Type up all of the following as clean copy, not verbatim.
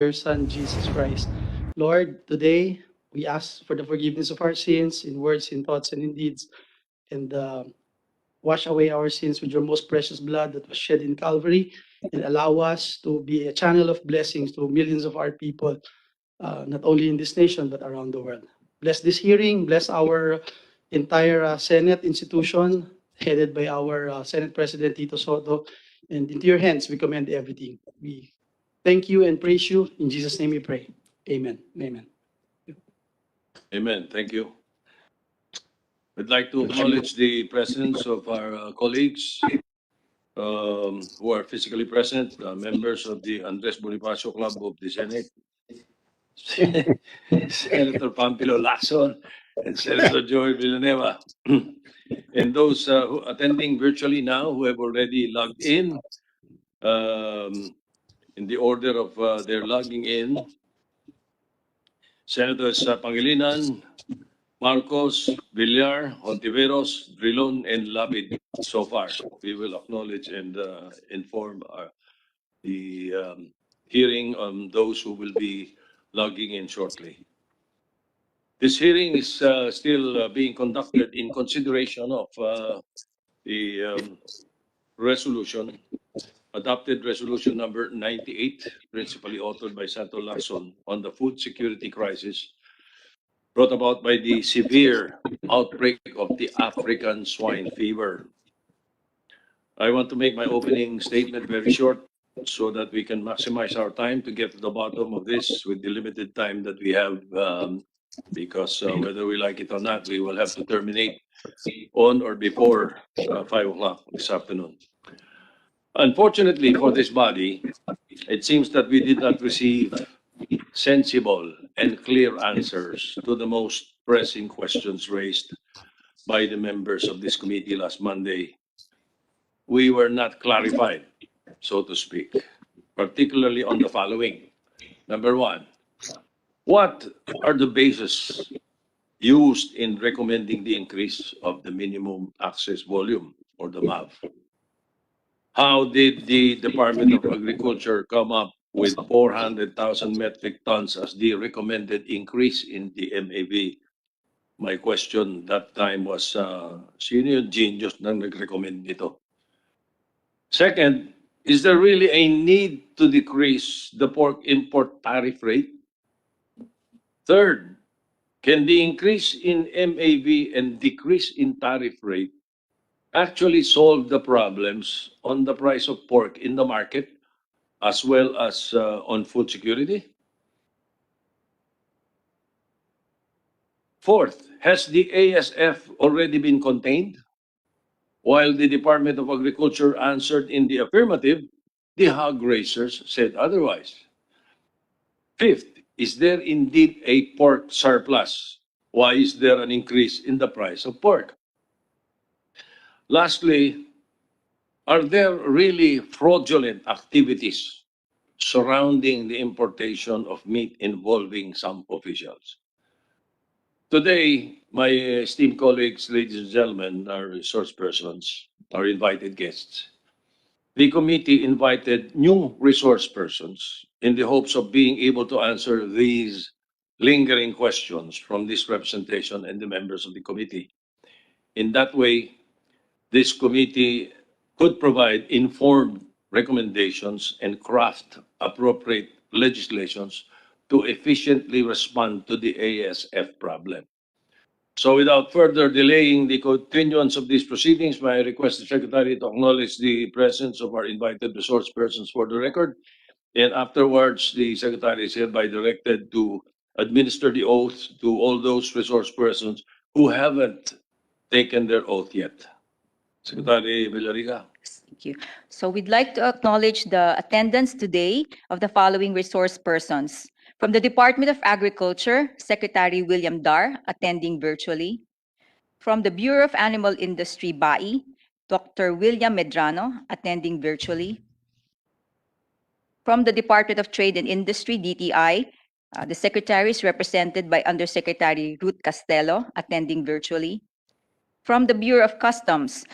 your Son, Jesus Christ. Lord, today we ask for the forgiveness of our sins in words, in thoughts, and in deeds, and wash away our sins with your most precious blood that was shed in Calvary, and allow us to be a channel of blessings to millions of our people, not only in this nation, but around the world. Bless this hearing, bless our entire Senate institution, headed by our Senate President Tito Soto, and into your hands we commend everything. We thank you and praise you. In Jesus' name we pray. Amen. Amen. Amen. Thank you. I'd like to acknowledge the presence of our colleagues who are physically present, members of the Andres Bonifacio Club of the Senate, Senator Pampilo Lacson and Senator Joey Villanueva, and those who attending virtually now who have already logged in the order of their logging in. Senators Pangilinan, Marcos, Villar, Hontiveros, Drilon, and Lapid. So far, we will acknowledge and inform the hearing on those who will be logging in shortly. This hearing is still being conducted in consideration of the resolution, adopted resolution number 98, principally authored by Senator Lacson, on the food security crisis brought about by the severe outbreak of the African swine fever. I want to make my opening statement very short so that we can maximize our time to get to the bottom of this with the limited time that we have, because whether we like it or not, we will have to terminate on or before 5 o'clock this afternoon. Unfortunately for this body, it seems that we did not receive sensible and clear answers to the most pressing questions raised by the members of this committee last Monday. We were not clarified, so to speak, particularly on the following. Number one, what are the bases used in recommending the increase of the minimum access volume, or the MAV? How did the Department of Agriculture come up with 400,000 metric tons as the recommended increase in the MAV? My question that time was, sino yung genius nang nag-recommend nito? Second, is there really a need to decrease the pork import tariff rate? Third, can the increase in MAV and decrease in tariff rate actually solve the problems on the price of pork in the market as well as on food security? Fourth, has the ASF already been contained? While the Department of Agriculture answered in the affirmative, the hog raisers said otherwise. Fifth, is there indeed a pork surplus? Why is there an increase in the price of pork? Lastly, are there really fraudulent activities surrounding the importation of meat involving some officials? Today, my esteemed colleagues, ladies and gentlemen, our resource persons, our invited guests, the committee invited new resource persons in the hopes of being able to answer these lingering questions from this representation and the members of the committee. In that way, this committee could provide informed recommendations and craft appropriate legislations to efficiently respond to the ASF problem. So without further delaying the continuance of these proceedings, may I request the Secretary to acknowledge the presence of our invited resource persons for the record. And afterwards, the Secretary is hereby directed to administer the oath to all those resource persons who haven't taken their oath yet. Secretary Villarica. Thank you. So we'd like to acknowledge the attendance today of the following resource persons. From the Department of Agriculture, Secretary William Dar, attending virtually. From the Bureau of Animal Industry, BAI, Dr. William Medrano, attending virtually. From the Department of Trade and Industry, DTI, the Secretary is represented by Undersecretary Ruth Castello, attending virtually. From the Bureau of Customs,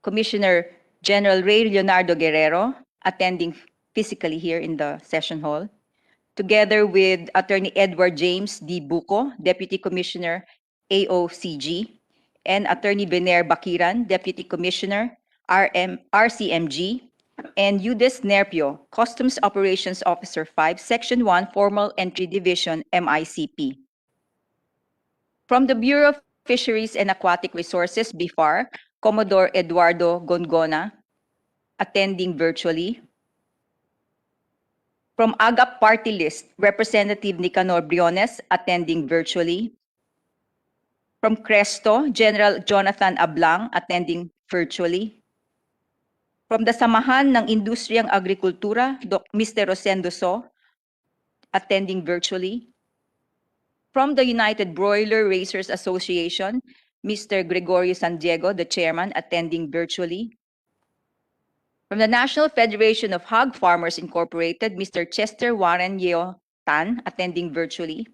Commissioner General Ray Leonardo Guerrero, attending physically here in the session hall. together with Attorney Edward James D. Buko, Deputy Commissioner, AOCG, and Attorney Bener Bakiran, Deputy Commissioner, RCMG, and Eudes Nerpio, Customs Operations Officer 5, Section 1, Formal Entry Division, MICP. From the Bureau of Fisheries and Aquatic Resources, BIFAR, Commodore Eduardo Gongona, attending virtually. From AGAP Party List, Representative Nicanor Briones, attending virtually. From Cresto, General Jonathan Ablang, attending virtually. From the Samahan ng Industriyang Agrikultura, Mr. Rosendo So, attending virtually. From the United Broiler Raisers Association, Mr. Gregorio San Diego, the chairman, attending virtually. From the National Federation of Hog Farmers Incorporated, Mr. Chester Warren Yeo Tan, attending virtually.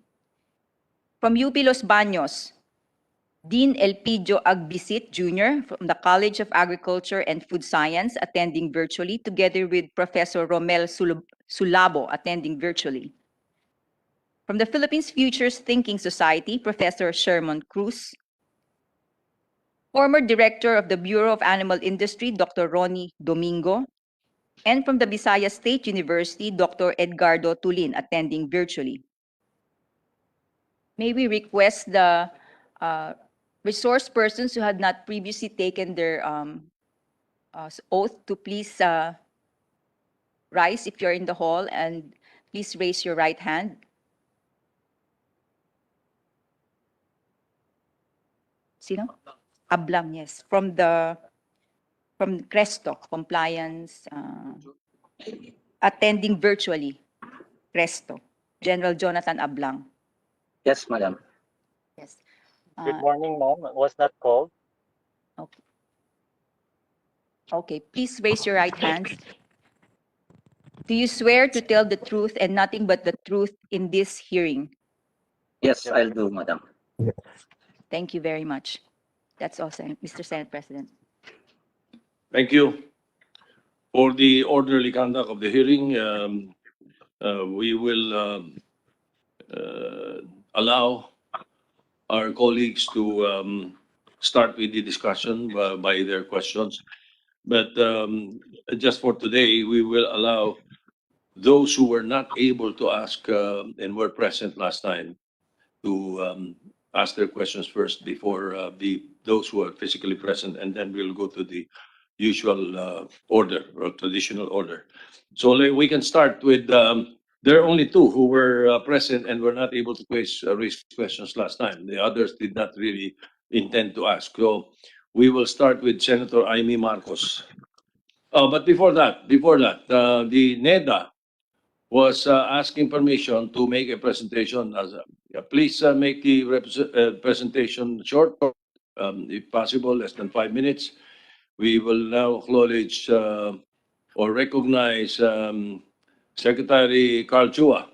From UP Los Baños, Dean Elpidio Agbisit Jr. from the College of Agriculture and Food Science, attending virtually, together with Professor Romel Sulabo, attending virtually. From the Philippines Futures Thinking Society, Professor Sherman Cruz. Former Director of the Bureau of Animal Industry, Dr. Ronnie Domingo. And from the Visayas State University, Dr. Edgardo Tulin, attending virtually. May we request the resource persons who had not previously taken their oath to please rise if you're in the hall, and please raise your right hand. Sino? Ablang, yes. From Cresto, compliance, attending virtually. Cresto. General Jonathan Ablang. Yes, madam. Yes. Good morning, ma'am. Was that called? Okay. Okay, please raise your right hands. Do you swear to tell the truth and nothing but the truth in this hearing? Yes, I'll do, madam. Thank you very much. That's all, Mr. Senate President. Thank you. For the orderly conduct of the hearing, we will allow our colleagues to start with the discussion by their questions. But just for today, we will allow those who were not able to ask and were present last time to ask their questions first before those who are physically present, and then we'll go to the usual order or traditional order. So we can start with, there are only two who were present and were not able to raise questions last time. The others did not really intend to ask. So we will start with Senator Aimee Marcos. Oh, but before that, the NEDA was asking permission to make a presentation. Please make the presentation short, if possible, less than 5 minutes. We will now acknowledge or recognize Secretary Carl Chua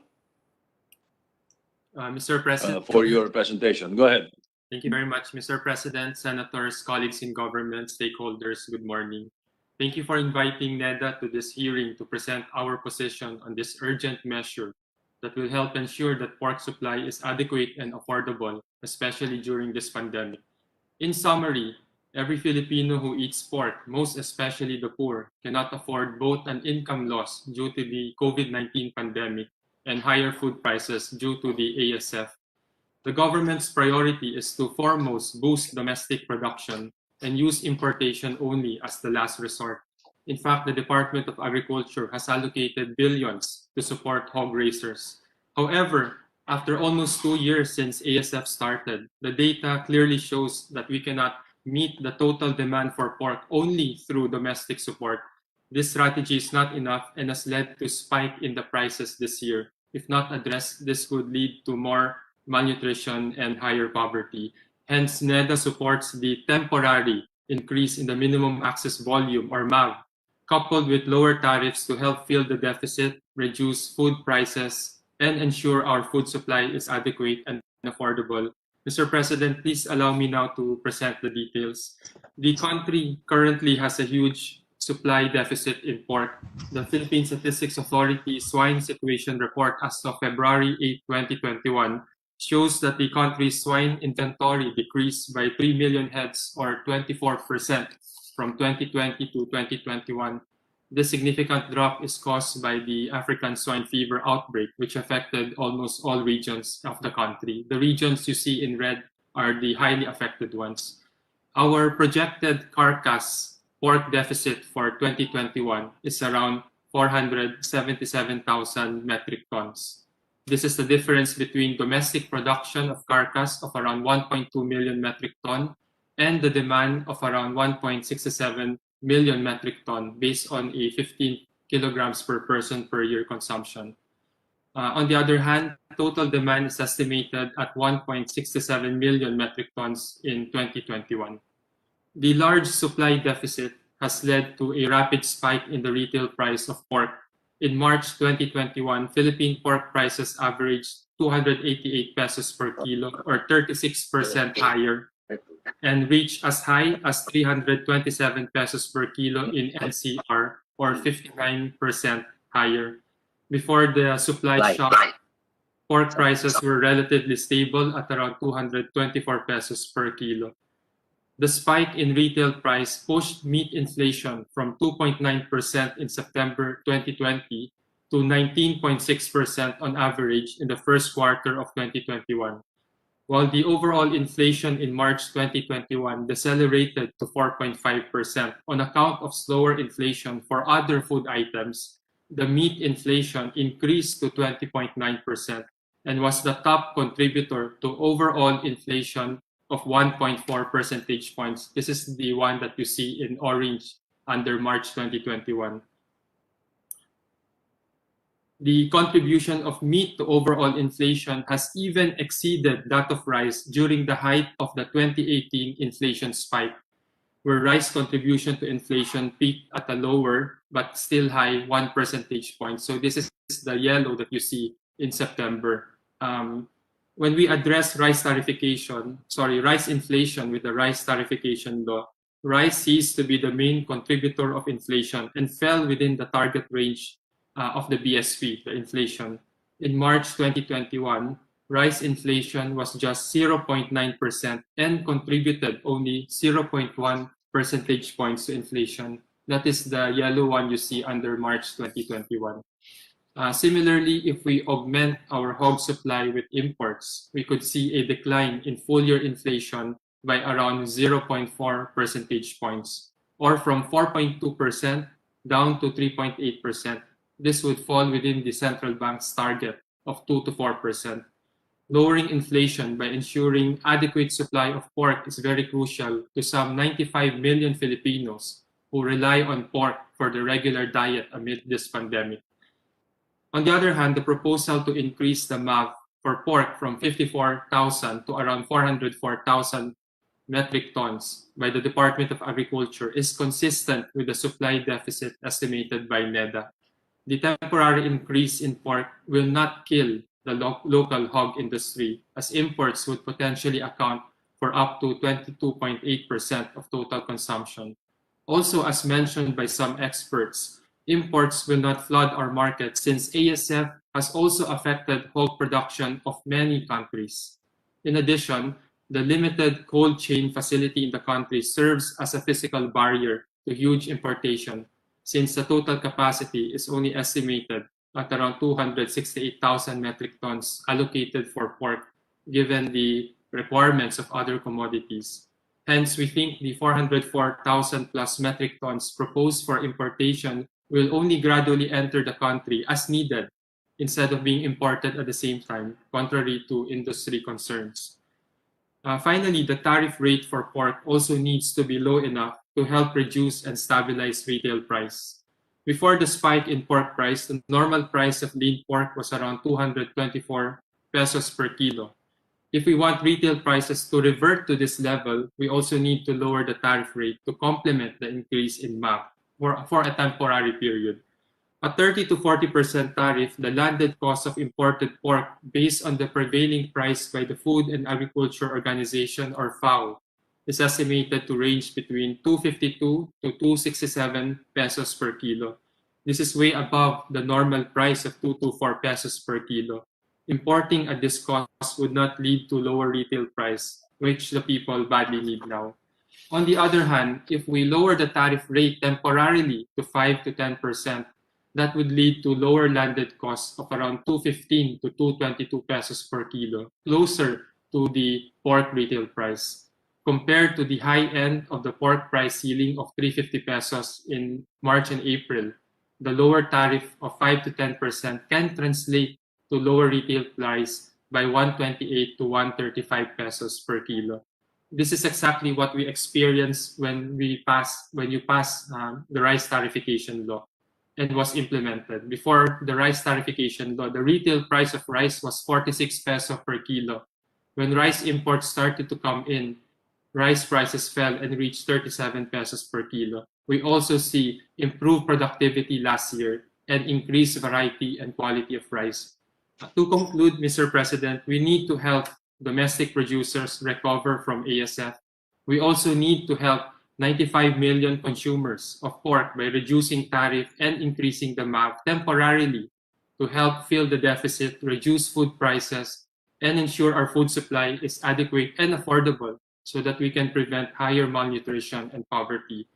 Mr. President, for your presentation. Go ahead. thank you very much, Mr. President, senators, colleagues in government, stakeholders, good morning. Thank you for inviting NEDA to this hearing to present our position on this urgent measure that will help ensure that pork supply is adequate and affordable, especially during this pandemic. In summary, every Filipino who eats pork, most especially the poor, cannot afford both an income loss due to the COVID-19 pandemic and higher food prices due to the ASF. The government's priority is to foremost boost domestic production and use importation only as the last resort. In fact, the Department of Agriculture has allocated billions to support hog raisers. However, after almost 2 years since ASF started, the data clearly shows that we cannot meet the total demand for pork only through domestic support. This strategy is not enough and has led to a spike in the prices this year. If not addressed, this could lead to more malnutrition and higher poverty. Hence, NEDA supports the temporary increase in the minimum access volume, or MAV, coupled with lower tariffs to help fill the deficit, reduce food prices, and ensure our food supply is adequate and affordable. Mr. President, please allow me now to present the details. The country currently has a huge supply deficit in pork, the Philippine Statistics Authority Swine Situation Report as of February 8, 2021 shows that the country's swine inventory decreased by 3 million heads or 24% from 2020 to 2021. This significant drop is caused by the African swine fever outbreak, which affected almost all regions of the country. The regions you see in red are the highly affected ones. Our projected carcass pork deficit for 2021 is around 477,000 metric tons. This is the difference between domestic production of carcass of around 1.2 million metric ton and the demand of around 1.67 million metric ton based on a 15 kilograms per person per year consumption. On the other hand, total demand is estimated at 1.67 million metric tons in 2021. The large supply deficit has led to a rapid spike in the retail price of pork. In March 2021, Philippine pork prices averaged 288 pesos per kilo or 36% higher and reached as high as 327 pesos per kilo in NCR or 59% higher. Before the supply shock, pork prices were relatively stable at around 224 pesos per kilo. The spike in retail price pushed meat inflation from 2.9% in September 2020 to 19.6% on average in the first quarter of 2021. While the overall inflation in March 2021 decelerated to 4.5% on account of slower inflation for other food items, the meat inflation increased to 20.9% and was the top contributor to overall inflation of 1.4 percentage points. This is the one that you see in orange under March 2021. The contribution of meat to overall inflation has even exceeded that of rice during the height of the 2018 inflation spike, where rice contribution to inflation peaked at a lower but still high 1 percentage point. So this is the yellow that you see in September. When we address rice inflation with the rice tarification law, rice ceased to be the main contributor of inflation and fell within the target range of the BSP, the inflation. In March 2021, rice inflation was just 0.9% and contributed only 0.1 percentage points to inflation. That is the yellow one you see under March 2021. Similarly, if we augment our hog supply with imports, we could see a decline in full-year inflation by around 0.4 percentage points, or from 4.2% down to 3.8%. This would fall within the central bank's target of 2 to 4%. Lowering inflation by ensuring adequate supply of pork is very crucial to some 95 million Filipinos who rely on pork for their regular diet amid this pandemic. On the other hand, the proposal to increase the MAV for pork from 54,000 to around 404,000 metric tons by the Department of Agriculture is consistent with the supply deficit estimated by NEDA. The temporary increase in pork will not kill the local hog industry, as imports would potentially account for up to 22.8% of total consumption. Also, as mentioned by some experts, imports will not flood our market since ASF has also affected hog production of many countries. In addition, the limited cold chain facility in the country serves as a physical barrier to huge importation, since the total capacity is only estimated at around 268,000 metric tons allocated for pork, given the requirements of other commodities. Hence, we think the 404,000 plus metric tons proposed for importation will only gradually enter the country as needed, instead of being imported at the same time, contrary to industry concerns. Finally, the tariff rate for pork also needs to be low enough to help reduce and stabilize retail price. Before the spike in pork price, the normal price of lean pork was around 224 pesos per kilo. If we want retail prices to revert to this level, we also need to lower the tariff rate to complement the increase in MAV for a temporary period. At 30 to 40% tariff, the landed cost of imported pork based on the prevailing price by the Food and Agriculture Organization or FAO is estimated to range between 252 to 267 pesos per kilo. This is way above the normal price of 224 pesos per kilo. Importing at this cost would not lead to lower retail price, which the people badly need now. On the other hand, if we lower the tariff rate temporarily to 5 to 10%, that would lead to lower landed costs of around 215 to 222 pesos per kilo, closer to the pork retail price. Compared to the high end of the pork price ceiling of 350 pesos in March and April, the lower tariff of 5 to 10% can translate to lower retail price by 128 to 135 pesos per kilo. This is exactly what we experience when you pass the rice tariffication law and was implemented. Before the rice tariffication law, the retail price of rice was 46 peso per kilo. When rice imports started to come in, rice prices fell and reached 37 pesos per kilo. We also see improved productivity last year and increased variety and quality of rice. To conclude, Mr. President, we need to help domestic producers recover from ASF. We also need to help 95 million consumers of pork by reducing tariff and increasing the MAV temporarily to help fill the deficit, reduce food prices, and ensure our food supply is adequate and affordable so that we can prevent higher malnutrition and poverty.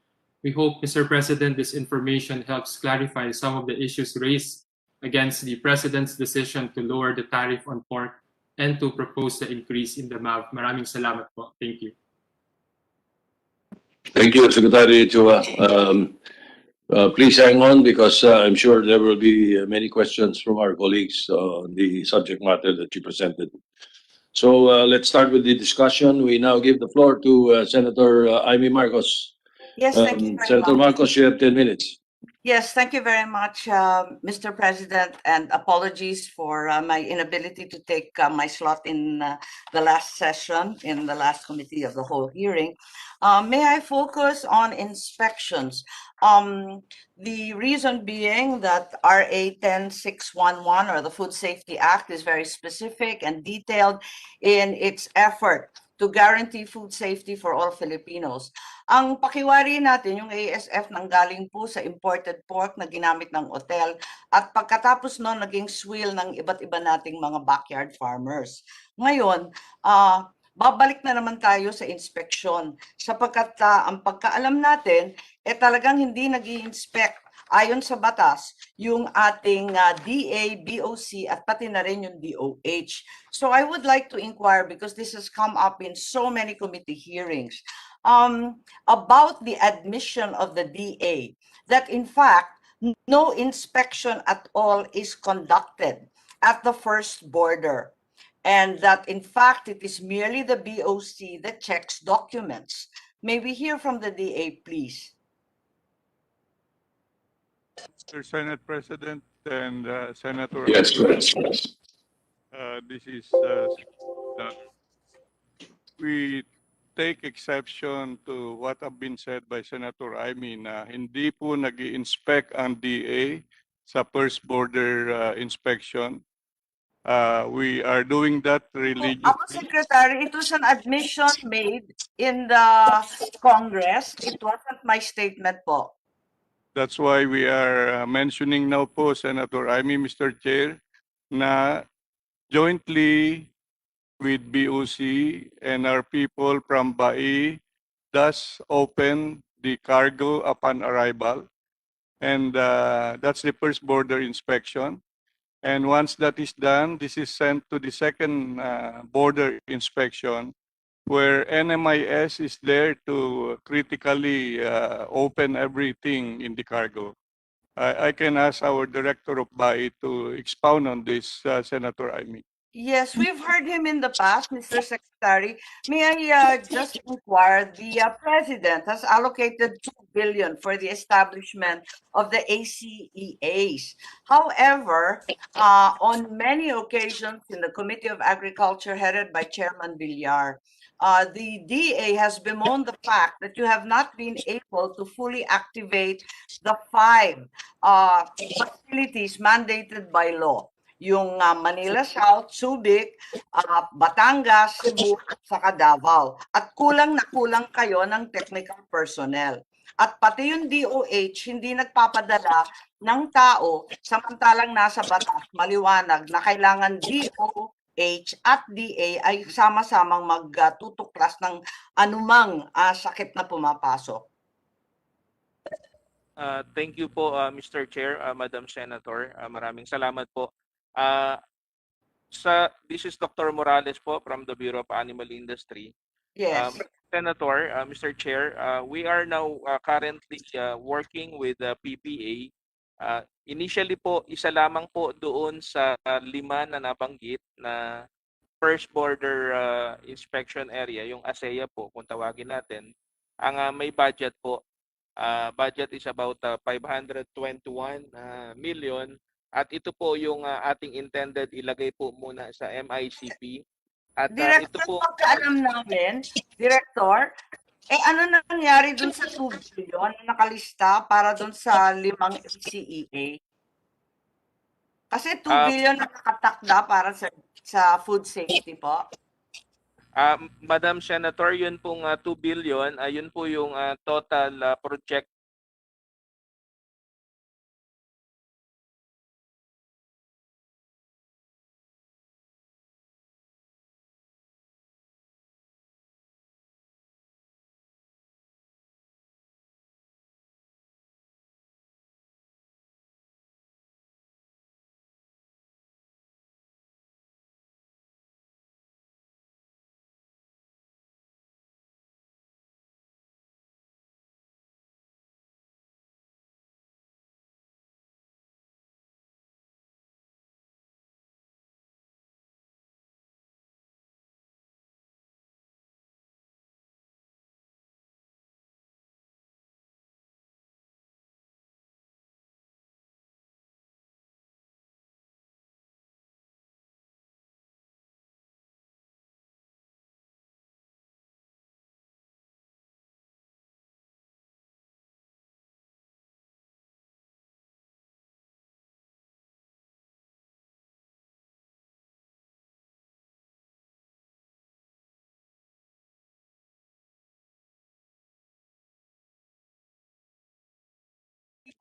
We hope, Mr. President, this information helps clarify some of the issues raised against the President's decision to lower the tariff on pork and to propose the increase in the MAV. Maraming salamat po. Thank you. Thank you, Secretary Chua. Please hang on because I'm sure there will be many questions from our colleagues on the subject matter that you presented. So let's start with the discussion. We now give the floor to Senator Aimee Marcos. Yes, thank you very Senator much. Marcos, you have 10 minutes. Yes, thank you very much, Mr. President, and apologies for my inability to take my slot in the last session, in the last committee of the whole hearing. May I focus on inspections? The reason being that RA 10611, or the Food Safety Act, is very specific and detailed in its effort to guarantee food safety for all Filipinos. Ang pakiwari natin, yung ASF nanggaling po sa imported pork na ginamit ng hotel at pagkatapos noon naging swill ng iba't iba nating mga backyard farmers. Ngayon, babalik na naman tayo sa inspeksyon sapagkat ang pagkaalam natin, talagang hindi nag-i-inspect ayon sa batas yung ating DA, BOC at pati na rin yung DOH. So I would like to inquire, because this has come up in so many committee hearings, about the admission of the DA, that in fact, no inspection at all is conducted at the first border, and that in fact, it is merely the BOC that checks documents. May we hear from the DA, please? Mr. Senate President and Senator. Yes, this is we take exception to what have been said by Senator Aimee na hindi po nag-i-inspect ang DA sa first border inspection. We are doing that religiously. Ako, Secretary, it was an admission made in the Congress. It wasn't my statement po. That's why we are mentioning now po, Senator Aimee, Mr. Chair, na jointly with BOC and our people from 𝘬𝙗 does open the cargo upon arrival. And that's the first border inspection. And once that is done, this is sent to the second border inspection, where NMIS is there to critically open everything in the cargo. I can ask our Director of 𝘬𝙗 to expound on this, Senator Aimee. Yes, we've heard him in the past, Mr. Secretary. May I just inquire, the President has allocated 2 billion for the establishment of the ACEAs. However, on many occasions in the Committee of Agriculture headed by Chairman Villar, the DA has bemoaned the fact that you have not been able to fully activate the 5 facilities mandated by law. yung Manila South, Subic, Batangas, Cebu, saka Davao. At kulang na kulang kayo ng technical personnel. At pati yung DOH hindi nagpapadala ng tao samantalang nasa batas maliwanag na kailangan DOH at DA ay sama-samang magtutuklas ng anumang sakit na pumapasok. Thank you po, Mr. Chair, Madam Senator. Maraming salamat po. This is Dr. Morales po from the Bureau of Animal Industry. Yes. Senator, Mr. Chair, we are now currently working with the PPA. Initially po, isa lamang po doon sa 5 na nabanggit na first border inspection area, yung ASEA po, kung tawagin natin, ang may budget po. Budget is about 521 million at ito po yung ating intended ilagay po muna sa MICP. At Director, ito po, pagkaalam namin, Director, ano nangyari dun sa 2 billion na nakalista para dun sa 5 CEA? Kasi 2 billion na nakatakda para sa food safety po. Madam Senator, yun pong 2 billion, yun po yung total project.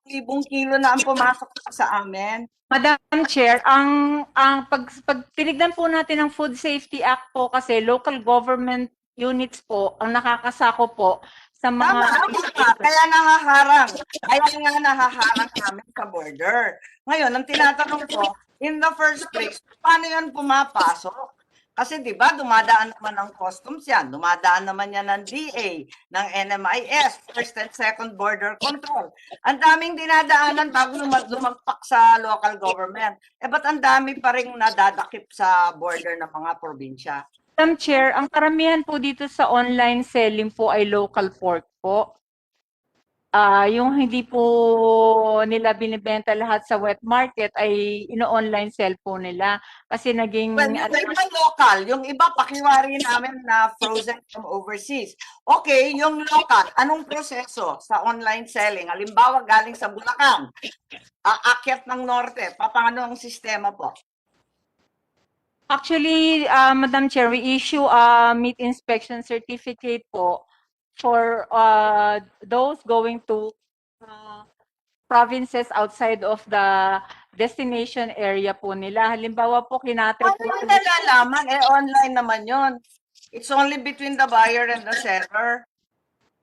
Libong kilo na ang pumasok sa amin. Madam Chair, ang pag tinignan po natin ang Food Safety Act po kasi local government units po ang nakakasako po sa mga... Tama. Kaya nahaharang. Kaya nga nahaharang namin sa border. Ngayon, ang tinatanong ko, in the first place, paano yan pumapasok? Kasi di ba dumadaan naman ng customs yan, dumadaan naman yan ng DA, ng NMIS, first and second border control. Ang daming dinadaanan bago lumagpak sa local government. Ba't ang dami pa rin nadadakip sa border ng mga probinsya? Madam Chair, ang karamihan po dito sa online selling po ay local pork po. Yung hindi po nila binibenta lahat sa wet market ay ino-online sell po nila kasi naging... Well, yung iba local, yung iba pakiwari namin na frozen from overseas. Okay, yung local, anong proseso sa online selling? Halimbawa galing sa Bulacan, aakyat ng norte, paano ang sistema po? Actually, Madam Chair, we issue a meat inspection certificate po for those going to provinces outside of the destination area po nila. Halimbawa po, kinatay po... Ano nalalaman? Online naman yon. It's only between the buyer and the seller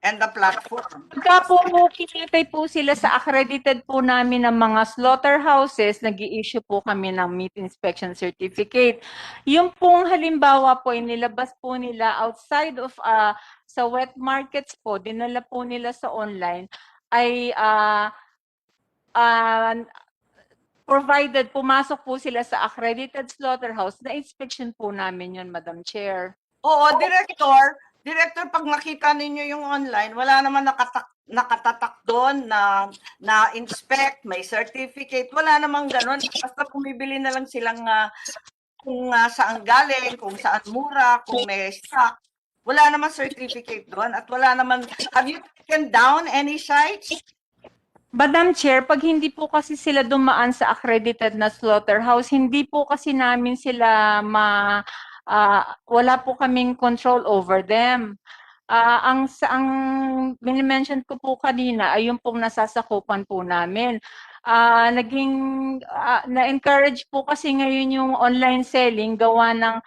and the platform. Pagka po kinatay po sila sa accredited po namin ng mga slaughterhouses, nag-i-issue po kami ng meat inspection certificate. Yung pong halimbawa po, inilabas po nila outside of sa wet markets po, dinala po nila sa online, ay provided pumasok po sila sa accredited slaughterhouse, na inspection po namin yun, Madam Chair. Oo, Director, pag nakita ninyo yung online, wala naman nakatatak doon na inspect, may certificate, wala namang ganun. Basta bumibili na lang silang kung saan galing, kung saan mura, kung may stock. Wala naman certificate doon at wala naman... Have you taken down any sites? Madam Chair, pag hindi po kasi sila dumaan sa accredited na slaughterhouse, hindi po kasi namin sila wala po kaming control over them. Ang minimension ko po kanina ay yung pong nasasakupan po namin. Na-encourage po kasi ngayon yung online selling gawa ng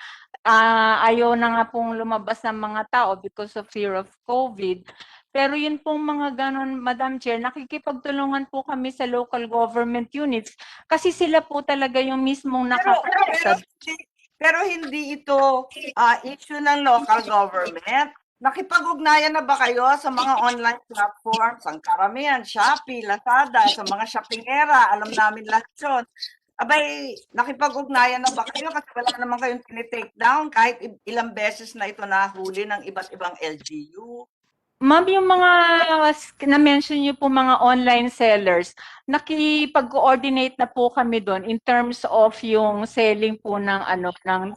ayaw na nga pong lumabas ng mga tao because of fear of COVID. Pero yun pong mga ganon, Madam Chair, nakikipagtulungan po kami sa local government units kasi sila po talaga yung mismong nakakasad. Pero hindi ito issue ng local government. Nakipag-ugnayan na ba kayo sa mga online platforms, ang karamihan, Shopee, Lazada, sa mga shoppingera, alam namin lahat yun. Abay, nakipag-ugnayan na ba kayo kasi wala naman kayong tinitake down kahit ilang beses na ito nahuli ng iba't ibang LGU? Ma'am, yung mga na-mention niyo po mga online sellers, nakipag-coordinate na po kami doon in terms of yung selling po ng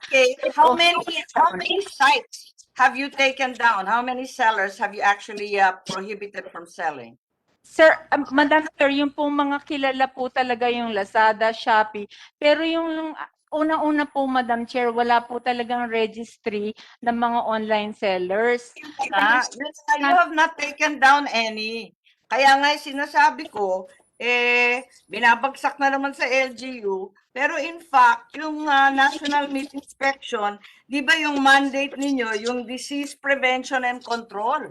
Okay, how many sites have you taken down? How many sellers have you actually prohibited from selling? Sir, Madam Chair, yung po mga kilala po talaga yung Lazada, Shopee, pero yung unang-una po, Madam Chair, wala po talagang registry ng mga online sellers. You have not taken down any. Kaya nga sinasabi ko, binabagsak na naman sa LGU, pero in fact, yung National Meat Inspection, di ba yung mandate ninyo, yung Disease Prevention and Control?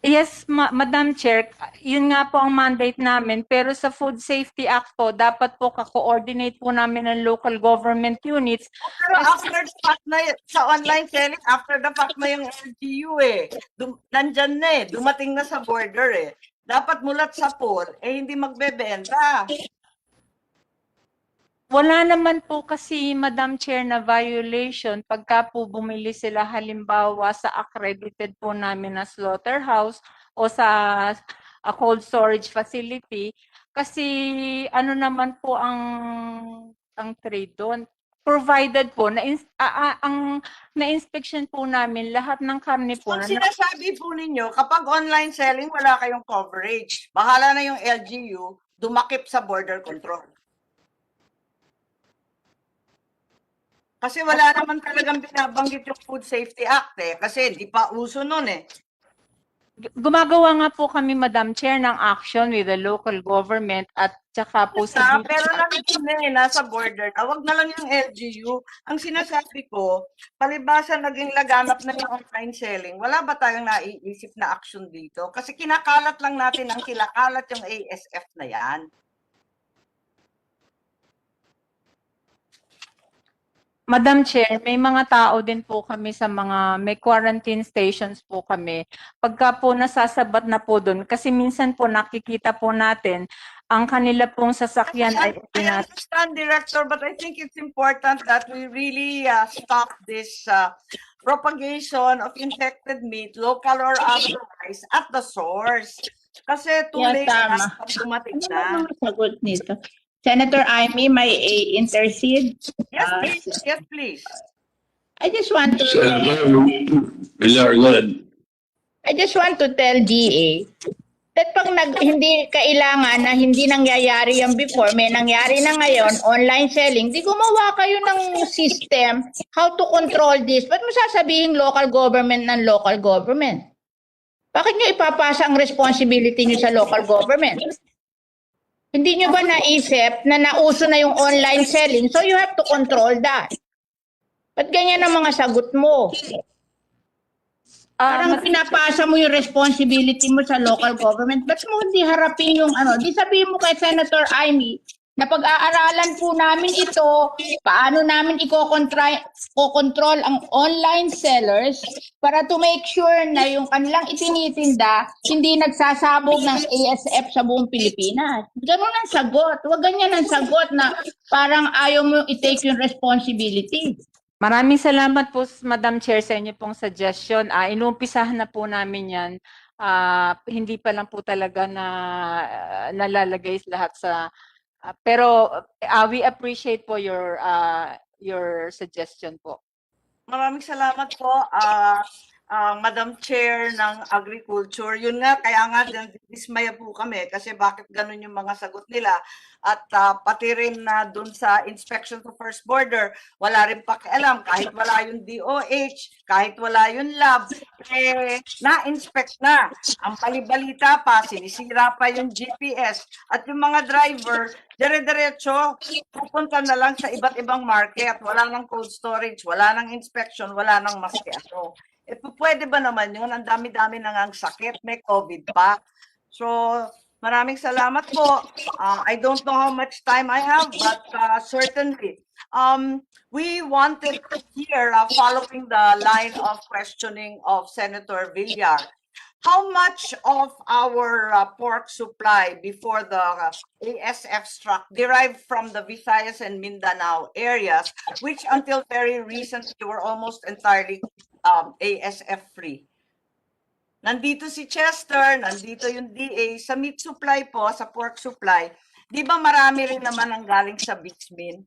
Yes, Madam Chair, yun nga po ang mandate namin. Pero sa Food Safety Act po, dapat po ka-coordinate po namin ng local government units. Pero after the fact na, sa online selling, after the fact na yung LGU nandyan na dumating na sa border Dapat mulat sa pool, hindi magbebenta. Wala naman po kasi, Madam Chair, na violation pagka po bumili sila halimbawa sa accredited po namin na slaughterhouse o sa cold storage facility. Kasi ano naman po ang trade doon. Provided po, ang na-inspection po namin, lahat ng karne po. Ang sinasabi po ninyo, kapag online selling, wala kayong coverage. Bahala na yung LGU, dumakip sa border control. Kasi wala naman talagang binabanggit yung Food Safety Act kasi di pa uso nun Gumagawa nga po kami, Madam Chair, ng action with the local government at saka po sa... Pero nandun nasa border na, wag na lang yung LGU. Ang sinasabi ko, palibasa naging laganap na yung online selling, wala ba tayong naiisip na action dito? Kasi kinakalat lang natin ang kinakalat yung ASF na yan. Madam Chair, may mga tao din po kami sa may quarantine stations po kami. Pagka po nasasabat na po doon, kasi minsan po nakikita po natin, ang kanila pong sasakyan ay... I understand, Director, but I think it's important that we really stop this propagation of infected meat, local or otherwise, at the source. Kasi too late na dumating na. Sagot nito. Senator Aimee, may intercede? Yes, please. Yes, please. I just want to... I just want to tell GA that pag hindi kailangan na hindi nangyayari yung before, may nangyari na ngayon, online selling, di gumawa kayo ng system how to control this. Ba't mo sasabihin local government ng local government? Bakit nyo ipapasa ang responsibility nyo sa local government? Hindi nyo ba naisip na nauso na yung online selling? So you have to control that. Ba't ganyan ang mga sagot mo? Parang pinapasa mo yung responsibility mo sa local government. Ba't mo hindi harapin yung Di sabihin mo kay Senator Aimee na pag-aaralan po namin ito, paano namin i-control ang online sellers para to make sure na yung kanilang itinitinda hindi nagsasabog ng ASF sa buong Pilipinas. Ganun ang sagot. Huwag ganyan ang sagot na parang ayaw mo i-take yung responsibility. Maraming salamat po, Madam Chair, sa inyo pong suggestion. Inumpisahan na po namin yan. Hindi pa lang po talaga na nalalagay lahat sa... pero we appreciate po your suggestion po. Maraming salamat po. Madam Chair ng Agriculture. Yun nga, kaya nga dismaya po kami kasi bakit ganun yung mga sagot nila. At pati rin na dun sa inspection to first border, wala rin pakialam kahit wala yung DOH, kahit wala yung lab, na-inspect na. Ang balibalita pa, sinisira pa yung GPS at yung mga driver, dire-diretso, pupunta na lang sa iba't ibang market. Wala nang cold storage, wala nang inspection, wala nang maski ano. Pwede ba naman yun? Ang dami-dami nang ang sakit, may COVID pa. So, maraming salamat po. I don't know how much time I have, but certainly. We wanted to hear, following the line of questioning of Senator Villar, how much of our pork supply before the ASF struck derived from the Visayas and Mindanao areas, which until very recently were almost entirely ASF free. Nandito si Chester, nandito yung DA. Sa meat supply po, sa pork supply, di ba marami rin naman ang galing sa Bixmin?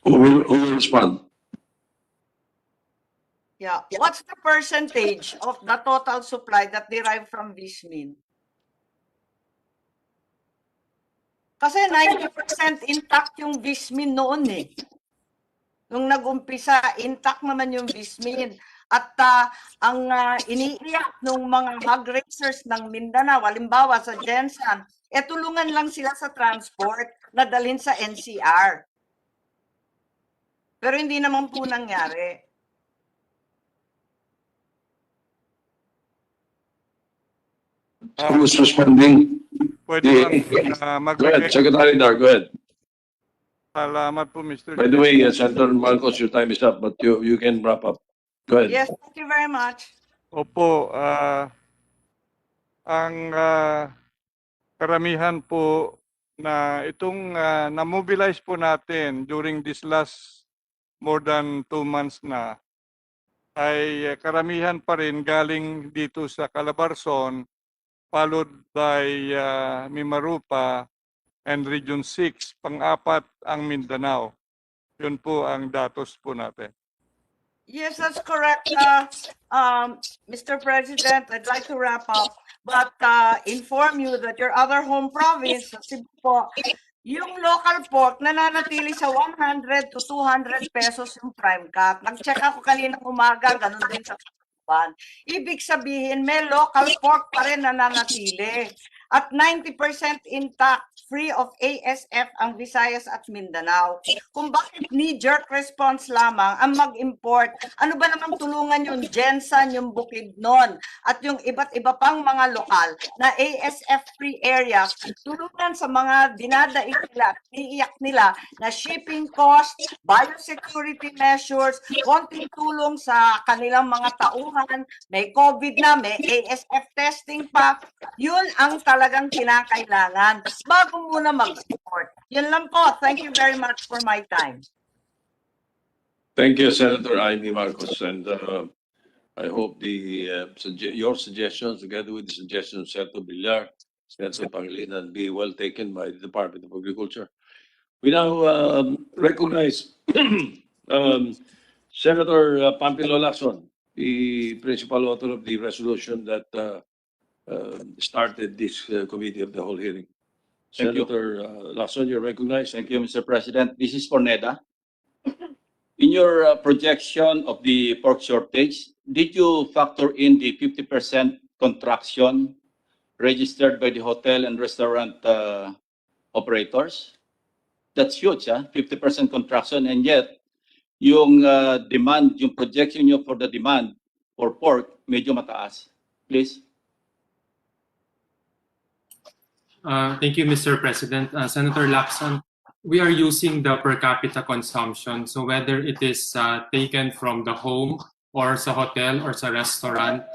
Who will respond? Yeah. What's the percentage of the total supply that derived from Bixmin? Kasi 90% intact yung Bixmin noon eh. Nung nag-umpisa, intact naman yung Bixmin. At ang iniiyak ng mga hog raisers ng Mindanao, halimbawa sa Jensen, tulungan lang sila sa transport na dalhin sa NCR. Pero hindi naman po nangyari. Who's responding? Pwede Go ahead, Secretary Dar, go ahead. Salamat po, Mr. By the way, Senator Marcos, your time is up, but you can wrap up. Go ahead. Yes, thank you very much. Opo, ang karamihan po na itong na-mobilize po natin during this last more than 2 months na ay karamihan pa rin galing dito sa Calabarzon, followed by Mimarupa and Region 6, pang-apat ang Mindanao. Yun po ang datos po natin. Yes, that's correct. Mr. President, I'd like to wrap up, but inform you that your other home province, Cebu po, yung local pork nananatili sa 100 to 200 pesos yung prime cut. Nag-check ako kaninang umaga, ganun din sa Kapan. Ibig sabihin, may local pork pa rin nananatili. At 90% intact, free of ASF ang Visayas at Mindanao. Kung bakit knee-jerk response lamang ang mag-import, ano ba namang tulungan yung Jensen, yung Bukidnon, at yung iba't iba pang mga lokal na ASF-free areas, tulungan sa mga dinadaig nila, iiyak nila na shipping cost, biosecurity measures, konting tulong sa kanilang mga tauhan, may COVID na, may ASF testing pa, yun ang talagang kinakailangan bago muna mag-support. Yun lang po. Thank you very much for my time. Thank you, Senator Aimee Marcos, and I hope your suggestions, together with the suggestions of Senator Villar, Senator Pangilinan, be well taken by the Department of Agriculture. We now recognize Senator Pampilo Lacson, the principal author of the resolution that started this committee of the whole hearing. Senator Lacson, you're recognized. Thank you, Mr. President. This is for NEDA. In your projection of the pork shortage, did you factor in the 50% contraction registered by the hotel and restaurant operators? That's huge, 50% contraction, and yet yung demand, yung projection nyo for the demand for pork, medyo mataas. Please. Thank you, Mr. President. Senator Lacson, we are using the per capita consumption. So whether it is taken from the home or sa hotel or sa restaurant,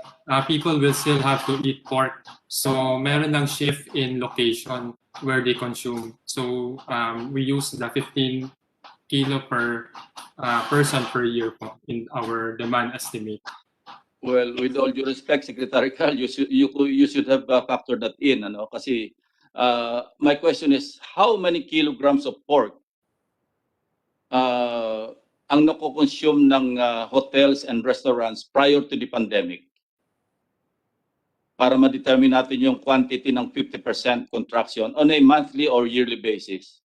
people will still have to eat pork. So meron ng shift in location where they consume. So we use the 15 kilo per person per year po in our demand estimate. Well, with all due respect, Secretary Carl, you should have factored that in, ano? Kasi My question is, how many kilograms of pork ang nako-consume ng hotels and restaurants prior to the pandemic? Para ma-determine natin yung quantity ng 50% contraction on a monthly or yearly basis.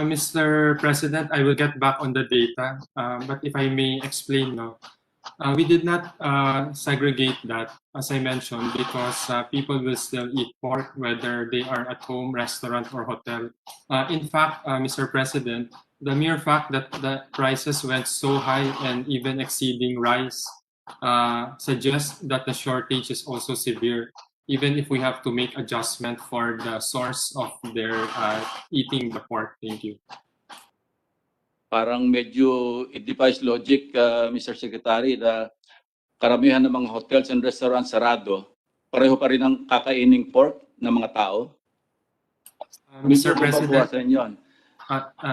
Mr. President, I will get back on the data, but if I may explain now, we did not segregate that, as I mentioned, because people will still eat pork whether they are at home, restaurant, or hotel. In fact, Mr. President, the mere fact that the prices went so high and even exceeding rice suggests that the shortage is also severe, even if we have to make adjustment for the source of their eating the pork. Thank you. Parang medyo it defies logic, Mr. Secretary, na karamihan ng mga hotels and restaurants sarado, pareho pa rin ang kakaining pork ng mga tao. Mr. President, yun.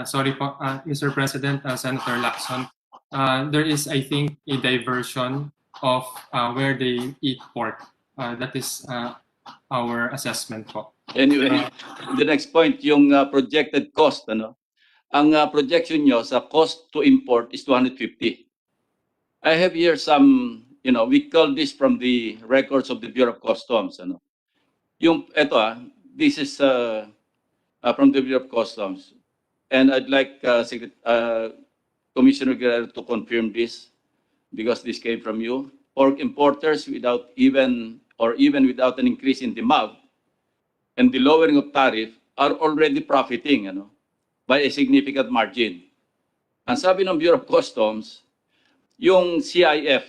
sorry po, Mr. President, Senator Lacson, there is, I think, a diversion of where they eat pork. That is our assessment po. Anyway, the next point, yung projected cost, ano? Ang projection nyo sa cost to import is 250. I have here some, we call this from the records of the Bureau of Customs. Ano? Yung, eto this is from the Bureau of Customs. And I'd like Commissioner Guerrero to confirm this because this came from you. Pork importers without even without an increase in demand and the lowering of tariff are already profiting, by a significant margin. Ang sabi ng Bureau of Customs, yung CIF,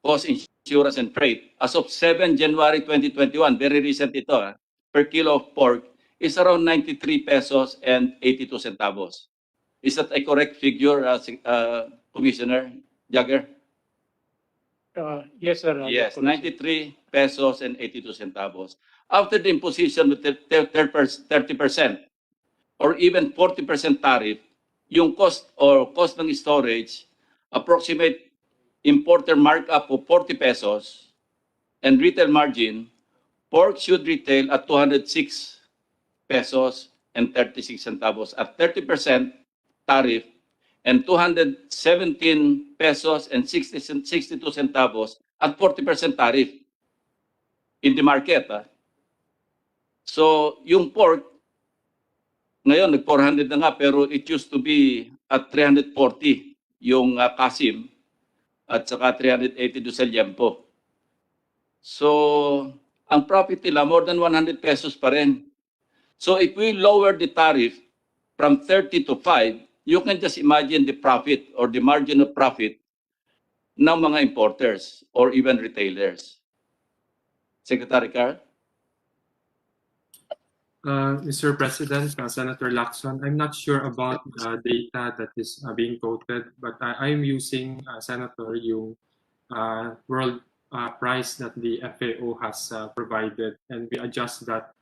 Cost, Insurance, and Freight, as of 7 January 2021, very recent ito, per kilo of pork is around 93 pesos and 82 centavos. Is that a correct figure, Commissioner Jagger? Yes, sir. Yes, 93 pesos and 82 centavos. After the imposition of 30%, or even 40% tariff, yung cost ng storage, approximate importer markup of 40 pesos and retail margin, pork should retail at 206 pesos and 36 centavos at 30% tariff and 217 pesos and 62 centavos at 40% tariff in the market. So yung pork, ngayon, nag-400 na nga, pero it used to be at 340 yung Kasim at saka 380 do sa Liempo. So, ang profit nila, more than 100 pesos pa rin. So, if we lower the tariff from 30 to 5, you can just imagine the profit or the margin of profit ng mga importers or even retailers. Secretary Carl? Mr. President, Senator Lacson, I'm not sure about the data that is being quoted, but I'm using, Senator, yung world price that the FAO has provided, and we adjust that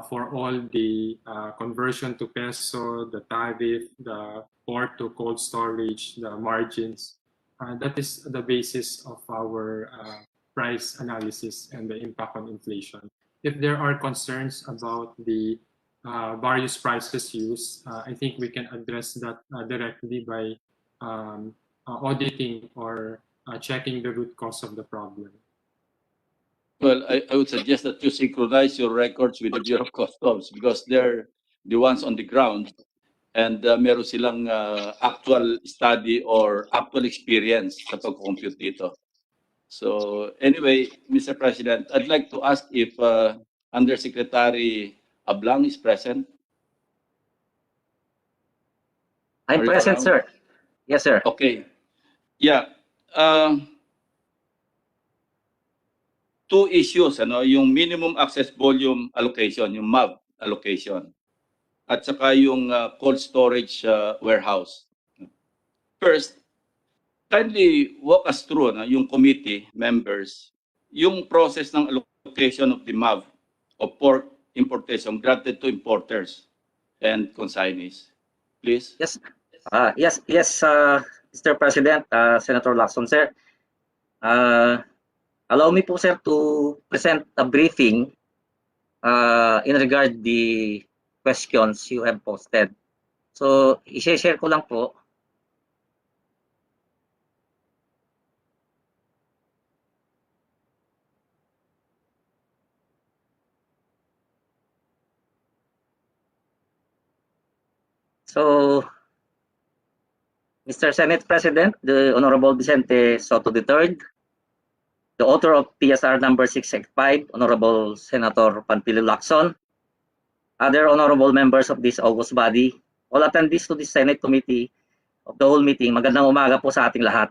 for all the conversion to peso, the tariff, the port to cold storage, the margins. That is the basis of our price analysis and the impact on inflation. If there are concerns about the various prices used, I think we can address that directly by auditing or checking the root cause of the problem. Well, I would suggest that you synchronize your records with the Bureau of Customs because they're the ones on the ground and meron silang actual study or actual experience sa pag-compute dito. So anyway, Mr. President, I'd like to ask if Undersecretary Ablang is present. I'm present, sir. Yes, sir. Okay. Yeah. Two issues, yung minimum access volume allocation, yung MAV allocation, at saka yung cold storage warehouse. First, kindly walk us through, yung committee members, yung process ng allocation of the MAV of pork importation granted to importers and consignees. Please. Yes. Yes, Mr. President, Senator Lacson, sir. allow me po, sir, to present a briefing in regard the questions you have posted. So, i-share ko lang po. So, Mr. Senate President, the Honorable Vicente Soto III, the author of PSR number 665, Honorable Senator Panfilo Lacson, other honorable members of this august body, all attendees to the Senate Committee of the whole meeting, magandang umaga po sa ating lahat.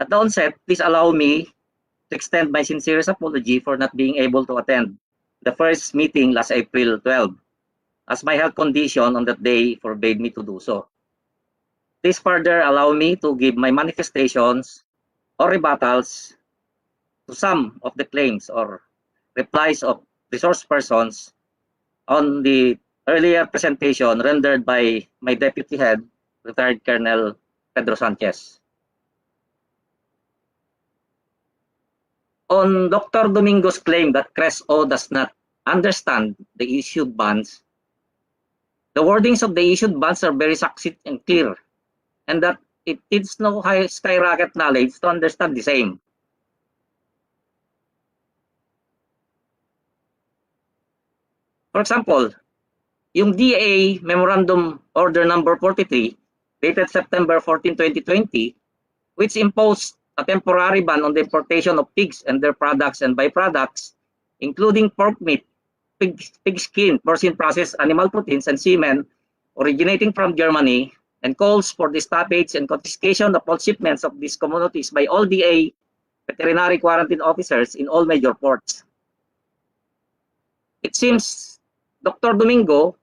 At the onset, please allow me to extend my sincerest apology for not being able to attend the first meeting last April 12, as my health condition on that day forbade me to do so. Please further allow me to give my manifestations or rebuttals to some of the claims or replies of resource persons on the earlier presentation rendered by my deputy head, retired Colonel Pedro Sanchez. On Dr. Domingo's claim that CRESO does not understand the issued bonds, the wordings of the issued bonds are very succinct and clear, and that it needs no high skyrocket knowledge to understand the same. For example, yung DA Memorandum Order Number 43, dated September 14, 2020, which imposed a temporary ban on the importation of pigs and their products and byproducts, including pork meat, pig skin, porcine processed animal proteins, and semen originating from Germany, and calls for the stoppage and confiscation of all shipments of these commodities by all DA veterinary quarantine officers in all major ports. It seems Dr. Domingo,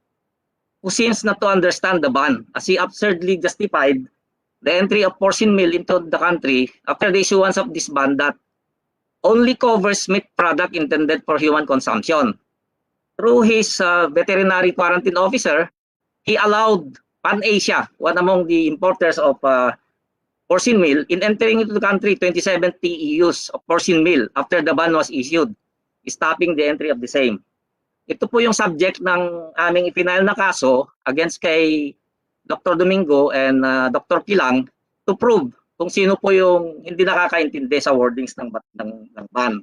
who seems not to understand the ban, as he absurdly justified the entry of porcine meal into the country after the issuance of this ban that only covers meat product intended for human consumption. Through his veterinary quarantine officer, he allowed Pan Asia, one among the importers of porcine meal, in entering into the country 27 TEUs of porcine meal after the ban was issued, stopping the entry of the same. Ito po yung subject ng aming ipinail na kaso against kay Dr. Domingo and Dr. Kilang to prove kung sino po yung hindi nakakaintindi sa wordings ng ban.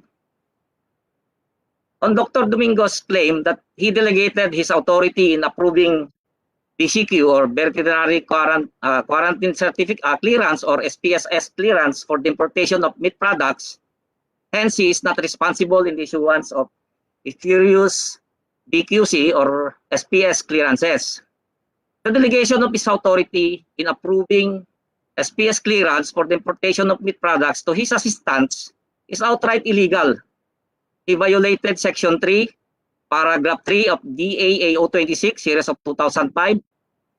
On Dr. Domingo's claim that he delegated his authority in approving VCQ or Veterinary Quarantine Certificate Clearance or SPSS clearance for the importation of meat products, hence he is not responsible in the issuance of spurious BQC or SPS clearances. The delegation of his authority in approving SPS clearance for the importation of meat products to his assistants is outright illegal. He violated Section 3, Paragraph 3 of DAAO 26, Series of 2005,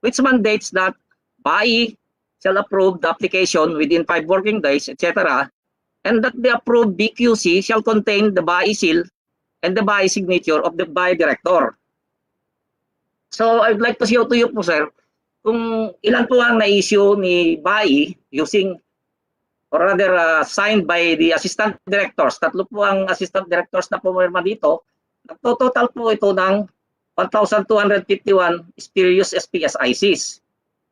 which mandates that BAI shall approve the application within 5 working days, etc., and that the approved BQC shall contain the BAI seal and the BAI signature of the BAI director. So I'd like to show to you po, sir, kung ilan po ang na-issue ni BAI using, or rather signed by the assistant directors. Tatlo po ang assistant directors na pumirma dito. Nagtototal po ito ng 1,251 spurious SPS ICs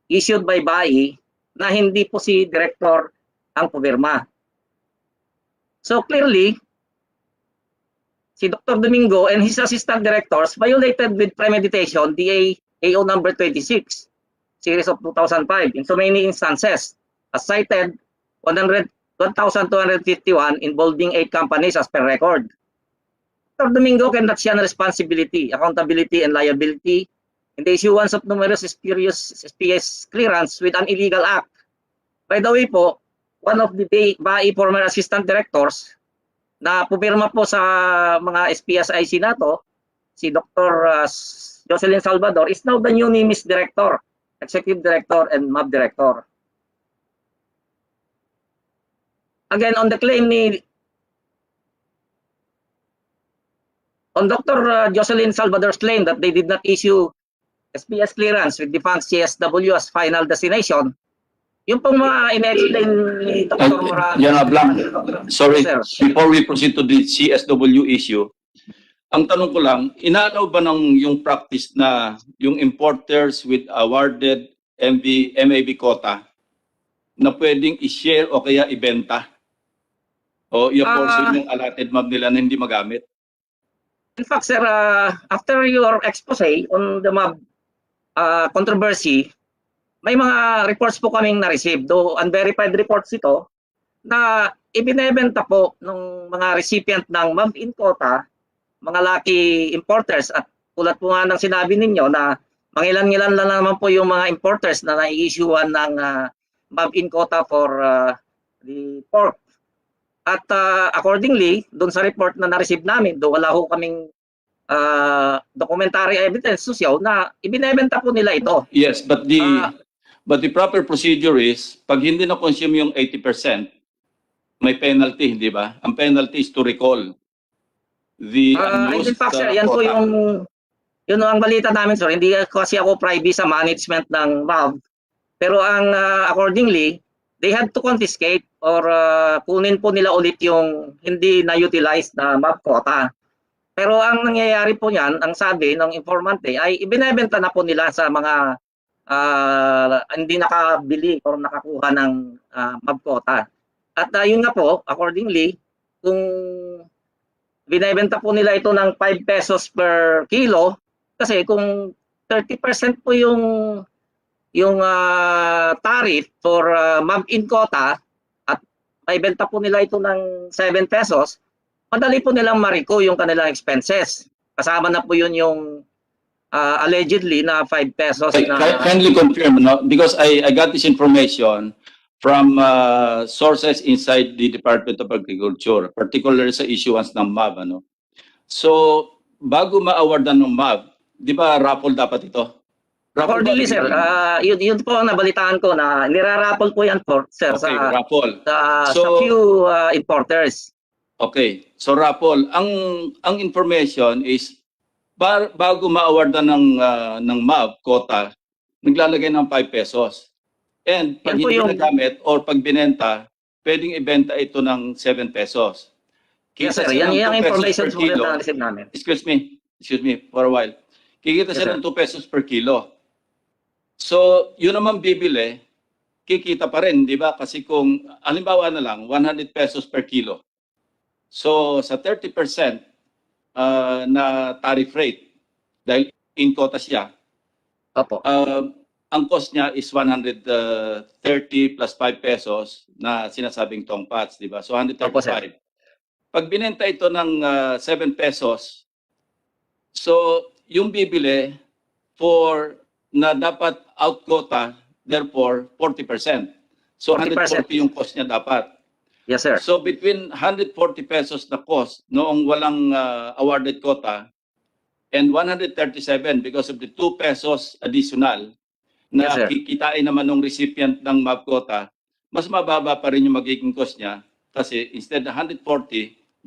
issued by BAI na hindi po si director ang pumirma. So clearly, si Dr. Domingo and his assistant directors violated with premeditation DAAO number 26, series of 2005, in so many instances, as cited 1,251 involving 8 companies as per record. Dr. Domingo cannot share responsibility, accountability, and liability in the issuance of numerous spurious SPS clearance with an illegal act. By the way po, one of the BAI former assistant directors na pumirma po sa mga SPSIC na to, si Dr. Jocelyn Salvador, is now the new NIMIS director, executive director, and MAB director. Again, on the claim on Dr. Jocelyn Salvador's claim that they did not issue SPS clearance with defunct CSW as final destination, Yung pong mga in-explain ni Dr. Moran. General Blanc, sorry, Sir. before we proceed to the CSW issue, ang tanong ko lang, inaalaw ba ng yung practice na yung importers with awarded MAB quota na pwedeng i-share o kaya ibenta? O i-apportion yung allotted MAB nila na hindi magamit? In fact, sir, after your expose on the MAB controversy, may mga reports po kaming na-receive, though unverified reports ito, na ibinebenta po ng mga recipient ng MAB in quota, mga lucky importers, at tulad po nga ng sinabi ninyo na mangilan-ngilan lang naman po yung mga importers na nai-issuean ng MAB in quota for the pork. At accordingly, doon sa report na na-receive namin, doon wala ho kaming documentary evidence to show na ibinebenta po nila ito. Yes, but the proper procedure is, pag hindi na-consume yung 80%, may penalty, hindi ba? Ang penalty is to recall the unused in fact, sir, yan po quota. yun ang balita namin, sir. Hindi kasi ako privy sa management ng MAB. Pero ang accordingly, they had to confiscate or kunin po nila ulit yung hindi na-utilize na MAB quota. Pero ang nangyayari po niyan, ang sabi ng informante ay ibinebenta na po nila sa mga hindi nakabili or nakakuha ng MAB quota. At yun nga po, accordingly, kung binebenta po nila ito ng 5 pesos per kilo, kasi kung 30% po yung tariff for MAB in quota at may benta po nila ito ng 7 pesos, madali po nilang mariko yung kanilang expenses. Kasama na po yun yung allegedly na 5 pesos. Kindly confirm, no? Because I got this information from sources inside the Department of Agriculture, particularly sa issuance ng MAB. Ano? So, bago ma-awardan ng MAB, di ba raffle dapat ito? Accordingly, sir, yun po ang nabalitaan ko na niraraffle po yan, sir, okay, raffle. sa few importers. Okay, so raffle. Ang information is, bago ma-awardan ng MAB quota, naglalagay ng 5 pesos. And pag hindi nagamit or pag binenta, pwedeng ibenta ito ng 7 pesos. Yes, sir. Yan yung information na receive namin. Excuse me for a while. Kikita siya ng 2 pesos per kilo. So, yun naman bibili, kikita pa rin, di ba? Kasi kung, halimbawa na lang, 100 pesos per kilo. So, sa 30% na tariff rate, dahil in quota siya, opo. Ang cost niya is 130 plus 5 pesos na sinasabing tongpats, di ba? So 135. Pag binenta ito ng 7 pesos, so yung bibili for na dapat out quota, therefore 40%. So 140 yung cost niya dapat. Yes, sir. So between 140 pesos na cost noong walang awarded quota and 137 because of the 2 pesos additional, na yes, kikitain naman ng recipient ng MAB quota, mas mababa pa rin yung magiging cost niya kasi instead na 140,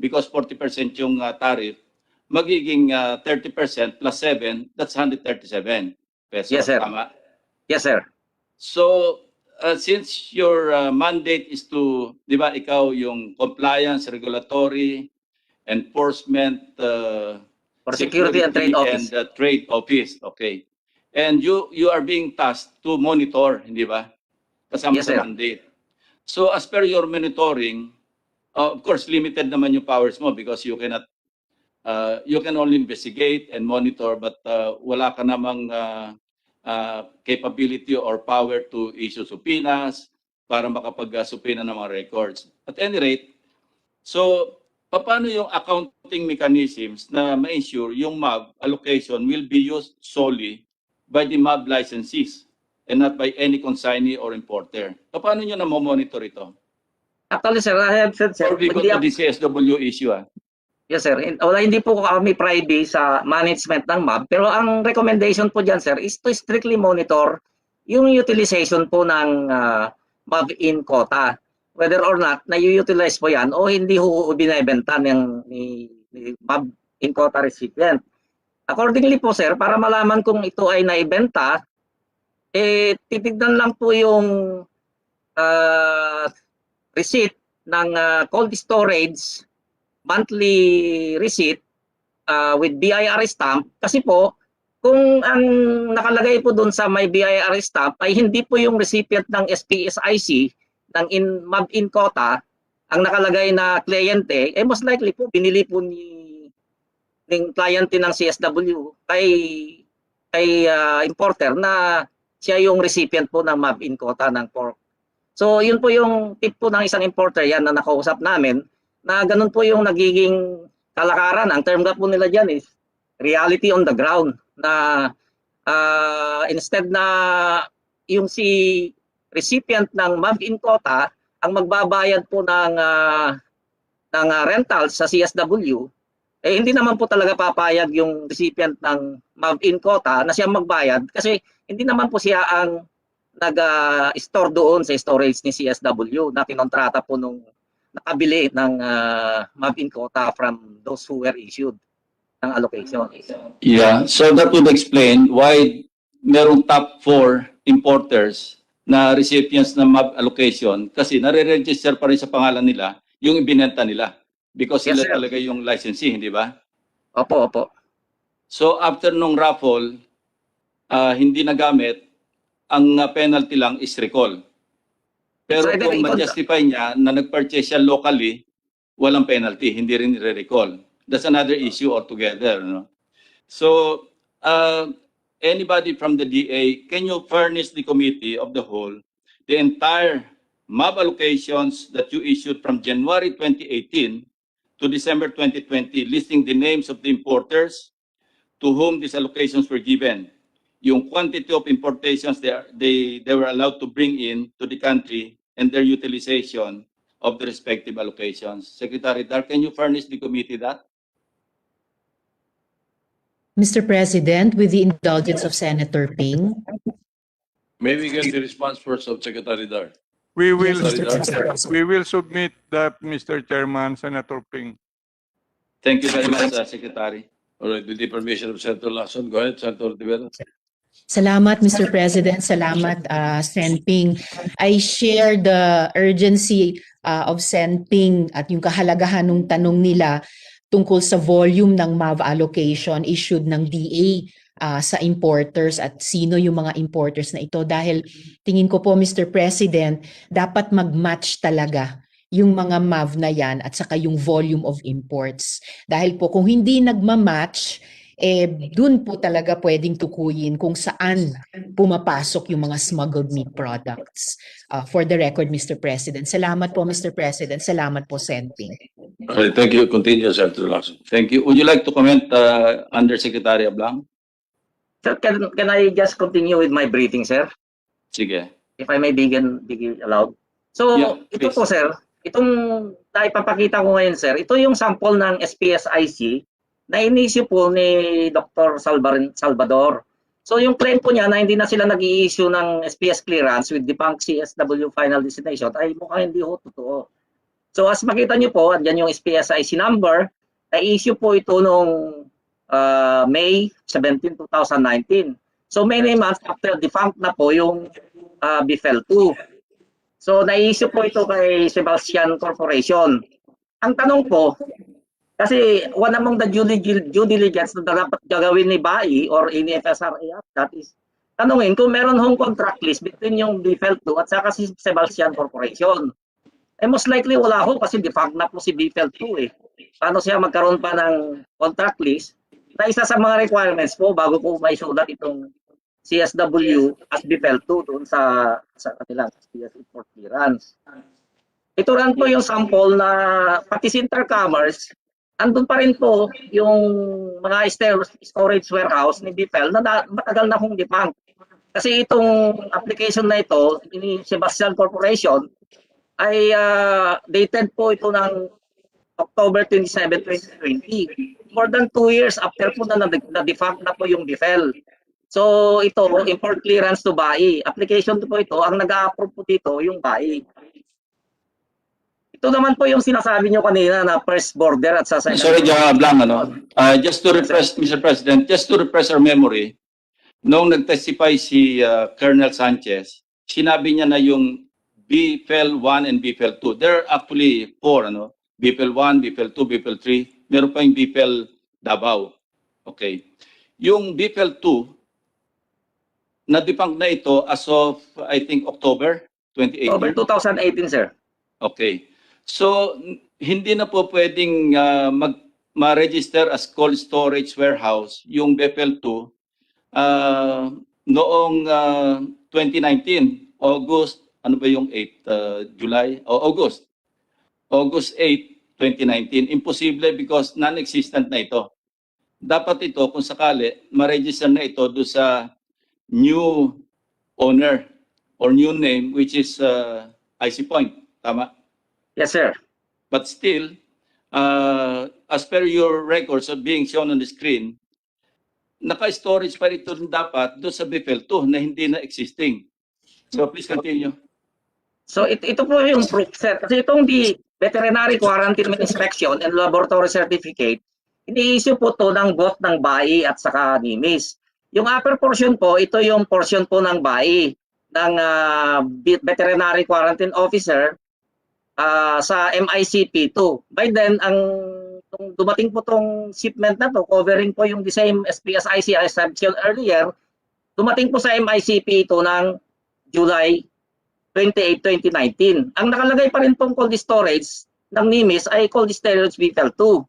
because 40% yung tariff, magiging 30% plus 7, that's 137 pesos. Yes, sir. Tama? Yes, sir. So, since your mandate is to, di ba, ikaw yung compliance, regulatory, enforcement, for security and trade office. And trade office, okay. And you are being tasked to monitor, hindi ba? Kasama yes, sa sir. mandate. So as per your monitoring, of course, limited naman yung powers mo because you cannot, you can only investigate and monitor, but wala ka namang capability or power to issue subpoenas para makapag-subpoena ng mga records. At any rate, so paano yung accounting mechanisms na ma-ensure yung MAB allocation will be used solely by the MAB licensees and not by any consignee or importer? Paano nyo na monitor ito? Actually, sir, I have said, sir, Or we go to the CSW issue, Yes, sir. Wala, hindi po kami privy sa management ng MAB, pero ang recommendation po dyan, sir, is to strictly monitor yung utilization po ng MAB in quota. Whether or not na-utilize po yan o hindi ho binibenta ni MAB in quota recipient. Accordingly po, sir, para malaman kung ito ay naibenta, titignan lang po yung receipt ng cold storage monthly receipt with BIR stamp, kasi po kung ang nakalagay po doon sa may BIR stamp ay hindi po yung recipient ng SPSIC ng MAV in quota ang nakalagay na kliyente, eh most likely po binili po ng kliyente ng CSW kay importer na siya yung recipient po ng MAV in quota ng pork. So yun po yung tip po ng isang importer yan na nakausap namin, na ganun po yung nagiging kalakaran. Ang term po nila dyan is reality on the ground, na instead na yung si recipient ng MAV in quota ang magbabayad po ng rentals sa CSW, eh hindi naman po talaga papayag yung recipient ng MAV in quota na siya magbayad, kasi hindi naman po siya ang nag-store doon sa storage ni CSW na kinontrata po nung nakabili ng MAV in quota from those who were issued ng allocation. Yeah, so that would explain why merong top 4 importers na recipients ng MAV allocation, kasi nare-register pa rin sa pangalan nila yung ibinenta nila because Yes, sila sir. talaga yung licensee, hindi ba? Opo, opo. So after nung raffle, hindi nagamit, ang penalty lang is recall. Pero So, kung ma-justify niya na nag-purchase siya locally, walang penalty, hindi rin i-recall. That's another issue altogether. No? So, anybody from the DA, can you furnish the committee of the whole the entire MAV allocations that you issued from January 2018 to December 2020, listing the names of the importers to whom these allocations were given, yung quantity of importations they were allowed to bring in to the country, and their utilization of the respective allocations. Secretary Dar, can you furnish the committee that? Mr. President, with the indulgence of Senator Ping. May we get the response first of Secretary Dar? We will, Yes, Mr. President. we will submit that, Mr. Chairman, Senator Ping. Thank you very much, Secretary. All right, with the permission of Senator Lacson, go ahead, Senator Rivera. Salamat, Mr. President. Salamat, Sen Ping. I share the urgency of Sen Ping at yung kahalagahan ng tanong nila tungkol sa volume ng MAV allocation issued ng DA sa importers at sino yung mga importers na ito. Dahil tingin ko po, Mr. President, dapat mag-match talaga yung mga MAV na yan at saka yung volume of imports. Dahil po kung hindi nagma-match, dun po talaga pwedeng tukuyin kung saan pumapasok yung mga smuggled meat products. For the record, Mr. President. Salamat po, Mr. President. Salamat po, Sen Ping. All right, thank you. Continue, Senator Lacson. Thank you. Would you like to comment, Undersecretary Ablang? Sir, can I just continue with my briefing, sir? Sige. If I may begin allowed. So, Yeah, ito please. po, sir. Itong naipapakita ko ngayon, sir. Ito yung sample ng SPSIC na inisyu po ni Dr. Salvador. So yung claim po niya na hindi na sila nag-i-issue ng SPS clearance with defunct CSW final destination ay mukhang hindi ho totoo. So as makita niyo po, andyan yung SPSIC number, na-issue po ito noong May 17, 2019. So many months after defunct na po yung BFL2. So na-issue po ito kay Sebastian Corporation. Ang tanong po, kasi one among the due diligence na dapat gagawin ni BAI or any FSRA, that is, tanungin kung meron hong contract list between yung BFL2 at saka si Sebastian Corporation. Eh most likely wala ho kasi defunct na po si BFL2 eh. Paano siya magkaroon pa ng contract list? Na isa sa mga requirements po bago po may sulat itong CSW as BFL2 doon sa kanilang SPS import clearance. Ito rin po yung sample na pati sa intercommerce, andun pa rin po yung mga storage warehouse ni BFL na matagal na kong defunct. Kasi itong application na ito, ni Sebastian Corporation, ay dated po ito ng October 27, 2020. More than 2 years after po na defunct na po yung BFL. So ito, import clearance to BAI. Application po ito, ang nag-a-approve po dito yung BAI. Ito naman po yung sinasabi nyo kanina na first border at sa second. Sorry, Ablang, just to refresh, Mr. President, just to refresh our memory, nung nag-testify si Colonel Sanchez, sinabi niya na yung BPhil 1 and BPhil 2. There are actually 4, ano? BPhil 1, BPhil 2, BPhil 3. Meron pa yung BPhil Davao. Okay. Yung BPhil 2, na-debunk na ito as of, I think, October 2018. October 2018, sir. Okay. So, hindi na po pwedeng ma-register as cold storage warehouse yung BPhil 2 noong 2019, August, ano ba yung 8, July? O August 8, 2019. Imposible because non-existent na ito. Dapat ito, kung sakali, ma-register na ito doon sa new owner or new name, which is IC Point. Tama? Yes, sir. But still, as per your records of being shown on the screen, naka-storage pa ito rin dapat doon sa BPhil 2 na hindi na existing. So please continue. So ito po yung proof, sir. Kasi itong the veterinary quarantine inspection and laboratory certificate, ini-issue po to ng both ng 𝘬𝙗 at saka NIMIS. Yung upper portion po, ito yung portion po ng 𝘬𝙗 ng veterinary quarantine officer sa MICP2. By then, dumating po tong shipment na to, covering po yung the same SPSIC as I said earlier, dumating po sa MICP2 ng July 28, 2019. Ang nakalagay pa rin pong cold storage ng NIMIS ay cold storage BPhil 2.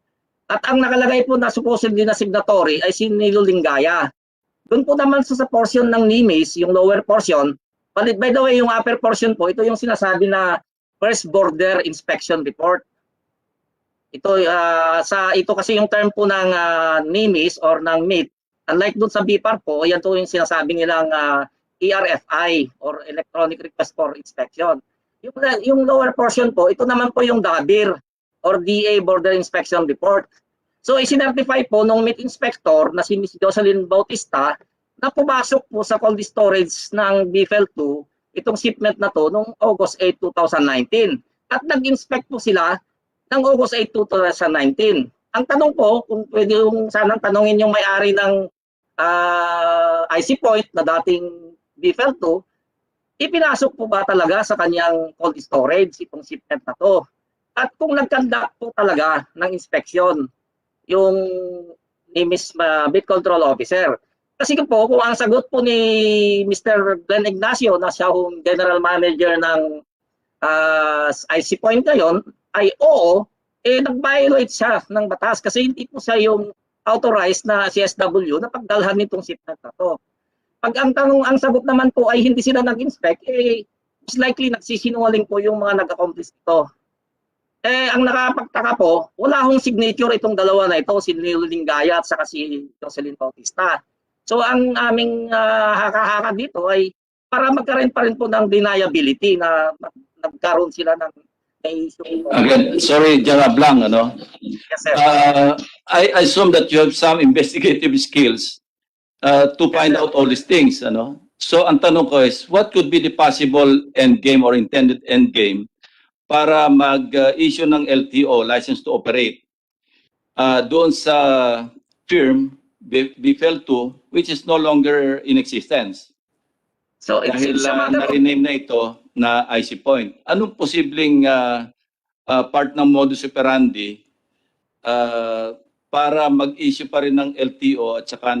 At ang nakalagay po na supposedly na signatory ay si 𝑘𝙧𝙤𝙤𝙤𝙤. Doon po naman sa portion ng NIMIS, yung lower portion, by the way, yung upper portion po, ito yung sinasabi na first border inspection report. Ito ito kasi yung term po ng NIMIS or ng MIT. Unlike doon sa BPAR po, yan po yung sinasabi nilang ERFI or Electronic Request for Inspection. Yung lower portion po, ito naman po yung DABIR or DA Border Inspection Report. So isinertify po nung meat inspector na si Ms. Jocelyn Bautista na pumasok po sa cold storage ng BPhil 2 itong shipment na to noong August 8, 2019. At nag-inspect po sila ng August 8, 2019. Ang tanong po, kung pwede yung sanang tanongin yung may-ari ng IC Point na dating BPhil 2, ipinasok po ba talaga sa kanyang cold storage itong shipment na to? At kung nag-conduct po talaga ng inspection yung NIMIS Meat Control Officer. Kasi po, kung ang sagot po ni Mr. Glenn Ignacio na siya yung General Manager ng IC Point ngayon, ay oo, nag-violate siya ng batas kasi hindi po siya yung authorized na CSW na pagdalhan nitong shipment na to. Pag ang sagot naman po ay hindi sila nag-inspect, most likely nagsisinungaling po yung mga nag-accomplish ito. Ang nakapagtaka po, wala hong signature itong dalawa na ito, si 𝑘𝙧𝙤𝙤𝙤𝙤 at saka si Jocelyn Bautista. So ang aming haka-haka dito ay para magkaroon pa rin po ng deniability na nagkaroon sila ng issue. Again, sorry, General Blanc, ano? Yes, sir. I assume that you have some investigative skills to find out all these things, ano? So ang tanong ko is, what could be the possible end game or intended end game para mag-issue ng LTO, license to operate, doon sa firm BPhil 2, which is no longer in existence? So dahil na-rename na ito na IC Point. Anong posibleng part ng modus operandi para mag-issue pa rin ng LTO at saka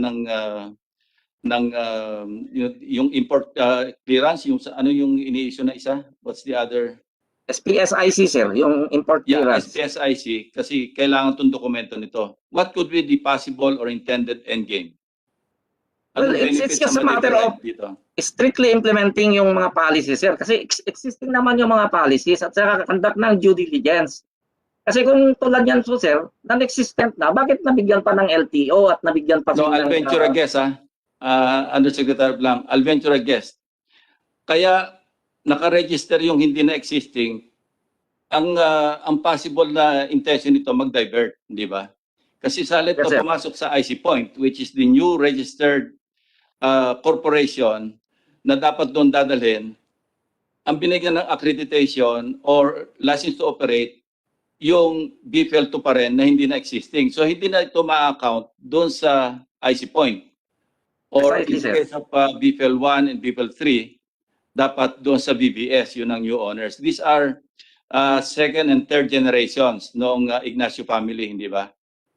yung import clearance, yung ano yung ini-issue na isa? What's the other? SPSIC, sir, yung import clearance. Yeah, SPSIC, kasi kailangan itong dokumento nito. What could be the possible or intended endgame? Well, it's just a matter of strictly implementing yung mga policies, sir. Kasi existing naman yung mga policies at saka conduct ng due diligence. Kasi kung tulad yan po, sir, non-existent na, bakit nabigyan pa ng LTO at nabigyan pa No, I'll venture a guess, Undersecretary Blanc, I'll venture a guess. Kaya naka-register yung hindi na existing, ang possible na intention nito mag-divert, di ba? Kasi sa halip na pumasok sa IC Point, which is the new registered corporation na dapat doon dadalhin, ang binigyan ng accreditation or license to operate, yung BPhil 2 pa rin na hindi na existing. So hindi na ito ma-account doon sa IC Point. Or in the case of BPhil 1 and BPhil 3, dapat doon sa BBS, yun ang new owners. These are second and third generations noong Ignacio family, hindi ba?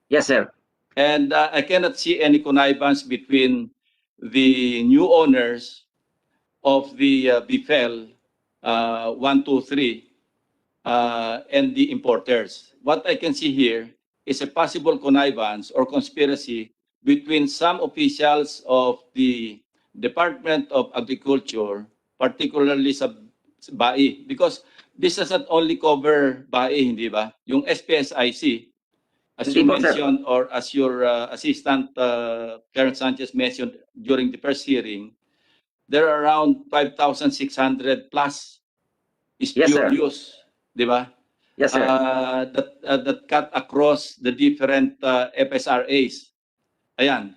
Yes, sir. And I cannot see any connivance between the new owners of the BFEL 1, 2, 3 and the importers. What I can see here is a possible connivance or conspiracy between some officials of the Department of Agriculture, particularly sa BAI, because this does not only cover BAI, hindi ba? Yung SPSIC, as you mentioned, or as your assistant Karen Sanchez mentioned during the first hearing, there are around 5,600 plus spurious, di ba? Yes, sir. That cut across the different FSRAs. Ayan.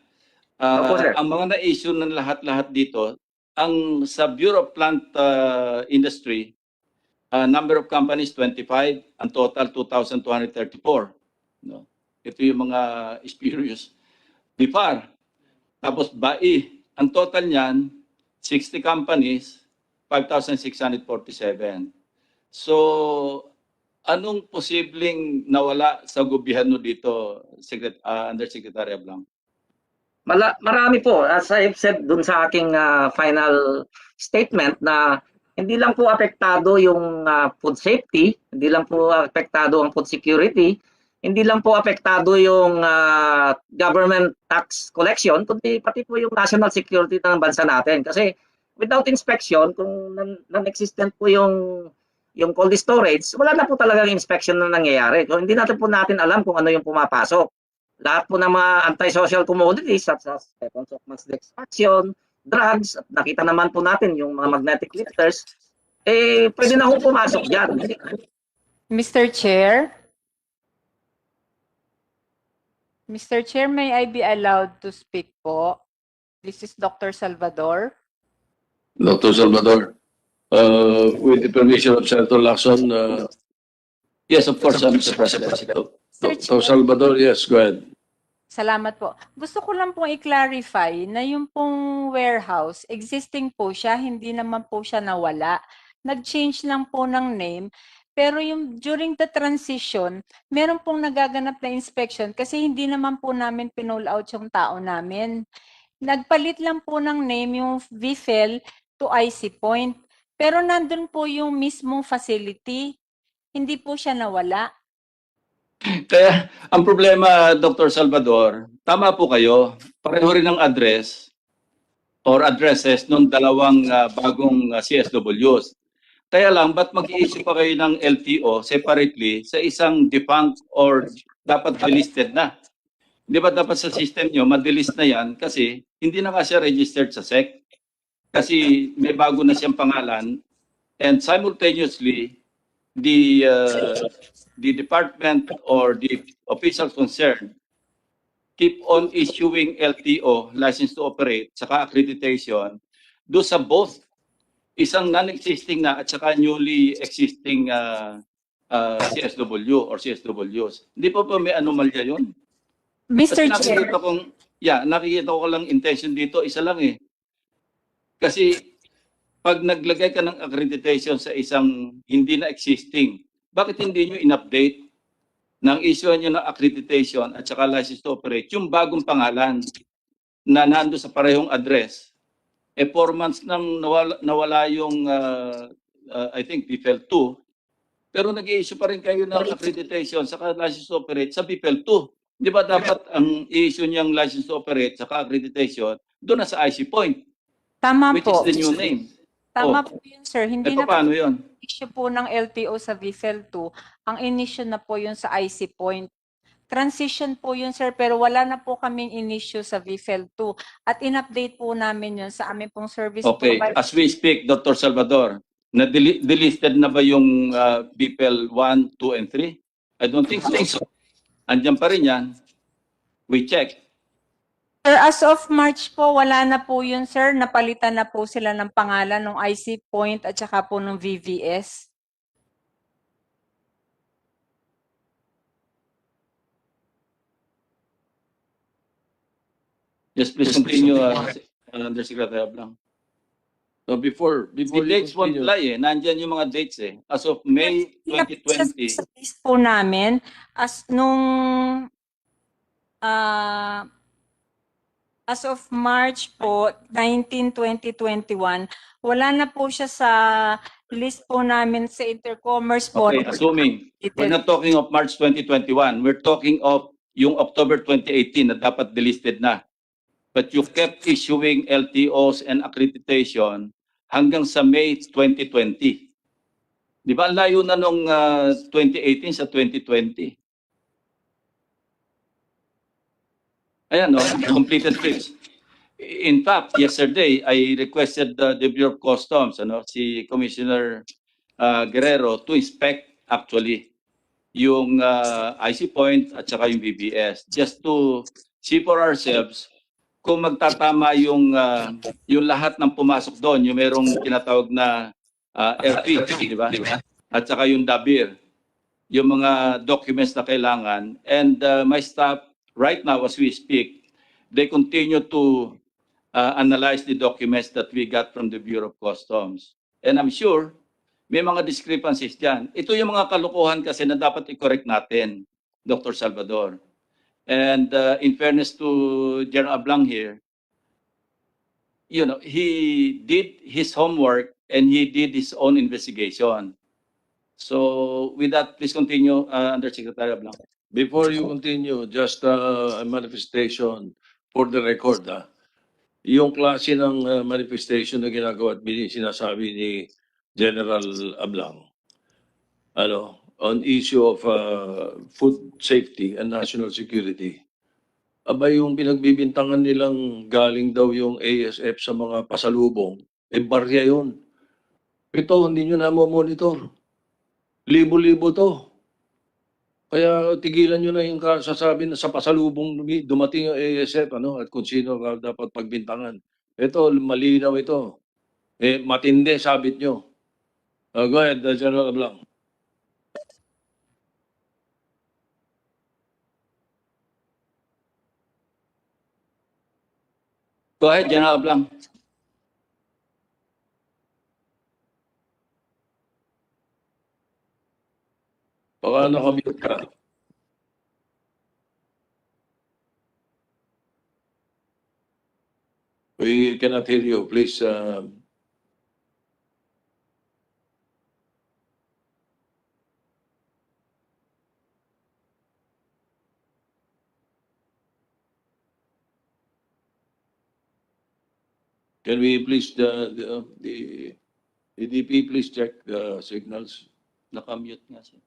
Ang mga na-issue ng lahat-lahat dito, ang sa Bureau of Plant Industry, number of companies 25, ang total 2,234. No? Ito yung mga spurious. BIFAR, tapos BAI, ang total niyan, 60 companies, 5,647. So, anong posibleng nawala sa gobyerno dito, Undersecretary Ablang? Marami po, as I've said dun sa aking final statement, na hindi lang po apektado yung food safety, hindi lang po apektado ang food security, hindi lang po apektado yung government tax collection, kundi pati po yung national security ng bansa natin. Kasi without inspection, kung non-existent po yung cold storage, wala na po talagang inspection na nangyayari. Kung hindi natin alam kung ano yung pumapasok. Lahat po ng mga antisocial commodities such as weapons of mass destruction, drugs, at nakita naman po natin yung mga magnetic lifters, pwede na po pumasok dyan. Mr. Chair? Mr. Chair, may I be allowed to speak po? This is Dr. Salvador. Dr. Salvador, with the permission of Senator Lacson, yes, of course, Mr. President. Dr. Salvador, yes, go ahead. Salamat po. Gusto ko lang pong i-clarify na yung pong warehouse, existing po siya, hindi naman po siya nawala. Nag-change lang po ng name. Pero yung during the transition, meron pong nagaganap na inspection kasi hindi naman po namin pinull out yung tao namin. Nagpalit lang po ng name yung VFEL to 𝑖cy Point. Pero nandun po yung mismong facility. Hindi po siya nawala. Kaya ang problema, Dr. Salvador, tama po kayo, pareho rin ang address or addresses ng dalawang bagong CSWs. Kaya lang, ba't mag-i-issue pa kayo ng LTO separately sa isang defunct or dapat delisted na? Di ba dapat sa system nyo, ma-delist na yan kasi hindi na nga siya registered sa SEC. Kasi may bago na siyang pangalan and simultaneously, the department or the officials concerned keep on issuing LTO, license to operate, saka accreditation, do sa both isang non-existing na at saka newly existing CSW or CSWs. Hindi po may anomalya yun? Mr. Kasi Chair. nakikita ko lang intention dito, isa lang eh. Kasi pag naglagay ka ng accreditation sa isang hindi na existing, bakit hindi nyo in-update ng issue nyo ng accreditation at saka license to operate yung bagong pangalan na nando sa parehong address? 4 months nang nawala yung, I think, BFEL 2, pero nag-i-issue pa rin kayo ng accreditation saka license to operate sa BFEL 2. Di ba dapat ang i-issue niyang license to operate saka accreditation doon na sa 𝑖cy Point? Tama which po. is the new name. Tama po yun, sir. Hindi na paano yun? issue po ng LTO sa BFEL 2. Ang in-issue na po yun sa 𝑖cy Point. Transition po yun, sir, pero wala na po kaming in-issue sa BFEL 2. At in-update po namin yun sa aming pong service provider. As we speak, Dr. Salvador, delisted na ba yung BFEL 1, 2, and 3? I don't think so. Andiyan pa rin yan. We check. Sir, as of March po, wala na po yun, sir. Napalitan na po sila ng pangalan ng 𝑖cy Point at saka po ng VVS. Yes, please continue, Undersecretary Ablang. No, before The you dates won't continue, lie eh. Nandyan yung mga dates eh. As of May Sa 2020, list po namin, ah, as of March po, 19, 2021, wala na po siya sa list po namin sa Intercommerce po. okay, assuming we're not talking of March 2021, we're talking of yung October 2018 na dapat delisted na. But you kept issuing LTOs and accreditation hanggang sa May 2020. Di ba? Ang layo na nung 2018 sa 2020. Ayan, no? Completed trips. In fact, yesterday, I requested the Bureau of Customs, si Commissioner Guerrero, to inspect actually yung IC point at saka yung BBS, just to see for ourselves kung magtatama yung lahat ng pumasok doon, yung merong tinatawag na RP, di ba? At saka yung DABIR, yung mga documents na kailangan. And my staff, right now as we speak, they continue to analyze the documents that we got from the Bureau of Customs. And I'm sure may mga discrepancies dyan. Ito yung mga kalokohan kasi na dapat i-correct natin, Dr. Salvador. And in fairness to General Ablang here, he did his homework and he did his own investigation. So with that, please continue, Undersecretary Ablang. before you continue, just a manifestation for the record. Yung klase ng manifestation na ginagawa at sinasabi ni General Ablang, on issue of food safety and national security, abay yung pinagbibintangan nilang galing daw yung ASF sa mga pasalubong, barya yun. Ito, hindi nyo na monitor. Libo-libo to. Kaya tigilan nyo na yung sasabi na sa pasalubong dumating yung ASF at kung sino dapat pagbintangan. Ito, malinaw ito. Matindi, sabit nyo. Go ahead, General Ablang. Go ahead, General Ablang. Baka nakamute ka. We cannot hear you. Please. Can we please, the DP, please check the signals? Nakamute nga siya.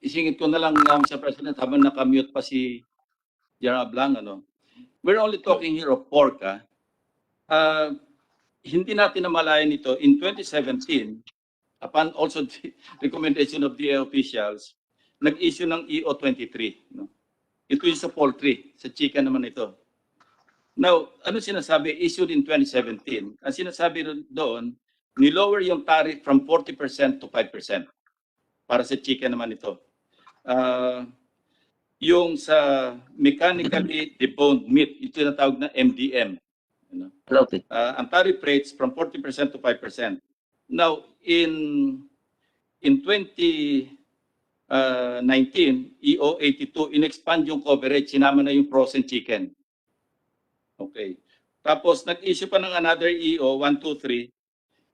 Isingit ko na lang, Mr. President, habang nakamute pa si General Ablang, We're only talking here of pork, hindi natin namalayan ito. In 2017, upon also the recommendation of the officials, nag-issue ng EO23. Ito yung sa poultry, sa chicken naman ito. Now, ano sinasabi? Issued in 2017. Ang sinasabi doon, nilower yung tariff from 40% to 5%. Para sa chicken naman ito. Yung sa mechanically deboned meat, ito yung tinatawag na MDM. Ang tariff rates from 40% to 5%. Now, in 2019, EO82, in-expand yung coverage, sinama na yung frozen chicken. Okay. Tapos, nag-issue pa ng another EO, 123,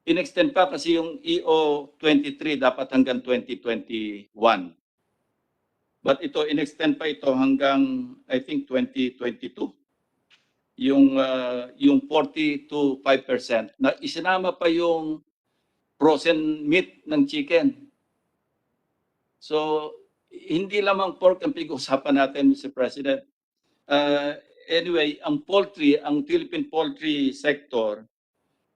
in-extend pa kasi yung EO23 dapat hanggang 2021. But ito, in-extend pa ito hanggang, I think, 2022. Yung 40 to 5%. Na isinama pa yung frozen meat ng chicken. So, hindi lamang pork ang pag-usapan natin, Mr. President. Anyway, ang poultry, ang Philippine poultry sector,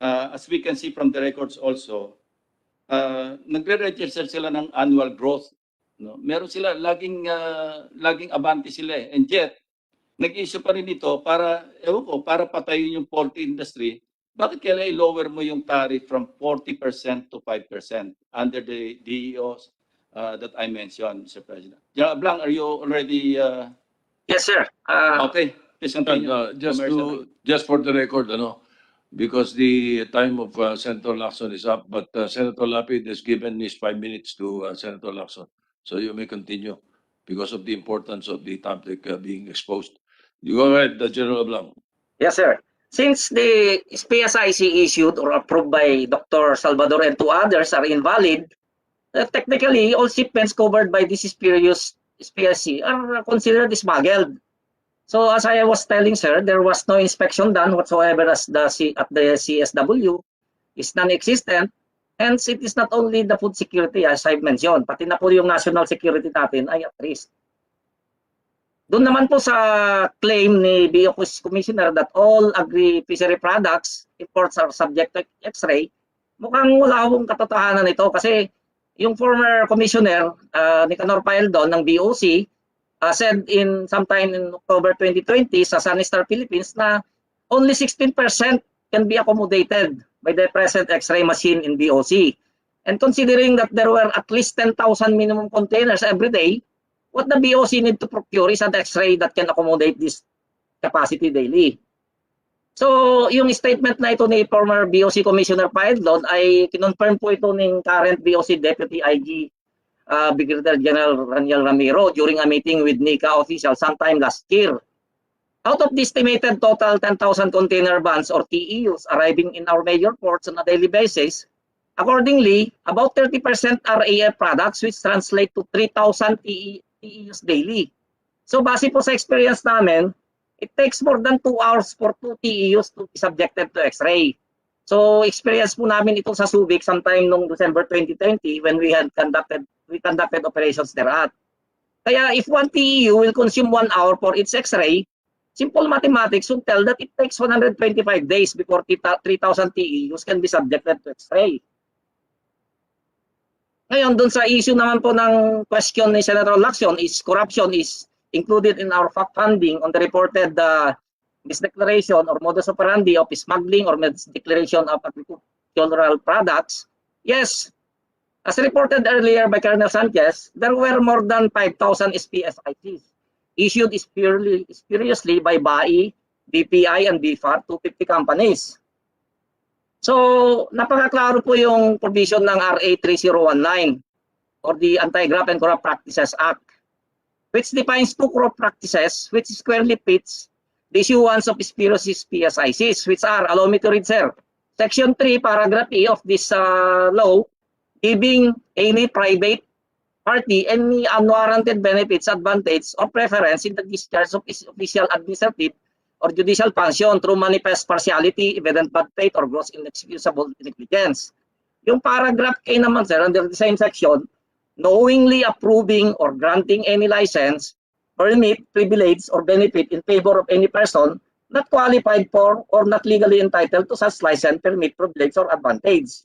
as we can see from the records also, nagre-register sila ng annual growth. Meron sila, laging abante sila. And yet, nag-issue pa rin ito para, para patayin yung poultry industry. Bakit kaya i-lower mo yung tariff from 40% to 5% under the DEOs that I mentioned, Mr. President? General Ablang, are you already... Yes, sir. Okay. Please continue, Just for the record, because the time of Senator Lacson is up, but Senator Lapid has given his 5 minutes to Senator Lacson. So you may continue because of the importance of the topic being exposed. You go ahead, General Blanc. Yes, sir. Since the SPSIC issued or approved by Dr. Salvador and two others are invalid, technically all shipments covered by this SPSIC are considered smuggled. So as I was telling, sir, there was no inspection done whatsoever at the CSW. Is non-existent. Hence, it is not only the food security as I've mentioned, pati na po yung national security natin ay at risk. Doon naman po sa claim ni BOC Commissioner that all agri-fishery products, imports are subject to X-ray, mukhang wala akong katotohanan ito kasi yung former commissioner ni 𝘾𝙗𝙁 ng BOC said in sometime in October 2020 sa Sunny Star Philippines na only 16% can be accommodated by the present X-ray machine in BOC. And considering that there were at least 10,000 minimum containers every day, what the BOC need to procure is an X-ray that can accommodate this capacity daily. So, yung statement na ito ni former BOC Commissioner Paedlon ay kinonfirm po ito ng current BOC Deputy IG Brigadier General Raniel Ramiro during a meeting with NICA officials sometime last year. Out of the estimated total 10,000 container vans or TEUs arriving in our major ports on a daily basis, accordingly, about 30% are AF products which translate to 3,000 TEUs daily. So base po sa experience namin, it takes more than 2 hours for 2 TEUs to be subjected to X-ray. So experience po namin ito sa Subic sometime noong December 2020 when we conducted operations thereat. Kaya if 1 TEU will consume 1 hour for its X-ray, simple mathematics would tell that it takes 125 days before 3,000 TEUs can be subjected to X-ray. Ngayon, dun sa issue naman po ng question ni Senator Lacson is corruption is included in our fact-finding on the reported misdeclaration or modus operandi of smuggling or misdeclaration of agricultural products. Yes, as reported earlier by Colonel Sanchez, there were more than 5,000 SPSICs issued spuriously by 𝘬𝙗, BPI, and BFAR to 50 companies. So, napakaklaro po yung provision ng RA 3019 or the Anti-Graft and Corrupt Practices Act, which defines two corrupt practices which squarely fits the issuance of spurious SPSICs, which are, allow me to read, sir, Section 3, Paragraph E of this law, giving any private party any unwarranted benefits, advantage, or preference in the discharge of official, administrative, or judicial function through manifest partiality, evident bad faith, or gross inexcusable negligence. Yung paragraph K naman, sir, under the same section, knowingly approving or granting any license, permit, privilege, or benefit in favor of any person not qualified for or not legally entitled to such license, permit, privilege, or advantage.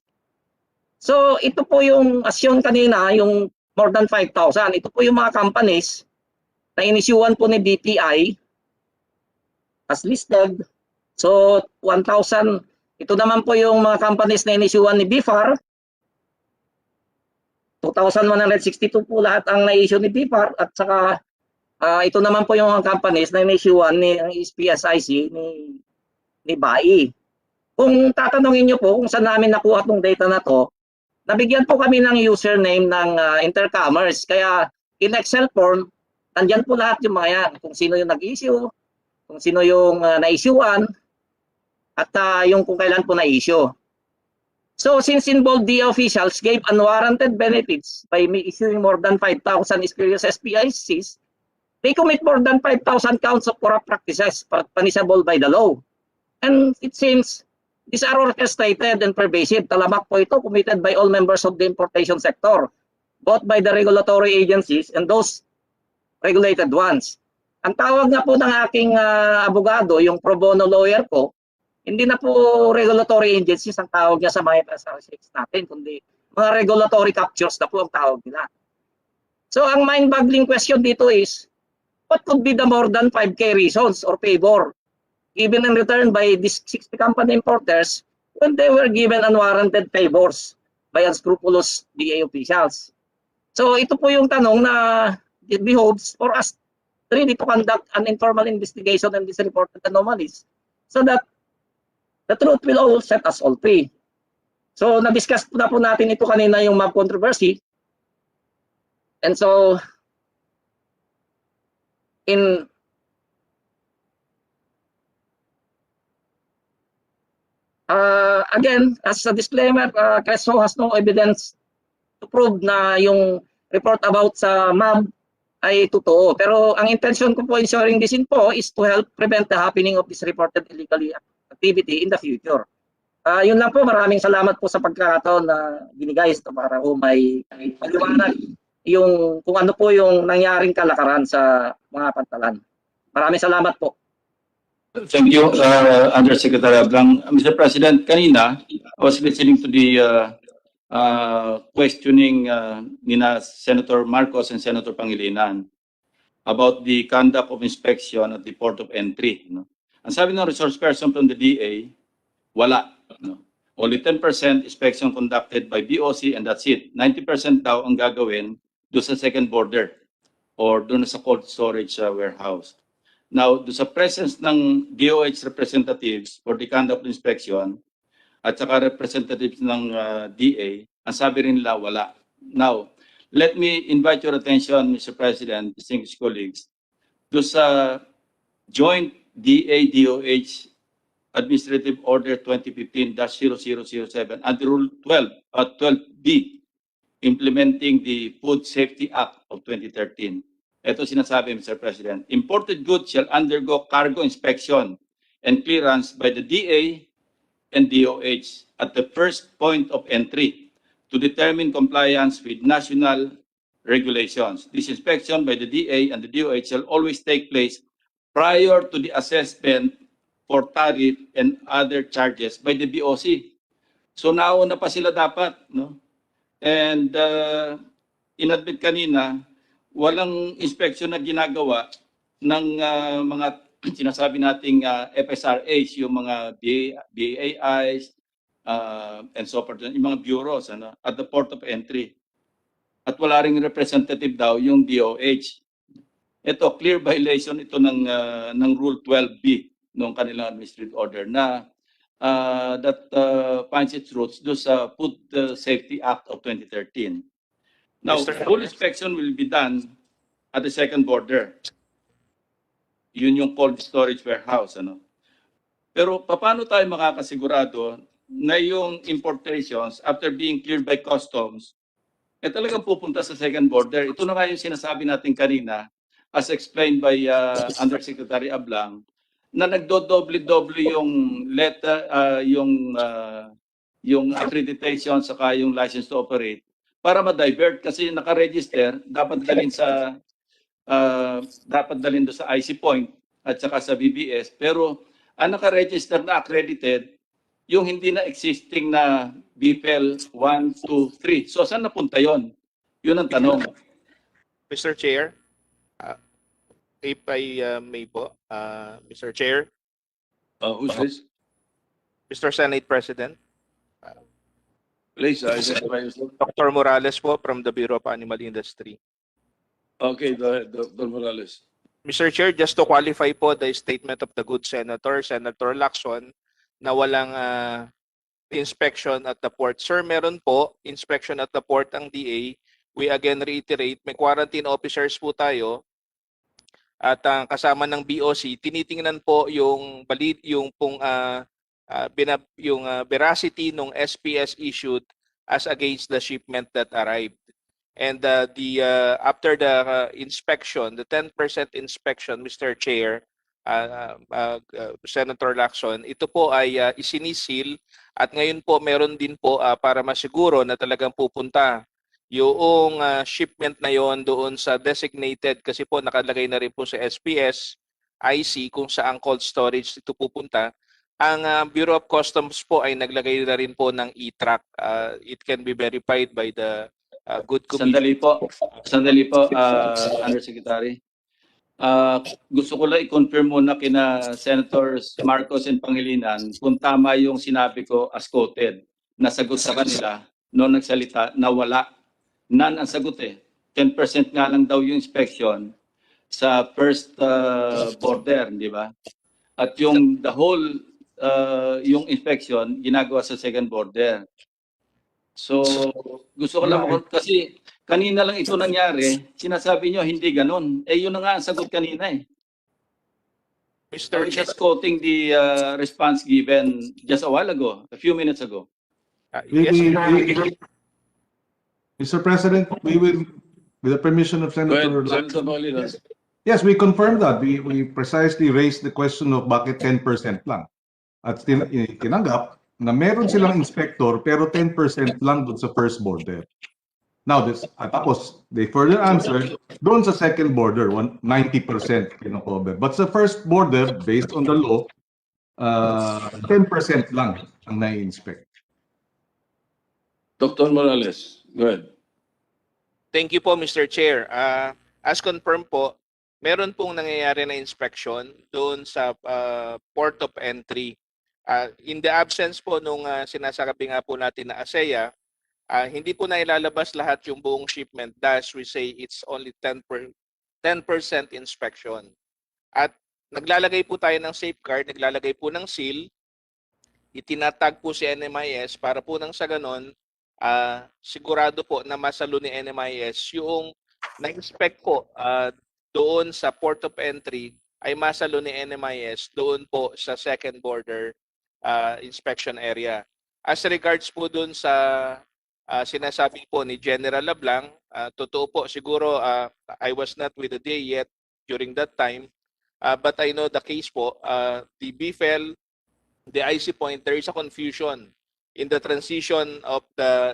So, ito po yung, as yun kanina, yung more than 5,000. Ito po yung mga companies na inisyuan po ni BPI as listed. So, 1,000. Ito naman po yung mga companies na inisyuan ni BFAR. 2,162 po lahat ang na-issue ni BFAR. At saka, ito naman po yung mga companies na inisyuan ni SPSIC ni 𝘬𝙗. Kung tatanungin nyo po kung saan namin nakuha itong data na to, nabigyan po kami ng username ng Intercommerce. Kaya in Excel form, nandyan po lahat yung mga yan. Kung sino yung nag-issue, kung sino yung na-issuean, at yung kung kailan po na-issue. So since involved the officials gave unwarranted benefits by issuing more than 5,000 spurious SPICs, they commit more than 5,000 counts of corrupt practices punishable by the law. And it seems these are orchestrated and pervasive. Talamak po ito committed by all members of the importation sector, both by the regulatory agencies and those regulated ones. Ang tawag na po ng aking abogado, yung pro bono lawyer ko, hindi na po regulatory agencies ang tawag niya sa mga SRCs natin, kundi mga regulatory captures na po ang tawag nila. So ang mind-boggling question dito is, what could be the more than 5K reasons or favor given in return by these 60 company importers when they were given unwarranted favors by unscrupulous DA officials? So ito po yung tanong na it behoves for us really to conduct an informal investigation on these reported anomalies so that the truth will all set us all free. So, na-discuss na po natin ito kanina yung mob controversy. And so, again, as a disclaimer, CRESO has no evidence to prove na yung report about sa mob ay totoo. Pero ang intention ko po in sharing this info is to help prevent the happening of this reported illegal activity in the future. Yun lang po, maraming salamat po sa pagkakataon na binigay para po may paliwanag yung kung ano po yung nangyaring kalakaran sa mga pantalan. Maraming salamat po. Thank you, Undersecretary Ablang. Mr. President, kanina, I was listening to the questioning nina Senator Marcos and Senator Pangilinan about the conduct of inspection at the port of entry. No? Ang sabi ng resource person from the DA, wala. No? Only 10% inspection conducted by BOC and that's it. 90% daw ang gagawin doon sa second border or doon sa cold storage warehouse. Now, doon sa presence ng DOH representatives for the conduct of inspection at saka representatives ng DA, ang sabi rin nila wala. Now, let me invite your attention, Mr. President, distinguished colleagues, doon sa joint DA-DOH Administrative Order 2015-0007 and Rule 12B implementing the Food Safety Act of 2013. Ito sinasabi, Mr. President, imported goods shall undergo cargo inspection and clearance by the DA and DOH at the first point of entry to determine compliance with national regulations. This inspection by the DA and the DOH shall always take place prior to the assessment for tariff and other charges by the BOC. So nauna pa sila dapat, no? And in-admit kanina, walang inspection na ginagawa ng mga sinasabi nating FSRAs, yung mga BAIs, and so forth, yung mga bureaus at the port of entry. At wala ring representative daw yung DOH. Ito, clear violation ito ng Rule 12B noong kanilang administrative order na that finds its roots do sa Food Safety Act of 2013. Now, full inspection will be done at the second border. Yun yung cold storage warehouse. Pero paano tayo makakasigurado na yung importations after being cleared by customs talagang pupunta sa second border? Ito na nga yung sinasabi natin kanina as explained by Undersecretary Ablang na nagdodoble-doble yung letter, yung accreditation saka yung license to operate para ma-divert kasi naka-register dapat dalhin do sa IC point at saka sa BBS pero ang naka-register na accredited yung hindi na existing na BPL 1, 2, 3. So saan napunta yon? Yun ang tanong. Mr. Chair, if I may po, Mr. Chair. Who's this? Mr. Senate President. Please, identify yourself. Dr. Morales po from the Bureau of Animal Industry. Okay, go ahead, Dr. Morales. Mr. Chair, just to qualify po the statement of the good Senator, Senator Lacson, na walang inspection at the port. Sir, meron po inspection at the port ang DA. We again reiterate, may quarantine officers po tayo at kasama ng BOC, tinitingnan po yung veracity ng SPS issued as against the shipment that arrived. And after the inspection, the 10% inspection, Mr. Chair, Senator Lacson, ito po ay isinisil at ngayon po meron din po para masiguro na talagang pupunta yung shipment na yon doon sa designated kasi po nakalagay na rin po sa SPS IC kung saan cold storage ito pupunta. Ang Bureau of Customs po ay naglagay na rin po ng e-track. It can be verified by the good committee. Sandali po, Undersecretary. Gusto ko lang i-confirm muna kina Senators Marcos and Pangilinan kung tama yung sinabi ko as quoted. Nasagot sa kanila noong nagsalita na wala. None ang sagot 10% nga lang daw yung inspection sa first border, di ba? At yung the whole yung inspection ginagawa sa second border. So gusto ko lang kasi kanina lang ito nangyari, sinasabi nyo hindi ganun. Eh yun na nga ang sagot kanina eh. Mr. I'm Chair, just quoting the response given just a while ago, a few minutes ago. yes, Mr. President, we will, with the permission of Go Senator ahead, Senator Lacson. Pangilinan. Yes, we confirm that. We precisely raised the question of bakit 10% lang. At tinanggap na meron silang inspector pero 10% lang dun sa first border. Now, tapos, they further answered, doon sa second border, 90% kino-cover. But sa first border, based on the law, 10% lang ang nai-inspect. Dr. Morales, go ahead. thank you po, Mr. Chair. As confirmed po, meron pong nangyayari na inspection doon sa port of entry. In the absence po nung sinasabi nga po natin na ASEA, hindi po na ilalabas lahat yung buong shipment. Thus, we say it's only 10% inspection. At naglalagay po tayo ng safeguard, naglalagay po ng seal, itinatag po si NMIS para po nang sa ganon, sigurado po na masalo ni NMIS yung na-inspect po doon sa port of entry ay masalo ni NMIS doon po sa second border inspection area. As regards po doon sa sinasabi po ni General Lablang, totoo po siguro I was not with the day yet during that time, but I know the case po, the BFEL, the IC point, there is a confusion in the transition of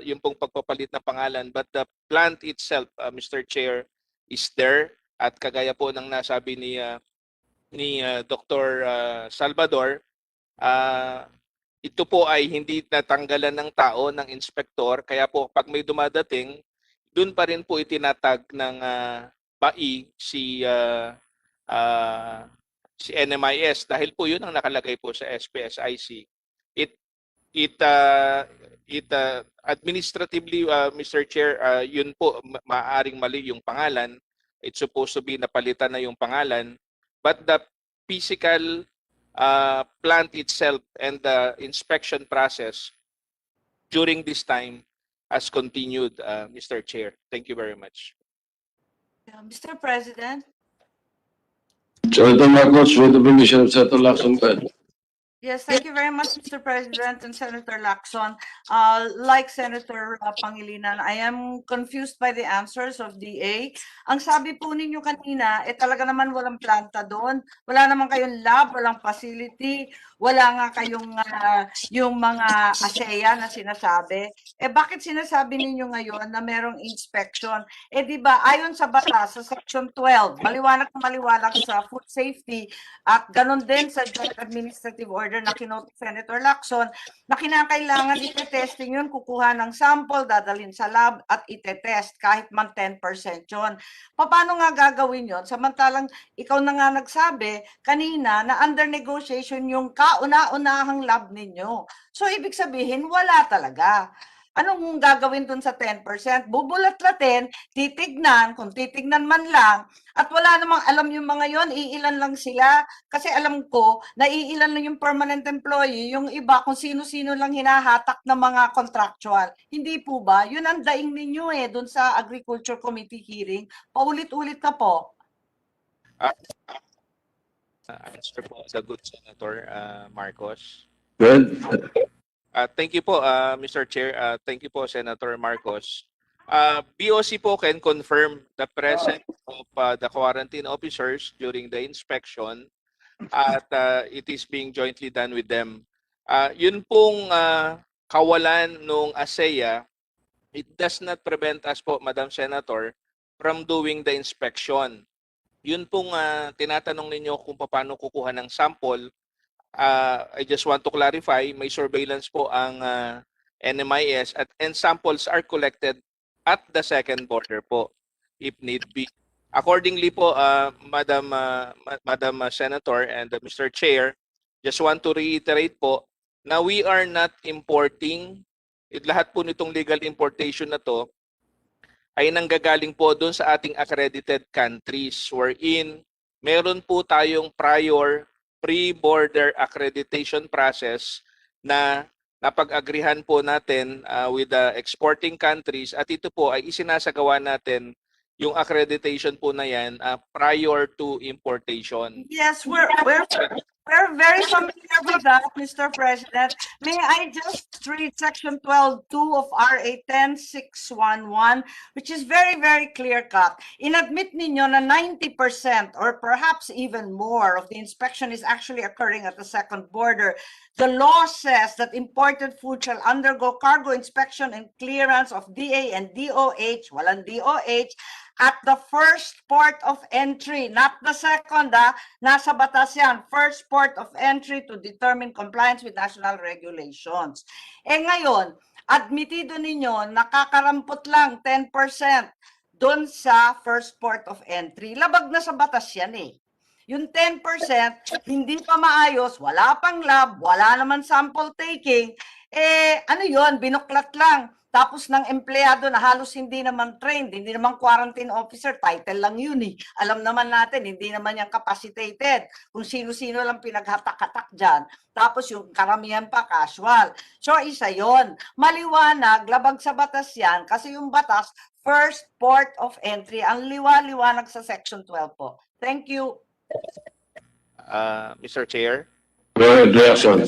yung pong pagpapalit na pangalan, but the plant itself, Mr. Chair, is there at kagaya po ng nasabi ni Dr. Salvador, ito po ay hindi natanggalan ng tao, ng inspektor, kaya po pag may dumadating, dun pa rin po itinatag ng BAI si NMIS dahil po yun ang nakalagay po sa SPSIC. It administratively, Mr. Chair, yun po maaaring mali yung pangalan. It's supposed to be napalitan na yung pangalan, but the physical plant itself and the inspection process during this time has continued, Mr. Chair. Thank you very much. Mr. President. Senator Marcos, with the permission of Senator Lacson, go ahead. Yes, thank you very much, Mr. President and Senator Lacson. Like Senator Pangilinan, I am confused by the answers of DA. Ang sabi po ninyo kanina, talaga naman walang planta doon. Wala naman kayong lab, walang facility, wala nga kayong yung mga ASEA na sinasabi. Bakit sinasabi ninyo ngayon na merong inspection? Di ba, ayon sa batas, sa Section 12, maliwanag sa food safety at ganun din sa Joint Administrative Order na kinote Senator Lacson, na kinakailangan ite-testing yun, kukuha ng sample, dadalhin sa lab at ite-test kahit man 10% yun. Paano nga gagawin yun? Samantalang ikaw na nga nagsabi kanina na under negotiation yung kauna-unahang lab ninyo. So ibig sabihin, wala talaga. Anong gagawin dun sa 10%? Bubulat-latin, titignan, kung titignan man lang, at wala namang alam yung mga yon, iilan lang sila. Kasi alam ko, na iilan lang yung permanent employee, yung iba kung sino-sino lang hinahatak ng mga contractual. Hindi po ba? Yun ang daing ninyo dun sa Agriculture Committee hearing. Paulit-ulit ka po. Answer po sa good Senator Marcos. Good. Thank you po, Mr. Chair. Thank you po, Senator Marcos. BOC po can confirm the presence of the quarantine officers during the inspection at it is being jointly done with them. Yun pong kawalan nung ASEA, it does not prevent us po, Madam Senator, from doing the inspection. Yun pong tinatanong ninyo kung paano kukuha ng sample. I just want to clarify, may surveillance po ang NMIS and samples are collected at the second border po if need be. Accordingly po, Madam Senator and Mr. Chair, just want to reiterate po na we are not importing, lahat po nitong legal importation na to, ay nanggagaling po doon sa ating accredited countries wherein meron po tayong prior pre-border accreditation process na napag-agrihan po natin with the exporting countries at ito po ay isinasagawa natin yung accreditation po na yan prior to importation. Yes, we're very familiar with that, Mr. President. May I just read Section 12.2 of RA 10611, which is very, very clear-cut. Inadmit ninyo na 90% or perhaps even more of the inspection is actually occurring at the second border. The law says that imported food shall undergo cargo inspection and clearance of DA and DOH, walang DOH, at the first port of entry, not the second, nasa batas yan, first port of entry to determine compliance with national regulations. Eh ngayon, admitido ninyo, nakakarampot lang 10% doon sa first port of entry. Labag na sa batas yan eh. Yung 10%, hindi pa maayos, wala pang lab, wala naman sample taking, eh ano yon, binuklat lang. Tapos ng empleyado na halos hindi naman trained, hindi naman quarantine officer, title lang yun eh. Alam naman natin, hindi naman yan capacitated. Kung sino-sino lang pinaghatak-hatak dyan. Tapos yung karamihan pa casual. So isa yon. Maliwanag, labag sa batas yan, kasi yung batas, first port of entry, ang liwa-liwanag sa Section 12 po. Thank you. Mr. Chair. Go ahead, reaction.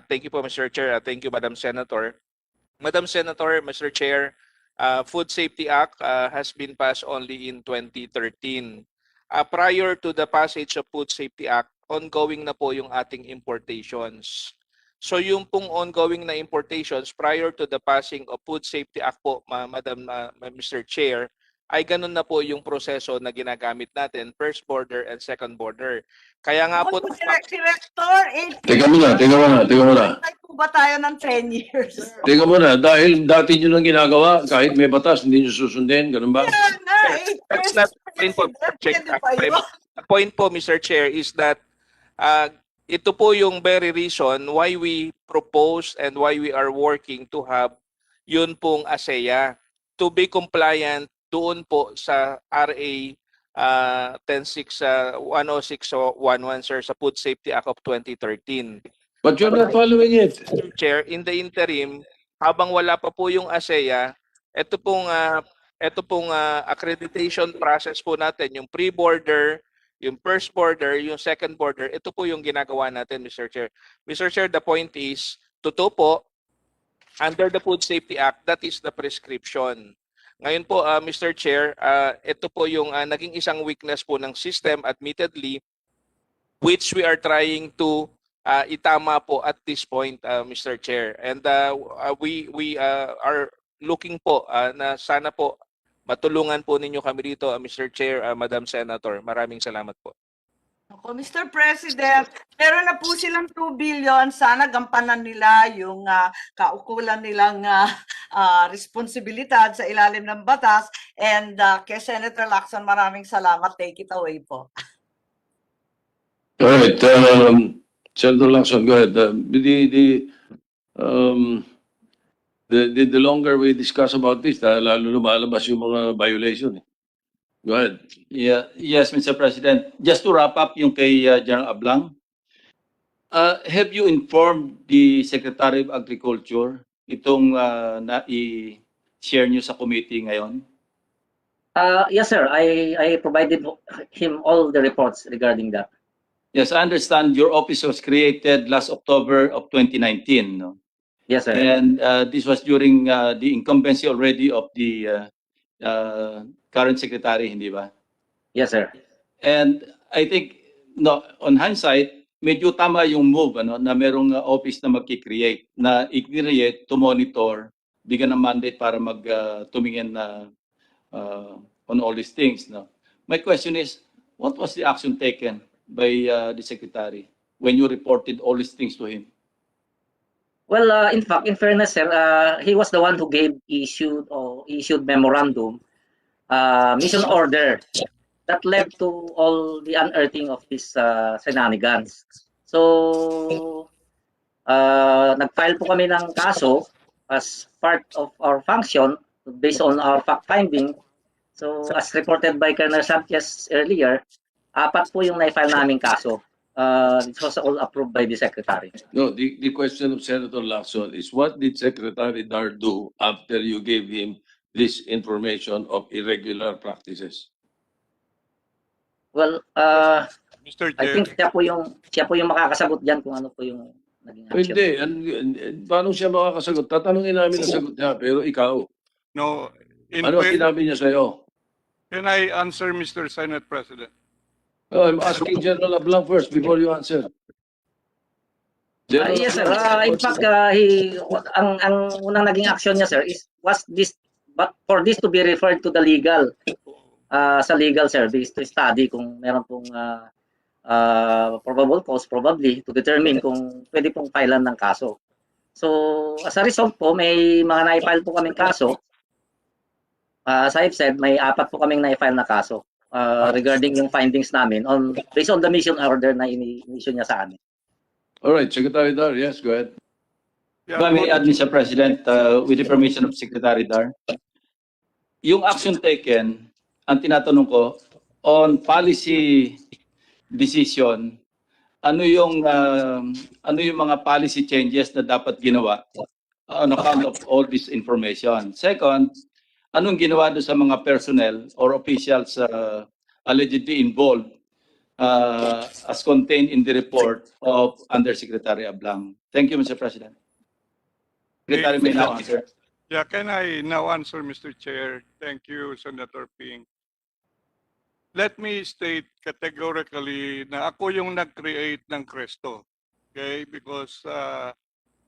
Thank you po, Mr. Chair. Thank you, Madam Senator. Madam Senator, Mr. Chair, Food Safety Act has been passed only in 2013. Prior to the passage of Food Safety Act, ongoing na po yung ating importations. So yung pong ongoing na importations prior to the passing of Food Safety Act po, Madam Mr. Chair, ay ganun na po yung proseso na ginagamit natin, first border and second border. Kaya nga po... Director, Teka muna. Ay po ba tayo ng 10 years? Teka muna, dahil dati nyo nang ginagawa, kahit may batas, hindi nyo susundin, ganun ba? That's not the point po, the point po, Mr. Chair, is that ito po yung very reason why we propose and why we are working to have yun pong ASEA to be compliant doon po sa RA 10611, sir, sa Food Safety Act of 2013. But you're not following it. Chair, in the interim, habang wala pa po yung ASEA, ito pong accreditation process po natin, yung pre-border, yung first border, yung second border, ito po yung ginagawa natin, Mr. Chair. Mr. Chair, the point is, totoo po, under the Food Safety Act, that is the prescription. Ngayon po, Mr. Chair, ito po yung naging isang weakness po ng system, admittedly, which we are trying to itama po at this point, Mr. Chair. And we are looking po na sana po matulungan po ninyo kami dito, Mr. Chair, Madam Senator. Maraming salamat po. Ako, Mr. President, meron na po silang 2 billion. Sana gampanan nila yung kaukulan nilang responsibilidad sa ilalim ng batas. And kay Senator Lacson, maraming salamat. Take it away po. All right, Senator Lacson, go ahead. The longer we discuss about this, lalo lumalabas yung mga violation. Go ahead. Yeah, yes, Mr. President. Just to wrap up yung kay General Ablang, have you informed the Secretary of Agriculture itong na-share nyo sa committee ngayon? Yes, sir. I provided him all the reports regarding that. Yes, I understand your office was created last October of 2019. No? Yes, sir. And this was during the incumbency already of the current secretary, hindi ba? Yes, sir. And I think, no, on hindsight, medyo tama yung move, ano, na merong office na mag-create, na i-create to monitor, bigyan ng mandate para tumingin na on all these things. No? My question is, what was the action taken by the secretary when you reported all these things to him? Well, in fact, in fairness, sir, he was the one who issued memorandum, mission order that led to all the unearthing of these shenanigans. So, nag-file po kami ng kaso as part of our function based on our fact finding. So as reported by Colonel Sanchez earlier, 4 po yung na-file naming kaso. This was all approved by the Secretary. No, the question of Senator Lacson is what did Secretary Dar do after you gave him this information of irregular practices? Well, Mr. I Chair. think siya po yung makakasagot diyan kung ano po yung naging action. Hindi, paano siya makakasagot? Tatanungin namin ang sagot niya, pero ikaw, No, ano sinabi niya sa'yo? can I answer, Mr. Senate President? Oh, I'm asking General Ablang first before you answer. Yes, sir. In fact, ang unang naging action niya, sir, but for this to be referred to the legal, sa legal service to study kung meron pong probable cause, probably, to determine kung pwede pong filean ng kaso. So, as a result po, may mga na-file po kaming kaso. As I've said, may 4 po kaming na-file na kaso regarding yung findings namin based on the mission order na ini-issue niya sa amin. All right, Secretary Dar, yes, go ahead. If I may add, Mr. President, with the permission of Secretary Dar, yung action taken, ang tinatanong ko, on policy decision, ano yung mga policy changes na dapat ginawa on account of all this information? Second, anong ginawa doon sa mga personnel or officials allegedly involved as contained in the report of Undersecretary Ablang? Thank you, Mr. President. Secretary may now answer. Yeah, can I now answer, Mr. Chair? Thank you, Senator Ping. Let me state categorically na ako yung nag-create ng Cresto. Okay? Because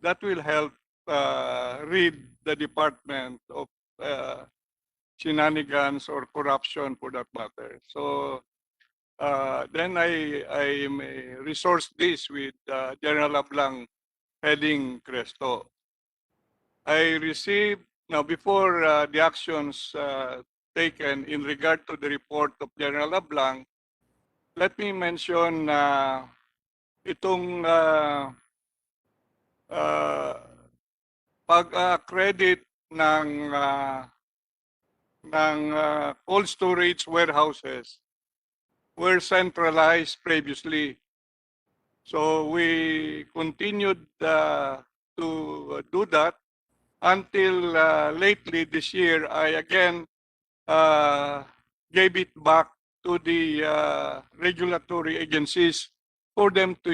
that will help rid the department of shenanigans or corruption for that matter. So then I may resource this with General Ablang heading Cresto. I received, now before the actions taken in regard to the report of General Ablang, let me mention itong pag-credit ng cold storage warehouses were centralized previously. So we continued to do that until lately this year, I again gave it back to the regulatory agencies for them to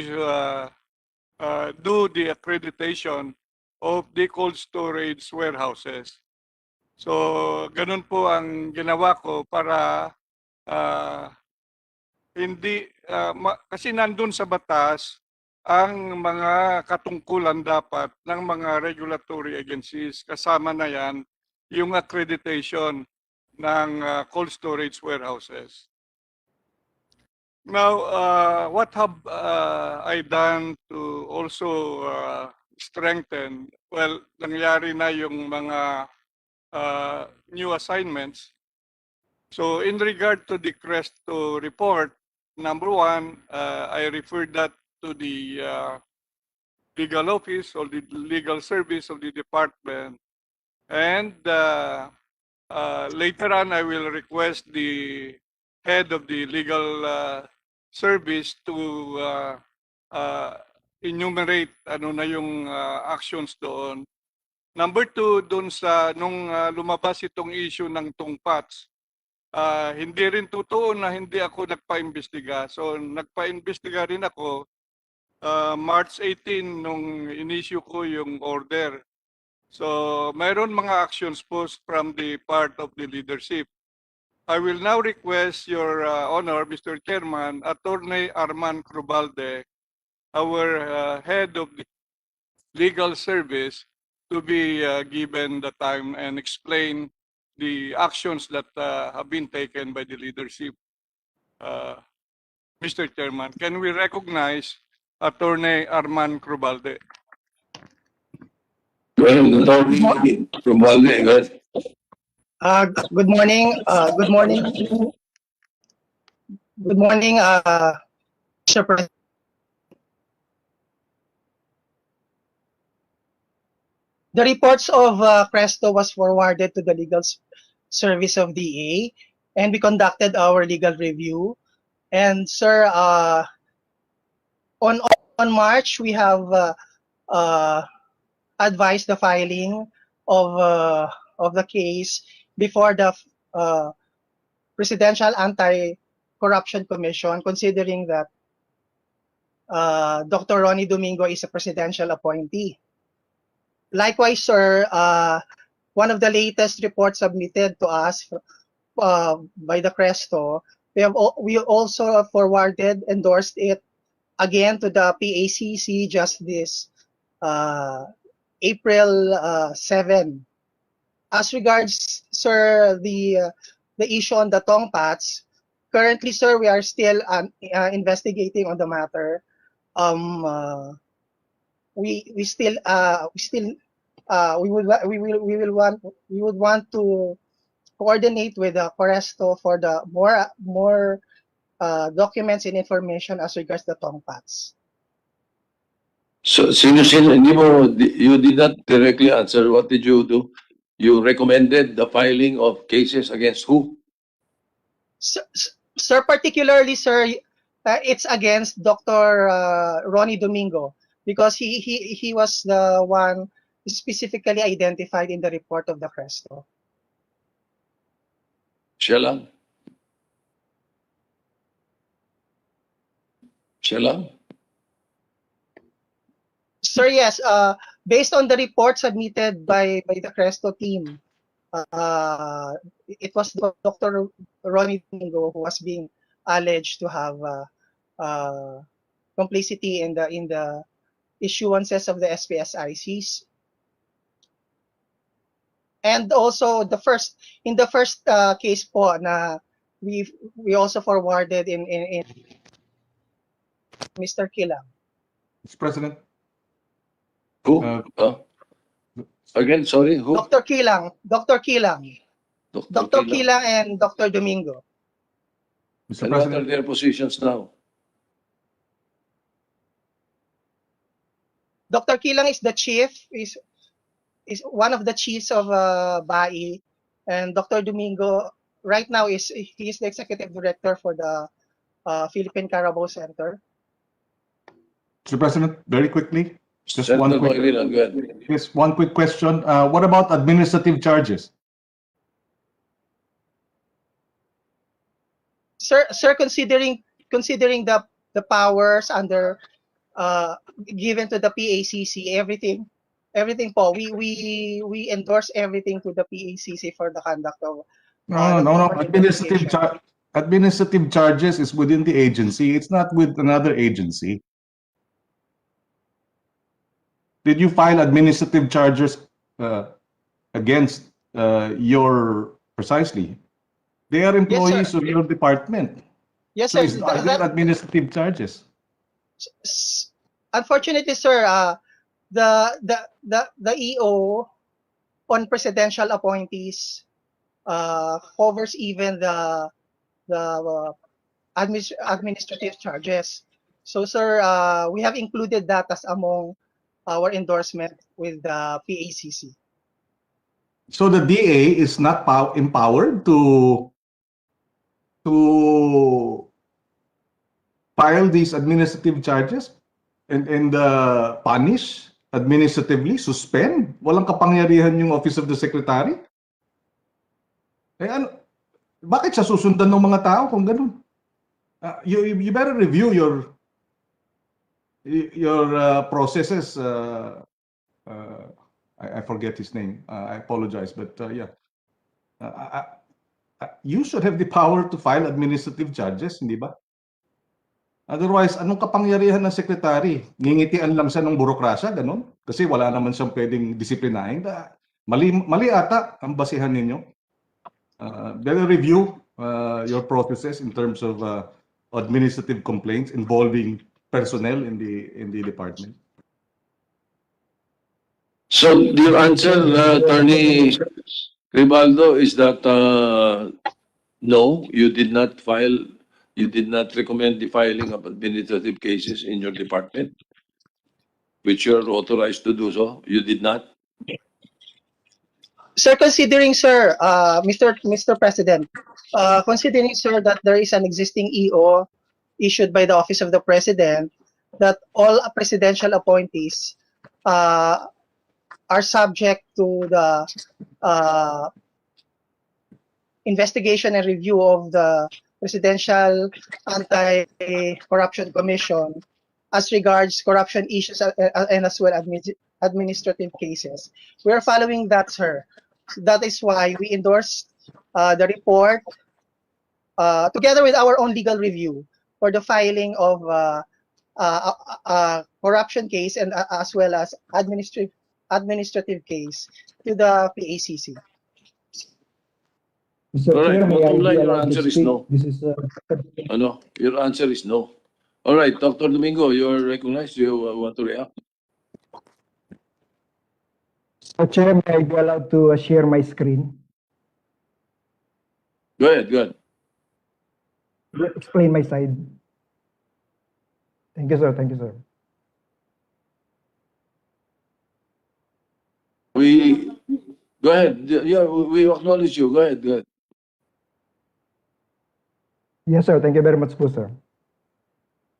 do the accreditation of the cold storage warehouses. So, ganun po ang ginawa ko para hindi, kasi nandun sa batas, ang mga katungkulan dapat ng mga regulatory agencies, kasama na yan yung accreditation ng cold storage warehouses. Now, what have I done to also strengthen? Well, nangyari na yung mga new assignments. So in regard to the Cresto report, number one, I referred that to the legal office or the legal service of the department. And later on, I will request the head of the legal service to enumerate ano na yung actions doon. Number two, doon sa nung lumabas itong issue ng tungpats, hindi rin totoo na hindi ako nagpa-imbestiga. So nagpa-imbestiga rin ako March 18 nung in-issue ko yung order. So mayroon mga actions post from the part of the leadership. I will now request your honor, Mr. Chairman, Attorney Arman Crubalde, our head of the legal service, to be given the time and explain the actions that have been taken by the leadership. Mr. Chairman, can we recognize Attorney Arman Crubalde? Attorney Crubalde, go ahead. Good morning. Good morning. Good morning, Mr. President. The reports of Cresto was forwarded to the legal service of DA, and we conducted our legal review. And sir, on March, we have advised the filing of the case before the Presidential Anti-Corruption Commission, considering that Dr. Ronnie Domingo is a presidential appointee. Likewise, sir, one of the latest reports submitted to us by the Cresto, we also forwarded, endorsed it again to the PACC just this April 7. As regards, sir, the issue on the Tongpats, currently, sir, we are still investigating on the matter. We would want to coordinate with the Cresto for the more documents and information as regards the Tongpats. So, you did not directly answer. What did you do? You recommended the filing of cases against who? Sir, particularly, sir, it's against Dr. Ronnie Domingo, because he was the one specifically identified in the report of the Cresto. Siya lang? Sir, yes. Based on the report submitted by the Cresto team, it was Dr. Ronnie Domingo who was being alleged to have complicity in the issuances of the SPSICs. And also in the first case po na we also forwarded in Mr. Kilang. Mr. President. Who? Again, sorry, who? Dr. Kilang and Dr. Domingo. Mr. And President. what are their positions now? Dr. Kilang is the chief, is one of the chiefs of 𝘬𝗍𝗍, and Dr. Domingo right now he is the executive director for the Philippine Carabao Center. Mr. President, very quickly, just Senator one quick, Pangilinan, go ahead. yes, one quick question. What about administrative charges? Sir, considering the powers under given to the PACC, everything po, we endorse everything to the PACC for the conduct of No. Administrative charges is within the agency. It's not with another agency. Did you file administrative charges against your precisely? They are employees of your department. Yes, So sir. are there administrative charges? Unfortunately, sir, the EO on presidential appointees covers even the administrative charges. So, sir, we have included that as among our endorsement with the PACC. So the DA is not empowered to file these administrative charges and punish administratively, suspend? Walang kapangyarihan yung Office of the Secretary? Eh ano, bakit siya susundan ng mga tao kung ganun? You better review your processes. I forget his name. I apologize, but yeah. You should have the power to file administrative charges, hindi ba? Otherwise, anong kapangyarihan ng secretary? Ngingitian lang siya ng burokrasya, ganun? Kasi wala naman siyang pwedeng disiplinahin. Mali ata ang basihan ninyo. Better review your processes in terms of administrative complaints involving personnel in the department. So your answer, Attorney Gribaldo, is that no, you did not recommend the filing of administrative cases in your department, which you are authorized to do so. You did not? Sir, considering, sir, Mr. President, considering, sir, that there is an existing EO issued by the Office of the President, that all presidential appointees are subject to the investigation and review of the Presidential Anti-Corruption Commission as regards corruption issues and as well administrative cases. We are following that, sir. That is why we endorsed the report together with our own legal review for the filing of corruption case and as well as administrative case to the PACC. Mr. All right, Chair, may I bottom be line, your allowed to answer is speak? no. This is Your answer is no. All right, Dr. Domingo, you are recognized. You want to react? Mr. Chair, may I be allowed to share my screen? Go ahead, go ahead. Explain my side. Thank you, sir. Thank you, sir. Go ahead. Yeah, we acknowledge you. Go ahead, go ahead. Yes, sir. Thank you very much po, sir.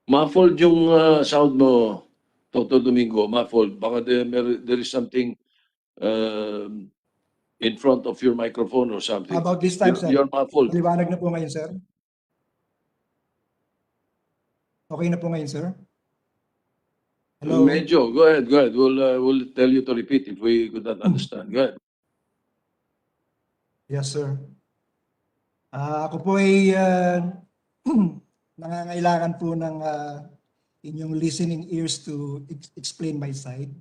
Muffled yung sound mo, Dr. Domingo. Muffled. Baka there is something in front of your microphone or something. How about this time, sir? You're muffled. Maliwanag na po ngayon, sir. Okay na po ngayon, sir? Hello? Medyo. Go ahead, go ahead. We'll tell you to repeat if we could not understand. Go ahead. Yes, sir. Ako po ay nangangailangan po ng inyong listening ears to explain my side.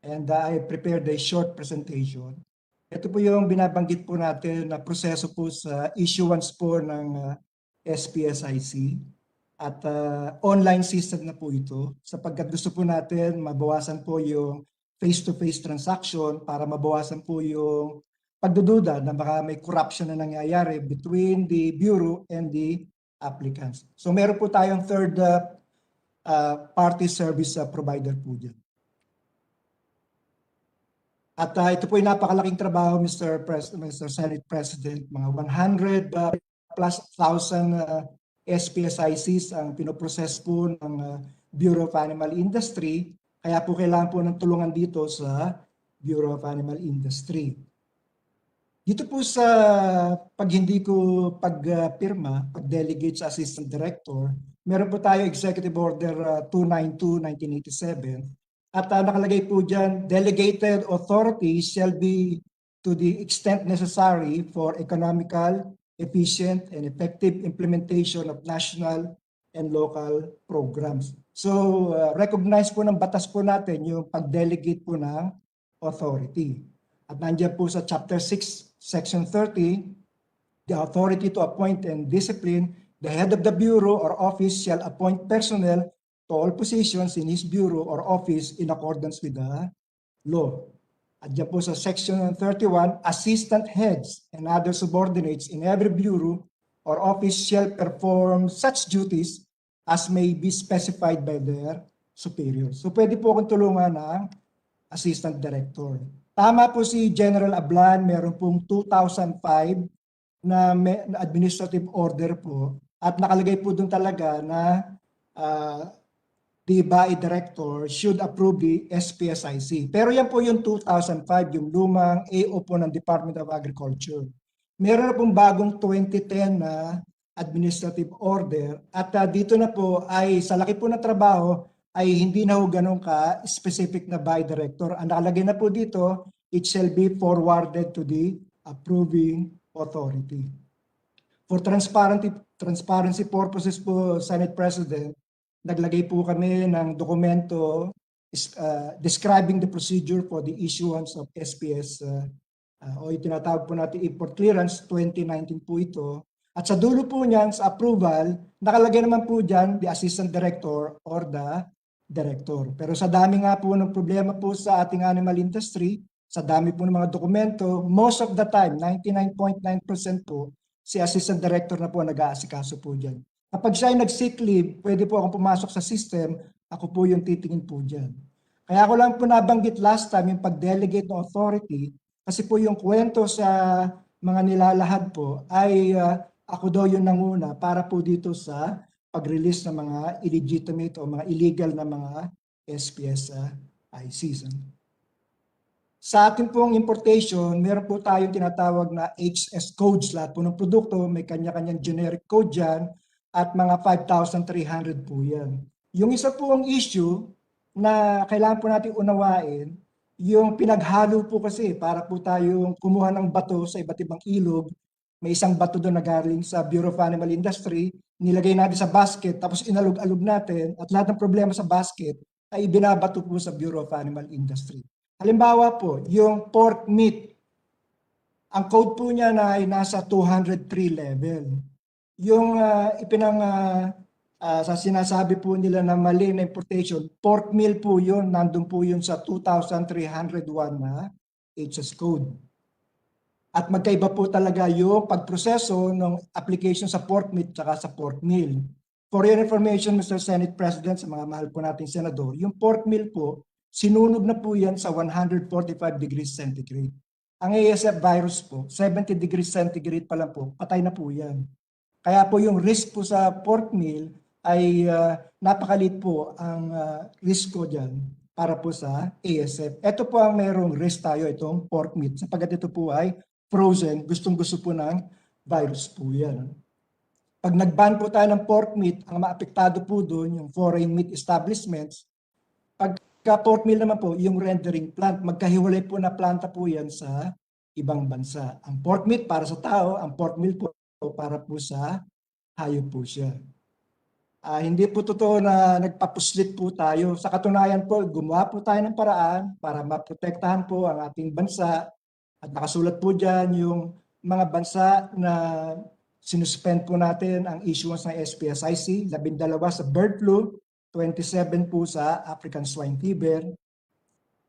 And I prepared a short presentation. Ito po yung binabanggit po natin na proseso po sa issuance po ng SPSIC. At online system na po ito sapagkat gusto po natin mabawasan po yung face-to-face transaction para mabawasan po yung pagdududa na baka may corruption na nangyayari between the Bureau and the applicants. So meron po tayong third party service provider po dyan. At ito po yung napakalaking trabaho, Mr. Senate President, mga 100 plus thousand SPSICs ang pinoprocess po ng Bureau of Animal Industry. Kaya po kailangan po ng tulungan dito sa Bureau of Animal Industry. Dito po sa pag hindi ko pagpirma, pag-delegate sa Assistant Director, meron po tayo Executive Order 292-1987 at nakalagay po dyan, delegated authority shall be to the extent necessary for economical, efficient, and effective implementation of national and local programs. So, recognize po ng batas po natin yung pag-delegate po ng authority. At nandiyan po sa Chapter 6, Section 30, the authority to appoint and discipline, the head of the bureau or office shall appoint personnel to all positions in his bureau or office in accordance with the law. At dyan po sa Section 31, assistant heads and other subordinates in every bureau or office shall perform such duties as may be specified by their superiors. So pwede po akong tulungan ng assistant director. Tama po si General Ablan, meron pong 2005 na administrative order po at nakalagay po doon talaga na the BAI director should approve the SPSIC. Pero yan po yung 2005, yung lumang AO po ng Department of Agriculture. Meron na pong bagong 2010 na administrative order at dito na po ay sa laki po na trabaho ay hindi na po ganun ka specific na BAI director. Ang nakalagay na po dito, it shall be forwarded to the approving authority. For transparency purposes po, Senate President, naglagay po kami ng dokumento describing the procedure for the issuance of SPS o itinatawag po natin import clearance 2019 po ito. At sa dulo po niyan, sa approval, nakalagay naman po dyan the assistant director or the director. Pero sa dami nga po ng problema po sa ating animal industry, sa dami po ng mga dokumento, most of the time, 99.9% po, si assistant director na po nag-aasikaso po dyan. Kapag siya ay nag-sick leave, pwede po akong pumasok sa system, ako po yung titingin po dyan. Kaya ako lang po nabanggit last time yung pag-delegate ng authority kasi po yung kwento sa mga nilalahad po ay ako daw yung nanguna para po dito sa pag-release ng mga illegitimate o mga illegal na mga SPS ICs. Sa ating pong importation, meron po tayong tinatawag na HS codes. Lahat po ng produkto may kanya-kanyang generic code dyan at mga 5,300 po yan. Yung isa po ang issue na kailangan po natin unawain, yung pinaghalo po kasi para po tayong kumuha ng bato sa iba't ibang ilog. May isang bato doon na galing sa Bureau of Animal Industry, nilagay natin sa basket, tapos inalog-alog natin at lahat ng problema sa basket ay ibinabato po sa Bureau of Animal Industry. Halimbawa po, yung pork meat, ang code po niya na ay nasa 203 level. Yung sa sinasabi po nila na mali na importation, pork meal po yun, nandun po yun sa 2,301 na HS code. At magkaiba po talaga yung pagproseso ng application sa pork meat at sa pork meal. For your information, Mr. Senate President, sa mga mahal po nating senador, yung pork meal po, sinunog na po yan sa 145 degrees centigrade. Ang ASF virus po, 70 degrees centigrade pa lang po, patay na po yan. Kaya po yung risk po sa pork meal ay napakalit po ang risk ko dyan para po sa ASF. Ito po ang mayroong risk tayo, itong pork meat. Sapagkat ito po ay frozen, gustong-gusto po ng virus po yan. Pag nag-ban po tayo ng pork meat, ang maapektado po doon, yung foreign meat establishments. Pork meal naman po, yung rendering plant, magkahiwalay po na planta po yan sa ibang bansa. Ang pork meat para sa tao, ang pork meal po para po sa hayop po siya. Hindi po totoo na nagpapuslit po tayo. Sa katunayan po, gumawa po tayo ng paraan para maprotektahan po ang ating bansa at nakasulat po dyan yung mga bansa na sinuspend po natin ang issuance ng SPSIC, 12 sa bird flu, 27 po sa African swine fever.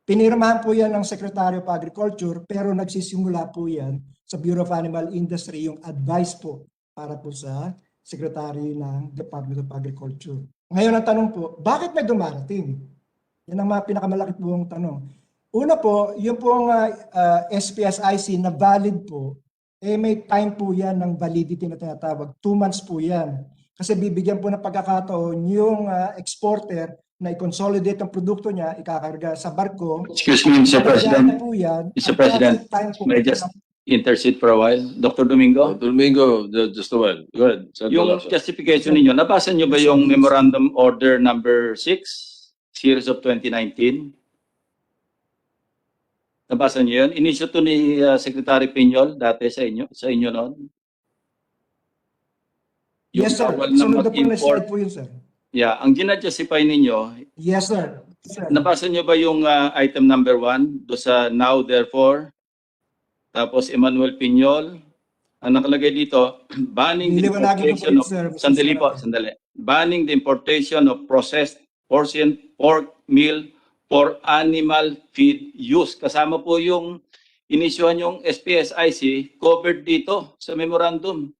Pinirmahan po yan ng Secretary of Agriculture pero nagsisimula po yan sa Bureau of Animal Industry yung advice po para po sa Secretary ng Department of Agriculture. Ngayon ang tanong po, bakit may dumarating? Yan ang mga pinakamalaki pong tanong. Una po, yung pong SPSIC na valid po, may time po yan ng validity na tinatawag. 2 months po yan. Kasi bibigyan po ng pagkakataon yung exporter na i-consolidate ang produkto niya, ikakarga sa barko. Excuse me, Mr. President. Po yan, Mr. President, may I just intercede for a while? Dr. Domingo? Dr. Domingo, just a while. Go ahead. Yung justification ninyo, nabasa nyo ba yung Memorandum Order number 6, series of 2019? Nabasa nyo yun? Inisyo to ni Secretary Piñol dati sa inyo noon? Yes, sir. Sunod na po na slide po yun, sir. Yeah, ang gina-justify ninyo, yes, sir. Nabasa nyo ba yung item number 1 do sa now therefore? Tapos Emmanuel Piñol, ang nakalagay dito, banning the importation of banning the importation of processed pork meal for animal feed use. Kasama po yung inisyuhan yung SPSIC covered dito sa memorandum.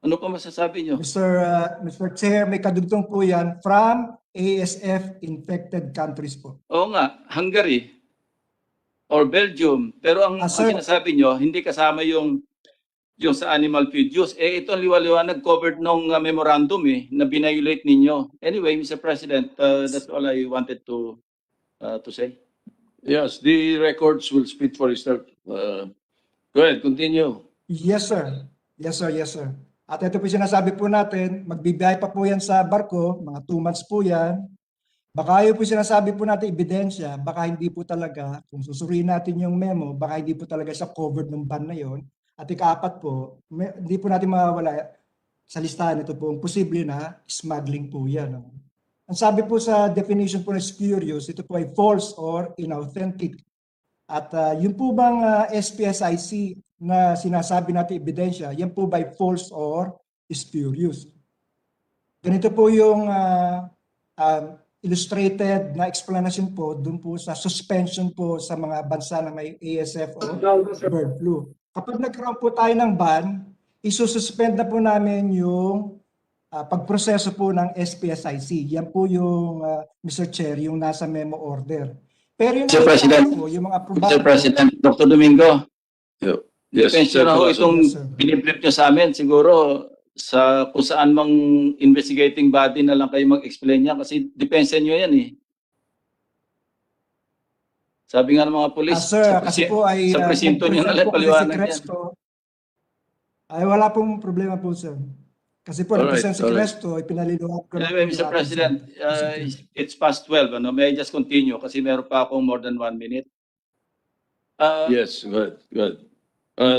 Ano pa masasabi nyo? Mr. Chair, may kadugtong po yan from ASF infected countries po. Oo nga, Hungary or Belgium. Pero ang sinasabi nyo, hindi kasama yung sa animal feed use. Ito ang liwaliwanag covered nung memorandum na binayulate ninyo. Anyway, Mr. President, that's all I wanted to say. Yes, the records will speak for itself. Go ahead, continue. Yes, sir. Yes, sir. Yes, sir. At ito po sinasabi po natin, magbibiyahe pa po yan sa barko, mga 2 months po yan. Baka yun po sinasabi po natin ebidensya, baka hindi po talaga, kung susuriin natin yung memo, baka hindi po talaga siya covered ng ban na yon. At ika-4 po, hindi po natin mawawala sa listahan ito po, posible na smuggling po yan. Ang sabi po sa definition po ng spurious, ito po ay false or inauthentic. At yun po bang SPSIC na sinasabi natin ebidensya, yan po by false or spurious. Ganito po yung illustrated na explanation po dun po sa suspension po sa mga bansa na may ASF o bird flu. Kapag nagkaroon po tayo ng ban, isususpend na po namin yung pagproseso po ng SPSIC. Yan po yung, Mr. Chair, yung nasa memo order. Pero yung Mr. President, po, yung mga Mr. President, Dr. Domingo, Yes, depende na ho itong Yes, sir. binibrief nyo sa amin. Siguro sa kung saan mang investigating body na lang kayo mag-explain niya kasi depensa nyo yan eh. Sabi nga ng mga polis, Sir, kasi po ay sa presinto nyo na lang nag-present po kasi si paliwanag yan. Cresto. Ay wala pong problema po, sir. Kasi po, Alright, nag-present si Cresto, ipinaliluwag ko na Anyway, po Mr. yung President, ating it's past 12. Ano? May I just continue kasi meron pa akong more than 1 minute. Yes, good, good.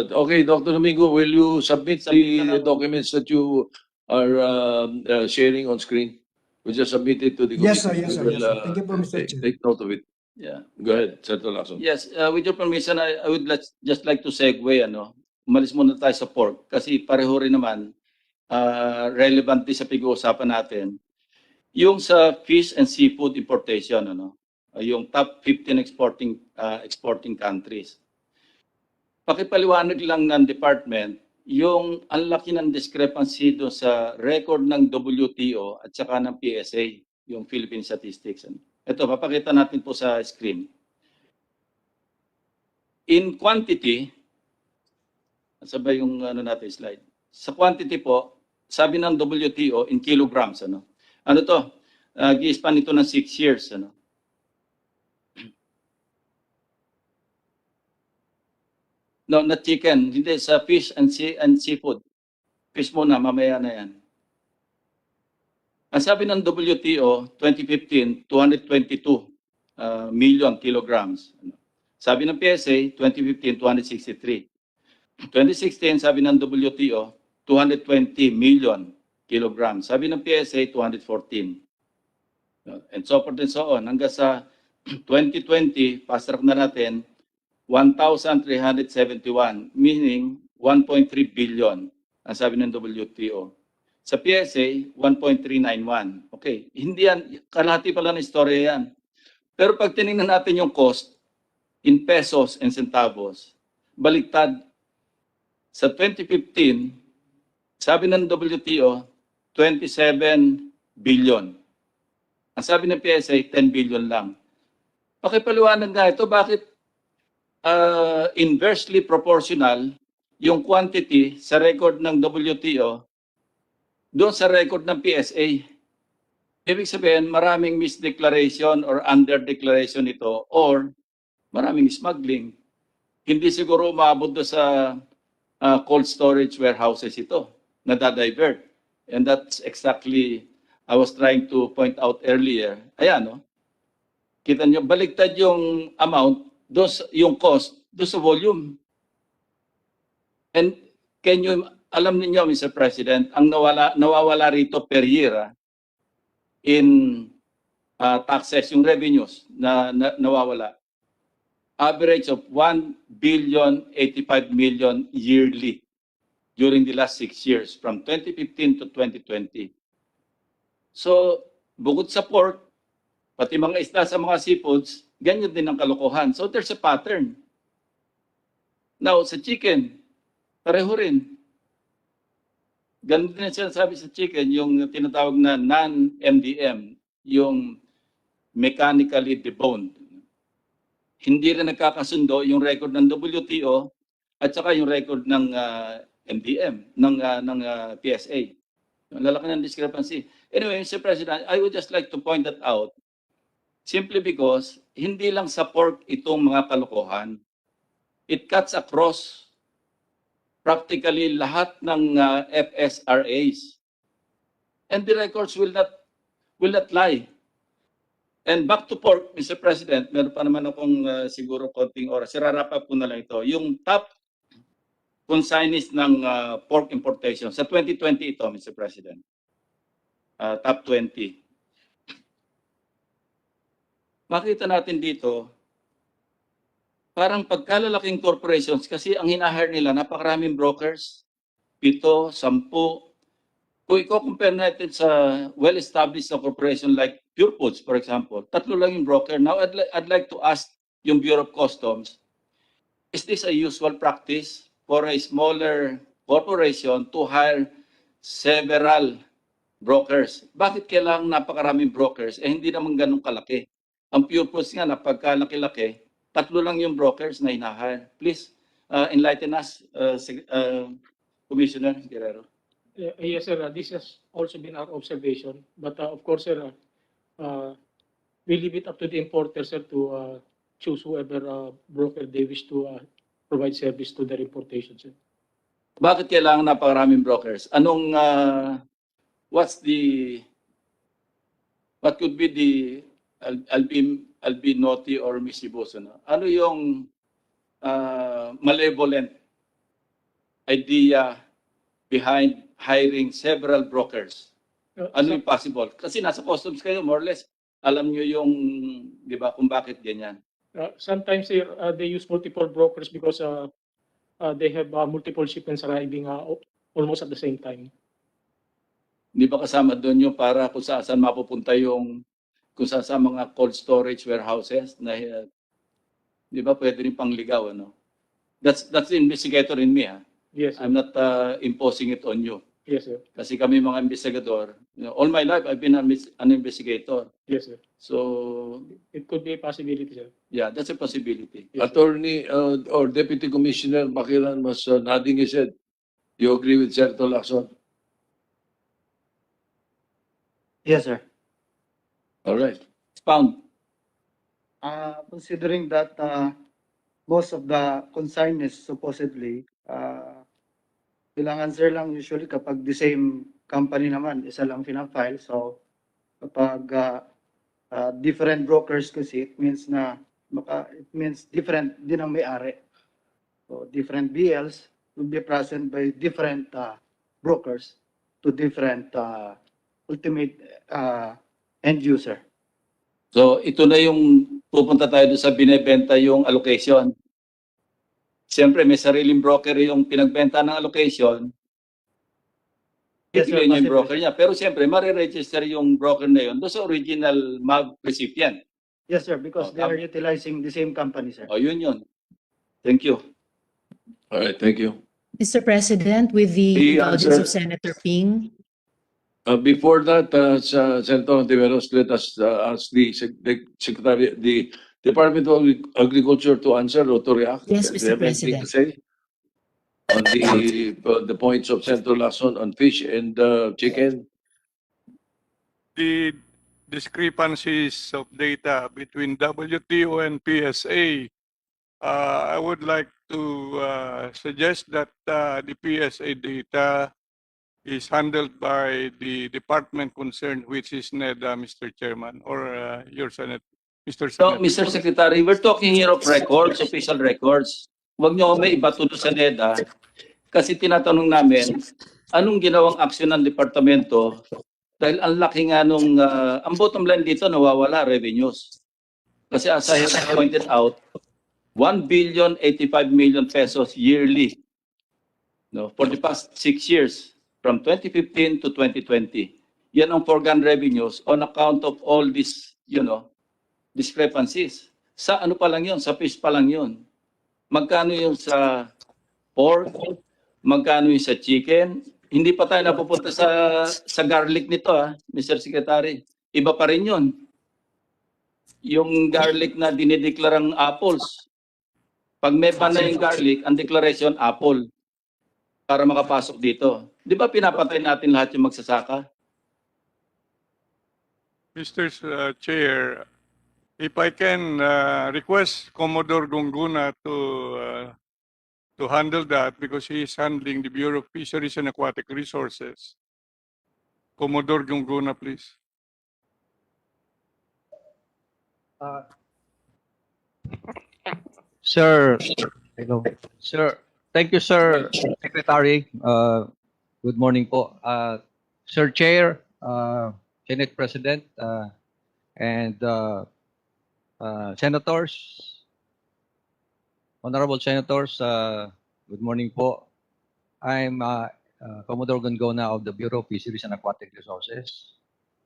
Okay, Dr. Domingo, will you submit the documents that you are sharing on screen? We just submit it to the committee. Yes, sir. Yes, sir. We will, Yes, sir. Thank you po, Mr. Chair. take note of it. Yeah. Go ahead, Senator Lacson. Yes, with your permission, I would just like to segue, ano, umalis muna tayo sa pork kasi pareho rin naman relevant din sa pag-uusapan natin. Yung sa fish and seafood importation, ano, yung top 15 exporting countries. Pakipaliwanag lang ng department yung ang laki ng discrepancy doon sa record ng WTO at saka ng PSA, yung Philippine Statistics. Ito, papakita natin po sa screen. In quantity, sabay yung ano natin slide. Sa quantity po, sabi ng WTO in kilograms, ano? Ano to? Gi-span ito ng 6 years, ano? No, not chicken. Hindi, sa fish and seafood. Fish muna, mamaya na yan. Ang sabi ng WTO, 2015, 222 million kilograms. Sabi ng PSA, 2015, 263. 2016, sabi ng WTO, 220 million kilograms. Sabi ng PSA, 214. And so forth and so on. Hanggang sa 2020, fast track na natin, 1,371, meaning 1.3 billion, ang sabi ng WTO. Sa PSA, 1.391. Okay, hindi yan, kalahati pala ng istorya yan. Pero pag tinignan natin yung cost, in pesos and centavos, baliktad. Sa 2015, sabi ng WTO, 27 billion. Ang sabi ng PSA, 10 billion lang. Pakipaliwanag nga ito, bakit inversely proportional yung quantity sa record ng WTO doon sa record ng PSA. Ibig sabihin, maraming misdeclaration or underdeclaration ito or maraming smuggling. Hindi siguro umabot doon sa cold storage warehouses ito na da-divert. And that's exactly I was trying to point out earlier. Ayan, no? Kita nyo, baliktad yung amount, yung cost, doon sa volume. And can you, alam niyo, Mr. President, ang nawawala rito per year in taxes, yung revenues na nawawala. Average of 1,085 million yearly during the last 6 years, from 2015 to 2020. So, bukod sa pork, pati mga isda sa mga seafoods, ganyan din ang kalokohan. So, there's a pattern. Now, sa chicken, pareho rin. Ganun din sinasabi sa chicken, yung tinatawag na non-MDM, yung mechanically deboned. Hindi rin nagkakasundo yung record ng WTO at saka yung record ng MDM, ng PSA. Lalaki ng discrepancy. Anyway, Mr. President, I would just like to point that out simply because hindi lang sa pork itong mga kalokohan. It cuts across practically lahat ng FSRAs. And the records will not lie. And back to pork, Mr. President, meron pa naman akong siguro konting oras. Sirarap up ko na lang ito. Yung top consignees ng pork importation sa 2020 ito, Mr. President. Top 20. Makita natin dito, parang pagkalalaking corporations kasi ang hinahire nila, napakaraming brokers, 7, 10. Kung i-compare natin sa well-established na corporation like Pure Foods, for example, 3 lang yung broker. Now, I'd like to ask yung Bureau of Customs, is this a usual practice for a smaller corporation to hire several brokers. Bakit kailangan napakaraming brokers? Eh hindi naman ganun kalaki. Ang purpose nga na pagkalaki-laki, 3 lang yung brokers na hinahire. Please enlighten us, Commissioner Guerrero. Yes, sir. This has also been our observation. But of course, sir, we leave it up to the importer, sir, to choose whoever broker they wish to provide service to their importation, sir. Bakit kailangan napakaraming brokers? What could be the 𝙬𝙤𝙤𝙤𝙤 or mischievous? Ano yung malevolent idea behind hiring several brokers? Ano yung possible? Kasi nasa customs kayo, more or less, alam nyo yung, di ba, kung bakit ganyan. Sometimes they use multiple brokers because they have multiple shipments arriving almost at the same time. Hindi ba kasama doon yung para kung saan mapupunta yung kung saan mga cold storage warehouses na di ba pwede rin pangligaw, ano? That's the investigator in me, ha? Yes, sir. I'm not imposing it on you. Yes, sir. Kasi kami mga investigador, all my life I've been an investigator. Yes, sir. So it could be a possibility, sir. Yeah, that's a possibility. Yes, Attorney or Deputy Commissioner Bakiran was nodding his head. You agree with Senator Lacson? Yes, sir. All right. Expound. Considering that most of the concern is supposedly bilang answer lang usually kapag the same company naman, isa lang fina-file. So kapag different brokers kasi, it means different din ang may-ari. So different BLs will be present by different brokers to different ultimate end user. So ito na yung pupunta tayo doon sa binebenta yung allocation. Siyempre may sariling broker yung pinagbenta ng allocation. Yes, sir, yung broker niya. Pero siyempre mariregister yung broker na yun doon sa original MAV recipient. Yes, sir, because they are utilizing the same company, sir. Oh, yun. Thank you. All right, thank you. Mr. President, with the indulgence of Senator Ping. Before that, Senator Ontiveros, let us ask the Secretary, the Department of Agriculture to answer or to react. Yes, Do Mr. they have anything President. to say on the points of Senator Lacson on fish and chicken? The discrepancies of data between WTO and PSA, I would like to suggest that the PSA data is handled by the department concerned, which is NEDA, Mr. Chairman, or your Senate, Mr. So, Senator. Mr. Secretary, we're talking here of records, official records. Huwag niyo may iba tudo sa NEDA kasi tinatanong namin anong ginawang aksyon ng departamento dahil ang laki nga nung ang bottom line dito nawawala revenues. Kasi as I have pointed out, 1,085 billion pesos yearly for the past 6 years from 2015 to 2020. Yan ang foregone revenues on account of all these, discrepancies. Sa ano pa lang yun? Sa fish pa lang yun. Magkano yung sa pork? Magkano yung sa chicken? Hindi pa tayo napupunta sa garlic nito, Mr. Secretary. Iba pa rin yun. Yung garlic na dinideklarang apples. Pag may ban na yung garlic, ang declaration, apple. Para makapasok dito. Di ba pinapatay natin lahat yung magsasaka? Mr. Chair, if I can request Commodore Gunguna to handle that because he is handling the Bureau of Fisheries and Aquatic Resources. Commodore Gunguna, please. Sir, hello. Sir, thank you, Sir Secretary. Good morning po. Sir Chair, Senate President, and Senators, Honorable Senators, good morning po. I'm Commodore Gunguna of the Bureau of Fisheries and Aquatic Resources,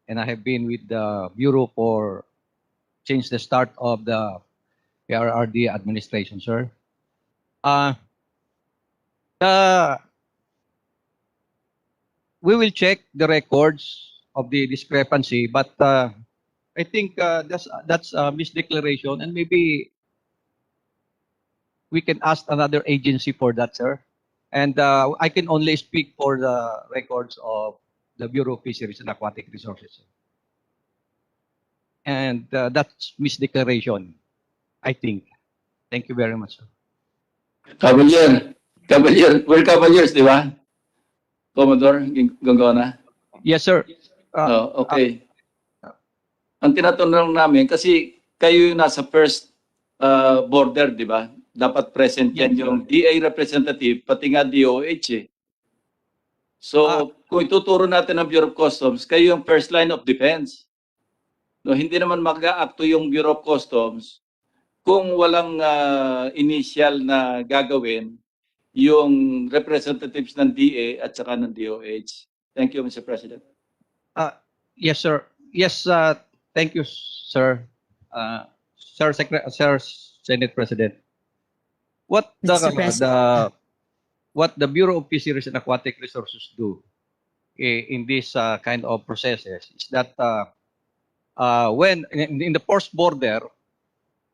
and I have been with the Bureau since the start of the PRRD administration, sir. we will check the records of the discrepancy, but I think that's a misdeclaration, and maybe we can ask another agency for that, sir. And I can only speak for the records of the Bureau of Fisheries and Aquatic Resources. And that's misdeclaration, I think. Thank you very much, sir. Cavalier, we're Cavaliers, di ba? Commodore Gongona? Yes, sir. Okay. Ang tinatanong namin, kasi kayo yung nasa first border, di ba? Dapat present yan yung DA representative, pati nga DOH eh. So, kung ituturo natin ang Bureau of Customs, kayo yung first line of defense. No, hindi naman mag-aakto yung Bureau of Customs kung walang initial na gagawin yung representatives ng DA at saka ng DOH. Thank you, Mr. President. Yes, sir. Yes, thank you, sir. Sir Senate President. What the Bureau of Fisheries and Aquatic Resources do in this kind of processes is that when in the first border,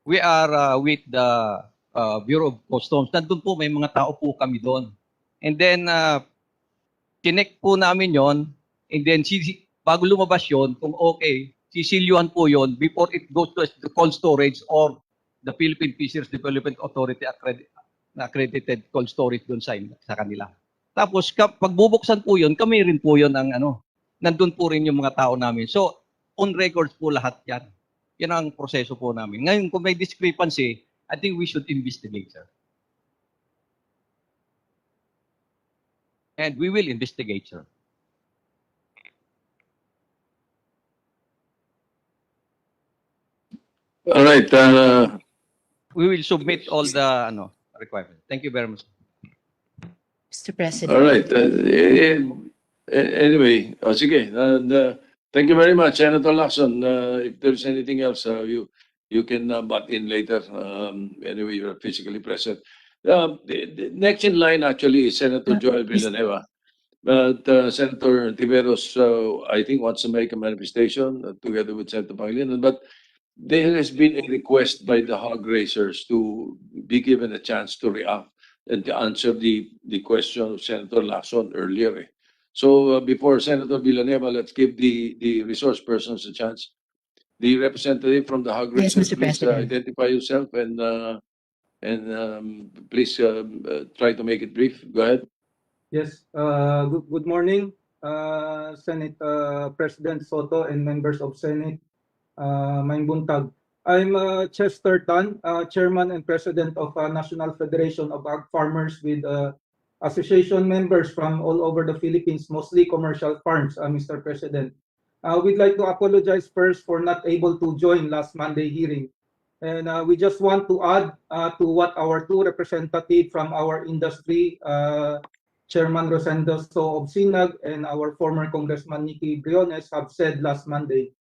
we are with the Bureau of Customs. Nandun po, may mga tao po kami doon. And then, connect po namin yon, and then bago lumabas yon, kung okay, sisilyuhan po yon before it goes to the cold storage or the Philippine Fisheries Development Authority accredited cold storage doon sa kanila. Tapos, pag bubuksan po yun, kami rin po yun ang nandun po rin yung mga tao namin. So, on records po lahat yan. Yan ang proseso po namin. Ngayon, kung may discrepancy, I think we should investigate, sir. And we will investigate, sir. All right. We will submit all the requirements. Thank you very much. Mr. President. All right. Anyway, sige. Thank you very much, Senator Lacson. If there's anything else, you can butt in later. Anyway, you're physically present. The next in line actually is Senator Joel Villanueva. But Senator Tiveros, I think, wants to make a manifestation together with Senator Pangilinan. But there has been a request by the hog raisers to be given a chance to react and to answer the question of Senator Lacson earlier. So before Senator Villanueva, let's give the resource persons a chance. The representative from the hog raisers, please identify yourself and please try to make it brief. Go ahead. Yes. Good morning, Senate President Soto and members of Senate. Buntag. I'm Chester Tan, Chairman and President of National Federation of Ag Farmers with association members from all over the Philippines, mostly commercial farms, Mr. President. We'd like to apologize first for not able to join last Monday hearing. And we just want to add to what our two representatives from our industry, Chairman Rosendo of SINAG and our former Congressman Nicky Briones have said last Monday.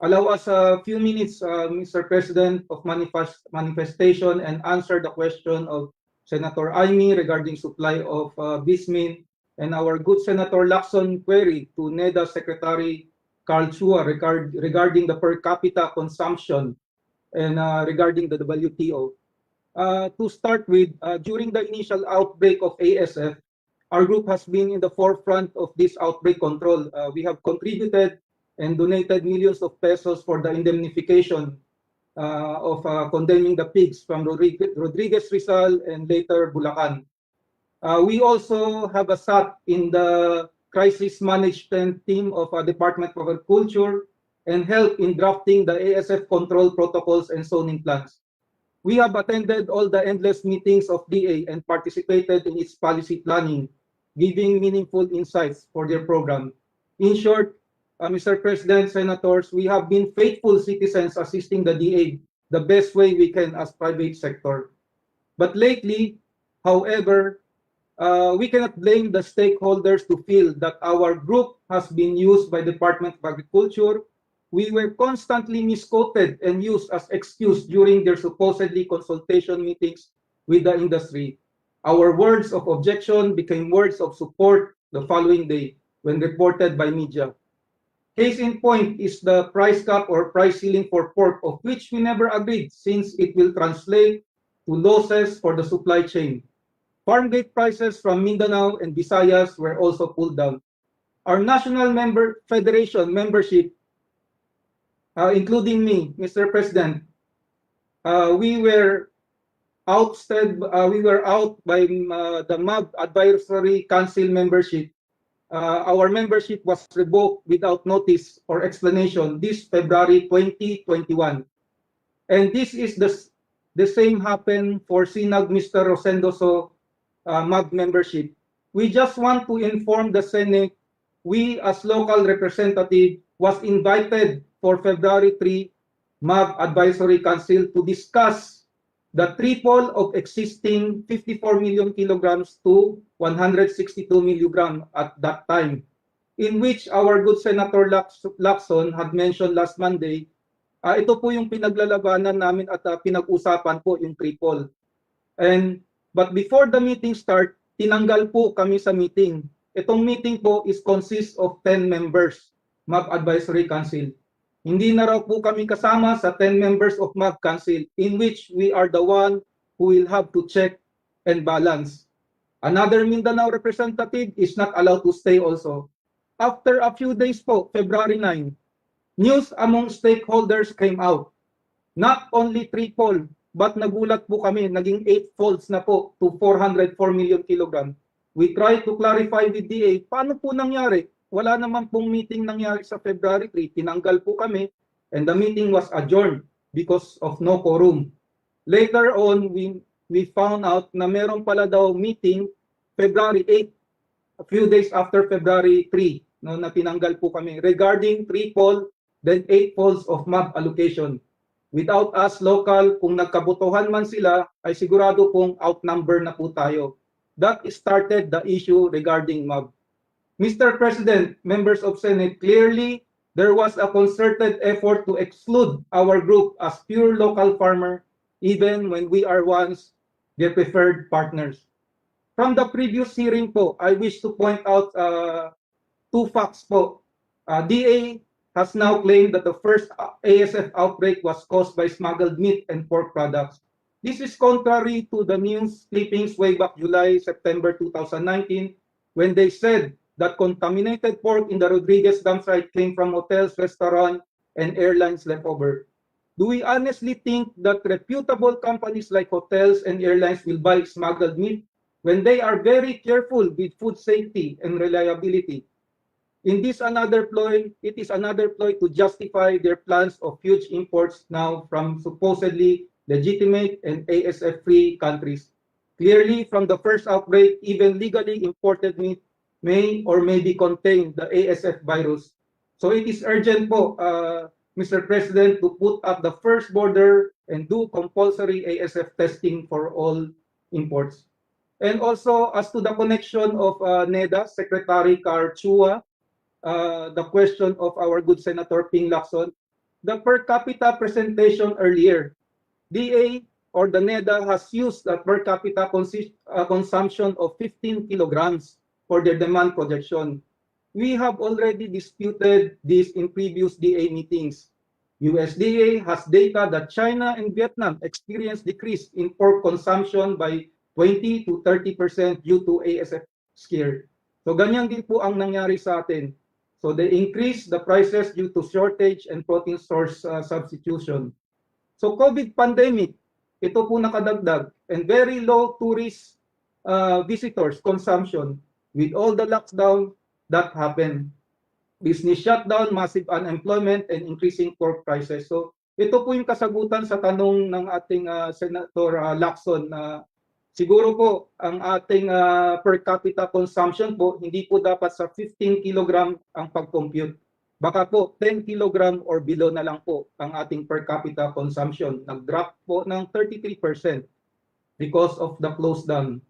Allow us a few minutes, Mr. President, of manifestation and answer the question of Senator Aimee regarding supply of bismuth and our good Senator Lacson query to NEDA Secretary 𝘾𝙧𝙤 regarding the per capita consumption and regarding the WTO. To start with, during the initial outbreak of ASF, our group has been in the forefront of this outbreak control. We have contributed and donated millions of pesos for the indemnification of condemning the pigs from Rodriguez Rizal and later Bulacan. We also have a sat in the crisis management team of Department of Agriculture and help in drafting the ASF control protocols and zoning plans. We have attended all the endless meetings of DA and participated in its policy planning, giving meaningful insights for their program. In short, Mr. President, Senators, we have been faithful citizens assisting the DA the best way we can as private sector. But lately, however, we cannot blame the stakeholders to feel that our group has been used by Department of Agriculture. We were constantly misquoted and used as excuse during their supposedly consultation meetings with the industry. Our words of objection became words of support the following day. when reported by media. Case in point is the price cap or price ceiling for pork, of which we never agreed since it will translate to losses for the supply chain. Farm gate prices from Mindanao and Visayas were also pulled down. Our national federation membership, including me, Mr. President, we were out by the MAB Advisory Council membership. Our membership was revoked without notice or explanation this February 2021. And this is the same happened for Sinag Mr. Rosendoso MAB membership. We just want to inform the Senate, we as local representative was invited for February 3 MAB Advisory Council to discuss the triple of existing 54 million kilograms to 162 milligram at that time, in which our good Senator Lacson had mentioned last Monday. Ito po yung pinaglalabanan namin at pinag-usapan po yung triple. But before the meeting start, tinanggal po kami sa meeting. Itong meeting po consists of 10 members, MAB Advisory Council. Hindi na raw po kami kasama sa 10 members of MAB Council, in which we are the one who will have to check and balance. Another Mindanao representative is not allowed to stay also. After a few days po, February 9, news among stakeholders came out. Not only triple, but nagulat po kami, naging 8-folds na po to 404 million kilogram. We tried to clarify with DA, paano po nangyari? Wala naman pong meeting nangyari sa February 3, tinanggal po kami, and the meeting was adjourned because of no quorum. Later on, we found out na meron pala daw meeting February 8, a few days after February 3, no, na tinanggal po kami, regarding triple, then 8 folds of MAB allocation. Without us local, kung nagkabotohan man sila, ay sigurado pong outnumber na po tayo. That started the issue regarding MAB. Mr. President, members of Senate, clearly there was a concerted effort to exclude our group as pure local farmer, even when we are once their preferred partners. From the previous hearing po, I wish to point out 2 facts po. DA has now claimed that the first ASF outbreak was caused by smuggled meat and pork products. This is contrary to the news clippings way back July, September 2019, when they said that contaminated pork in the Rodriguez dump site came from hotels, restaurants, and airlines leftover. Do we honestly think that reputable companies like hotels and airlines will buy smuggled meat when they are very careful with food safety and reliability? It is another ploy to justify their plans of huge imports now from supposedly legitimate and ASF-free countries. Clearly, from the first outbreak, even legally imported meat may or may be contained the ASF virus. So it is urgent po, Mr. President, to put up the first border and do compulsory ASF testing for all imports. And also, as to the connection of NEDA, Secretary Car-Chua, the question of our good Senator Ping Lacson, the per capita presentation earlier, DA or the NEDA has used a per capita consumption of 15 kilograms for their demand projection. We have already disputed this in previous DA meetings. USDA has data that China and Vietnam experienced decrease in pork consumption by 20 to 30% due to ASF scare. So ganyan din po ang nangyari sa atin. So they increased the prices due to shortage and protein source substitution. So COVID pandemic, ito po nakadagdag, and very low tourist visitors consumption. With all the lockdown that happened, business shutdown, massive unemployment, and increasing pork prices. So ito po yung kasagutan sa tanong ng ating Senator Lacson. Siguro po ang ating per capita consumption po, hindi po dapat sa 15 kilogram ang pag-compute. Baka po 10 kilogram or below na lang po ang ating per capita consumption. Nag-drop po ng 33% because of the close down.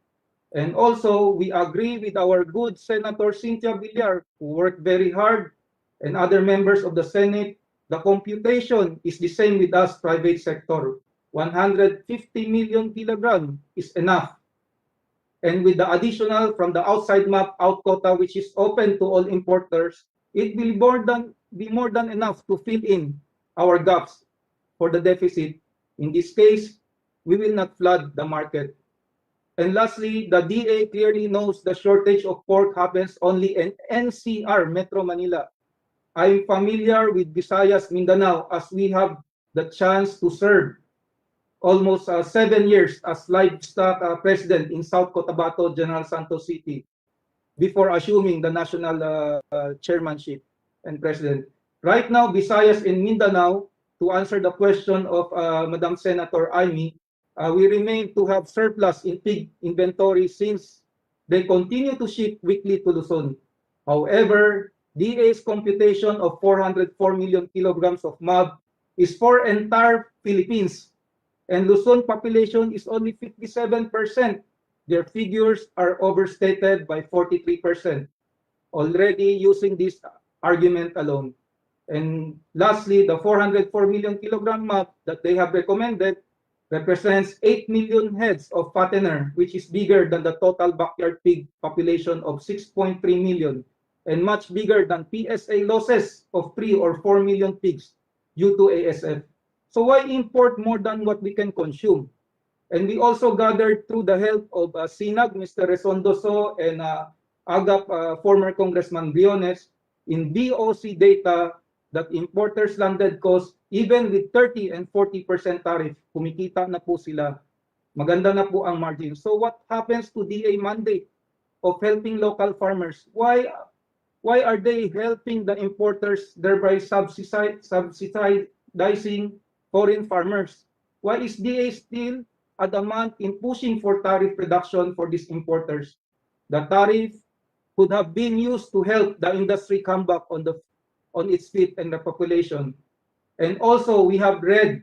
And also, we agree with our good Senator Cynthia Villar, who worked very hard, and other members of the Senate. The computation is the same with us, private sector. 150 million kilogram is enough. and with the additional from the outside map out quota, which is open to all importers, it will be more than enough to fill in our gaps for the deficit. In this case, we will not flood the market. And lastly, the DA clearly knows the shortage of pork happens only in NCR, Metro Manila. I'm familiar with Visayas, Mindanao, as we have the chance to serve almost 7 years as livestock president in South Cotabato, General Santos City, before assuming the national chairmanship and president. Right now, Visayas and Mindanao, to answer the question of Madam Senator Aimee, we remain to have surplus in pig inventory since they continue to ship weekly to Luzon. However, DA's computation of 404 million kilograms of MAB is for entire Philippines, and Luzon population is only 57%. Their figures are overstated by 43%, already using this argument alone. And lastly, the 404 million kilogram MAB that they have recommended represents 8 million heads of fattener, which is bigger than the total backyard pig population of 6.3 million, and much bigger than PSA losses of 3 or 4 million pigs due to ASF. So why import more than what we can consume? And we also gathered through the help of SINAG, Mr. Resondoso, and AGAP former Congressman Briones, in BOC data that importers' landed cost, even with 30 and 40% tariff, kumikita na po sila. Maganda na po ang margin. So what happens to DA mandate of helping local farmers? Why are they helping the importers, thereby subsidizing foreign farmers? Why is DA still adamant in pushing for tariff reduction for these importers? The tariff could have been used to help the industry come back on its feet and the population. And also, we have read,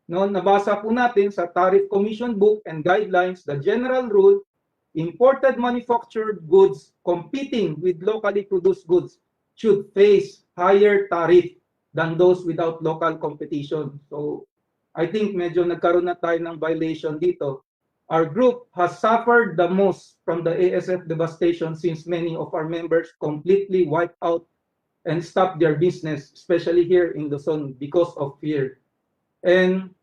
nabasa po natin sa Tariff Commission book and guidelines, the general rule, imported manufactured goods competing with locally produced goods should face higher tariff than those without local competition. So, I think medyo nagkaroon na tayo ng violation dito. Our group has suffered the most from the ASF devastation since many of our members completely wiped out and stopped their business, especially here in Luzon, because of fear. And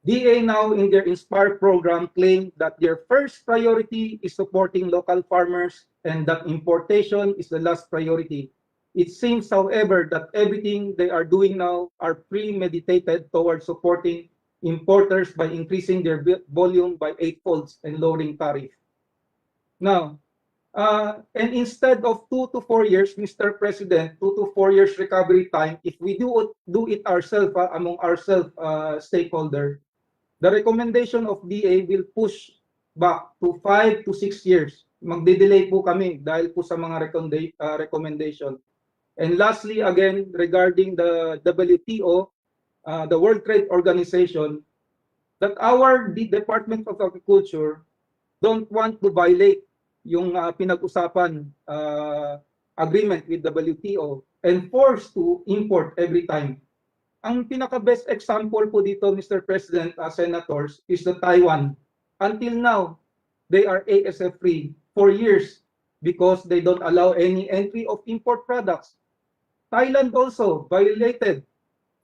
DA now in their Inspire program claim that their first priority is supporting local farmers and that importation is the last priority. It seems, however, that everything they are doing now are premeditated towards supporting importers by increasing their volume by 8-folds and lowering tariff. Now, and instead of 2 to 4 years, Mr. President, 2 to 4 years recovery time, if we do it ourselves, among ourselves stakeholder, the recommendation of DA will push back to 5 to 6 years. Magde-delay po kami dahil po sa mga recommendation. And lastly, again, regarding the WTO, the World Trade Organization, that our Department of Agriculture don't want to violate yung pinag-usapan agreement with WTO and forced to import every time. Ang pinaka-best example po dito, Mr. President, Senators, is the Taiwan. Until now, they are ASF-free for years because they don't allow any entry of import products. Thailand also violated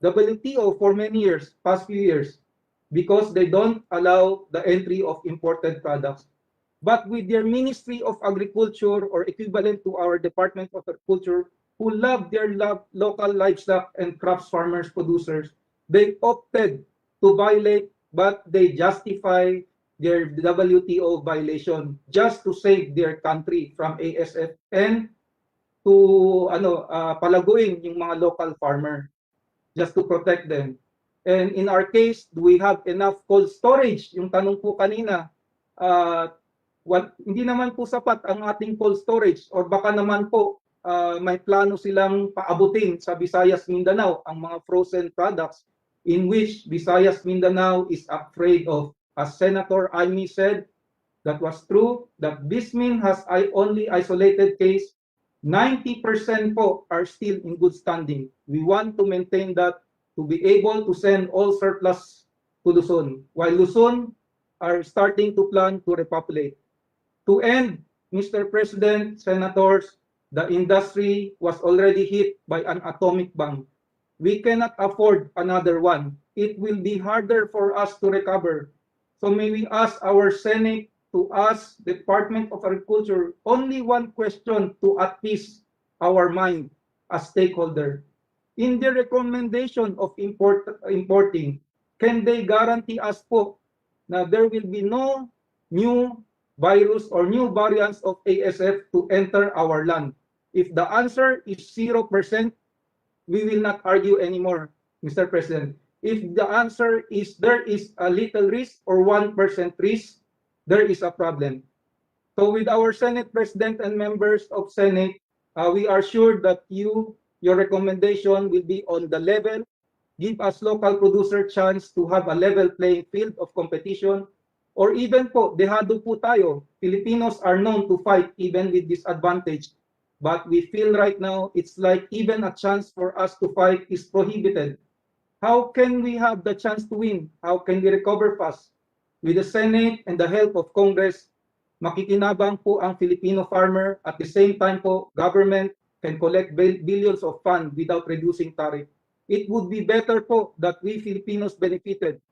WTO for many years, past few years, because they don't allow the entry of imported products. But with their Ministry of Agriculture, or equivalent to our Department of Agriculture, who love their local livestock and crops farmers, producers, they opted to violate, but they justify their WTO violation just to save their country from ASF and to palaguin yung mga local farmer, just to protect them. And in our case, do we have enough cold storage? Yung tanong po kanina, hindi naman po sapat ang ating cold storage, or baka naman po may plano silang paabutin sa Visayas, Mindanao ang mga frozen products in which Visayas, Mindanao is afraid of. As Senator Aimee said, that was true, that Bismin has only isolated case, 90% po are still in good standing. We want to maintain that to be able to send all surplus to Luzon, while Luzon are starting to plan to repopulate. To end, Mr. President, Senators, the industry was already hit by an atomic bomb. We cannot afford another one. It will be harder for us to recover. So may we ask our Senate to ask the Department of Agriculture only one question to appease our mind as stakeholder. In the recommendation of importing, can they guarantee us po na there will be no new virus or new variants of ASF to enter our land? If the answer is 0%, we will not argue anymore, Mr. President. If the answer is there is a little risk or 1% risk, there is a problem. So with our Senate President and members of Senate, we are sure that your recommendation will be on the level, give us local producer chance to have a level playing field of competition, or even po, dehado po tayo. Filipinos are known to fight even with disadvantage. But we feel right now it's like even a chance for us to fight is prohibited. How can we have the chance to win? How can we recover fast? With the Senate and the help of Congress, makikinabang po ang Filipino farmer. At the same time po, government can collect billions of funds without reducing tariff. It would be better po that we Filipinos benefited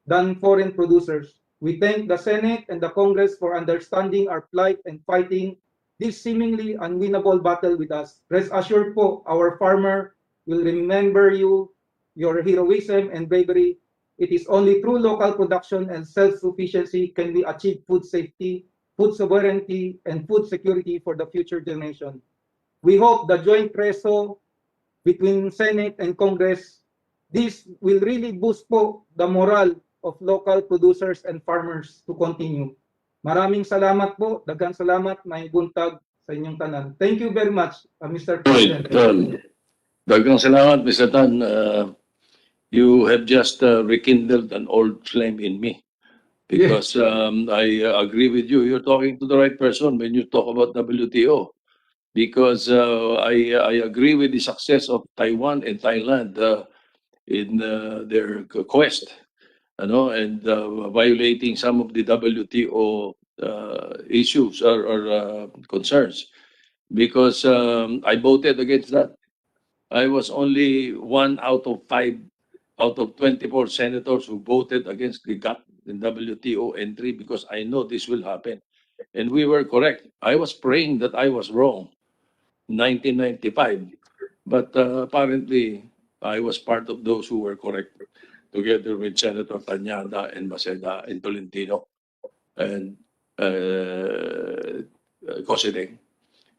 than foreign producers. We thank the Senate and the Congress for understanding our plight and fighting this seemingly unwinnable battle with us. Rest assured po, our farmer will remember you, your heroism and bravery. It is only through local production and self-sufficiency can we achieve food safety, food sovereignty, and food security for the future generation. We hope the joint preso between Senate and Congress, this will really boost po the morale of local producers and farmers to continue. Maraming salamat po, daghang salamat, may buntag sa inyong tanan. Thank you very much, Mr. President. Daghang salamat, Mr. Tan. You have just rekindled an old flame in me. Because I agree with you. You're talking to the right person when you talk about WTO. Because I agree with the success of Taiwan and Thailand in their quest, and violating some of the WTO issues or concerns. Because I voted against that. I was only 1 out of 5 out of 24 senators who voted against the GATT and WTO entry because I know this will happen. And we were correct. I was praying that I was wrong in 1995. But apparently, I was part of those who were correct, together with Senator Tañada and Maceda and Tolentino and Cosideng.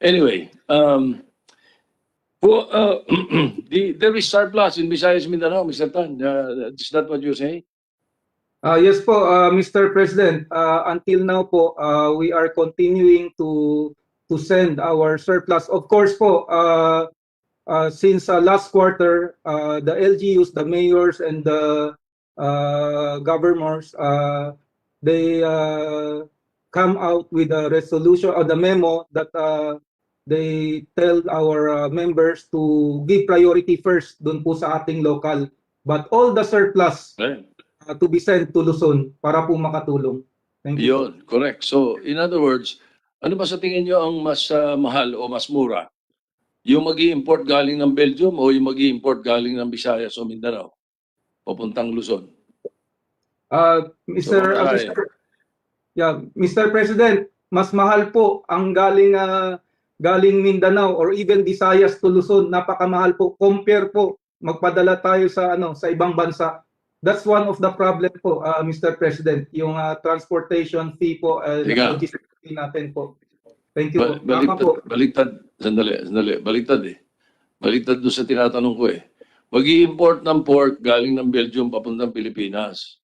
Anyway, there is surplus in Visayas Mindanao, Mr. Tan. Is that what you say? Yes po, Mr. President. Until now po, we are continuing to send our surplus. Of course po, since last quarter, the LGUs, the mayors, and the governors, they come out with a resolution or the memo that they tell our members to give priority first dun po sa ating local. But all the surplus to be sent to Luzon para po makatulong. Thank you. Yun, correct. So, in other words, ano ba sa tingin nyo ang mas mahal o mas mura? Yung mag-i-import galing ng Belgium o yung mag-i-import galing ng Visayas o Mindanao? Papuntang Luzon? Mr. President, mas mahal po ang galing Mindanao or even Visayas to Luzon. Napakamahal po. Compare po, magpadala tayo sa ibang bansa. That's one of the problem po, Mr. President, yung transportation fee po, logistics fee natin po. Thank you po. Baliktad, sandali. Baliktad eh. Baliktad doon sa tinatanong ko eh. Mag-i-import ng pork galing ng Belgium papuntang Pilipinas.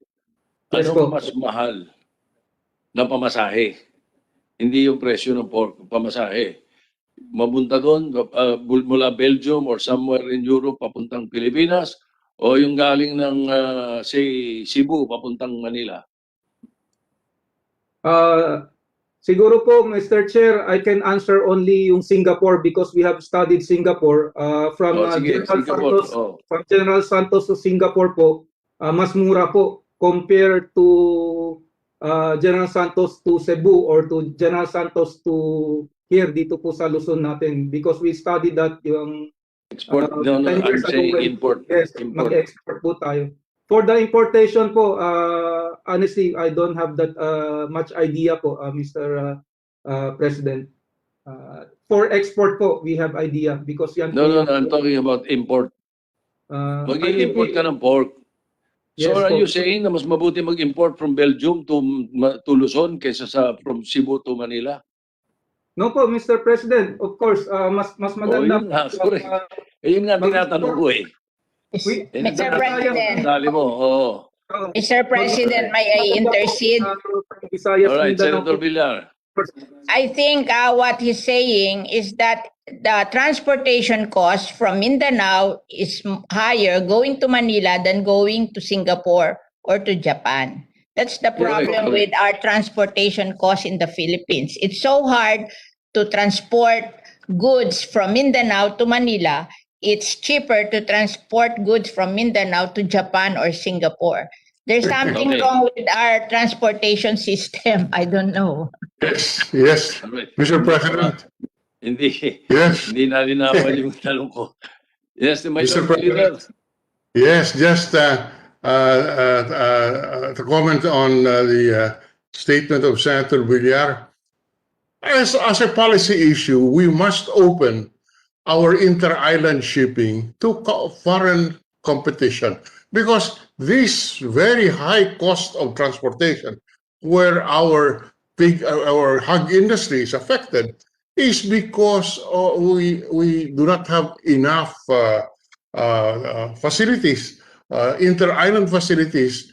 Ano mas mahal na pamasahe? Hindi yung presyo ng pork, pamasahe. Mapunta doon mula Belgium or somewhere in Europe papuntang Pilipinas o yung galing ng say Cebu papuntang Manila? Siguro po, Mr. Chair, I can answer only yung Singapore because we have studied Singapore. From General Santos to Singapore po, mas mura po compared to General Santos to Cebu or to General Santos to here dito po sa Luzon natin, because we studied that yung Export, no, 10 years I'm ago saying when, import. yes, Import. mag-export po tayo. For the importation po, honestly, I don't have that much idea po, Mr. President. For export po, we have idea because yan No, po no, yung, no, I'm talking about import. I think Mag-i-import ka ng pork. So Yes are po. you saying na mas mabuti mag-import from Belgium to Luzon kaysa from Cebu to Manila? No po, Mr. President, of course, mas maganda. Yun nga, sorry. Yun nga tinatanong ko eh. Mr. President. Dali mo, oo. Mr. President, may I intercede? All right, Senator Villar. I think what he's saying is that the transportation cost from Mindanao is higher going to Manila than going to Singapore or to Japan. That's the problem with our transportation costs in the Philippines. It's so hard to transport goods from Mindanao to Manila. It's cheaper to transport goods from Mindanao to Japan or Singapore. There's something wrong with our transportation system. I don't know. Yes, Mr. President. Hindi. Yes. Hindi nalinawan yung tanong ko. Yes, Mr. President. Yes, just to comment on the statement of Senator Villar. As a policy issue, we must open our inter-island shipping to foreign competition, because this very high cost of transportation, where our hog industry is affected, is because we do not have enough facilities, inter-island facilities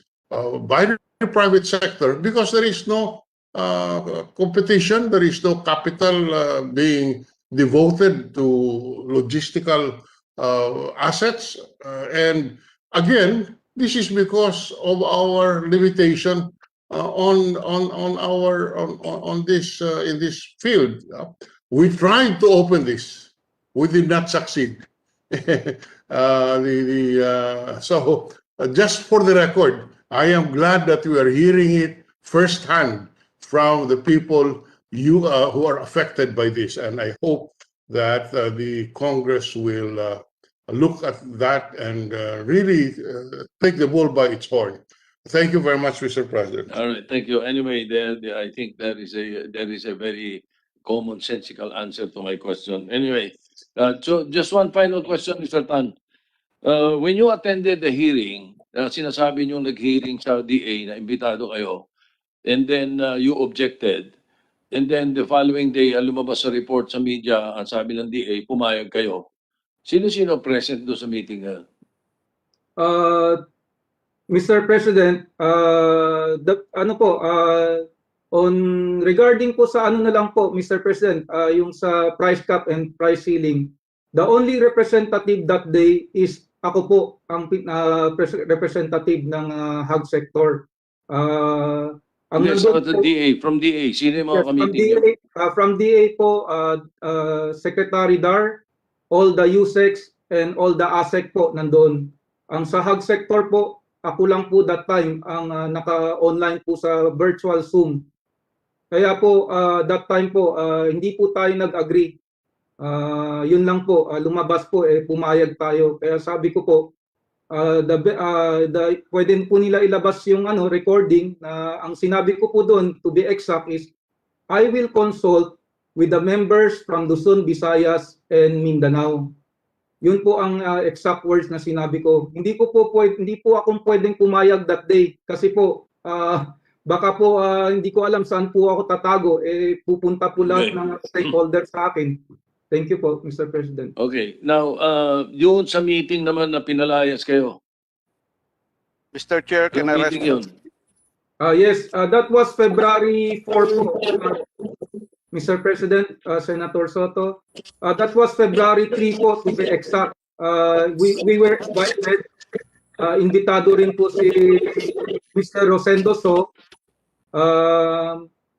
by the private sector, because there is no competition, there is no capital being devoted to logistical assets, and again, this is because of our limitation on this in this field. We tried to open this, we did not succeed. So just for the record, I am glad that we are hearing it firsthand from the people who are affected by this, and I hope that the Congress will look at that and really take the bull by its horn. Thank you very much, Mr. President. All right, thank you. Anyway, I think that is a very commonsensical answer to my question. Anyway, so just one final question, Mr. Tan. When you attended the hearing, sinasabi niyo nag-hearing sa DA na imbitado kayo, and then you objected, and then the following day, lumabas sa report sa media, ang sabi ng DA, pumayag kayo. Sino-sino present doon sa meeting na? Mr. President, regarding po sa ano na lang po, Mr. President, yung sa price cap and price ceiling, the only representative that day is ako po, ang representative ng hog sector. Yes, from DA, sino yung mga committee? From DA po, Secretary Dar, all the USEC and all the ASEC po nandoon. Ang sa hog sector po, ako lang po that time ang naka-online po sa virtual Zoom. Kaya po that time po hindi po tayo nag-agree. Yun lang po, lumabas po pumayag tayo. Kaya sabi ko po pwede po nila ilabas yung recording na ang sinabi ko po doon, to be exact, is I will consult with the members from Luzon, Visayas and Mindanao. Yun po ang exact words na sinabi ko. Hindi po ako pwedeng pumayag that day kasi po baka po hindi ko alam saan po ako tatago, pupunta po lahat ng stakeholders sa akin. Thank you po, Mr. President. Okay. Now, yun sa meeting naman na pinalayas kayo. Mr. Chair, can I respond? Yes, that was February 4 po, Mr. President, Senator Soto. That was February 3 po, to be exact. We were invited. Invitado rin po si Mr. Rosendo So.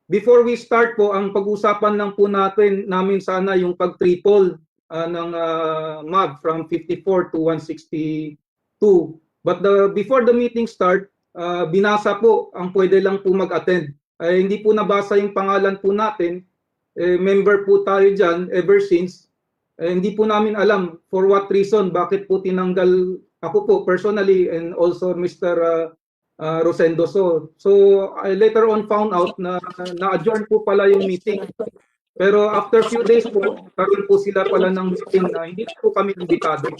Before we start po, ang pag-usapan lang po namin sana yung pag-triple ng MAB from 54 to 162. But before the meeting start, binasa po ang pwede lang po mag-attend. Hindi po nabasa yung pangalan po natin. Member po tayo dyan ever since. Hindi po namin alam for what reason, bakit po tinanggal ako po personally and also Mr. Rosendo. So I later on found out na na-adjourn po pala yung meeting. Pero after few days po, karoon po sila pala ng meeting na hindi po kami imbitado.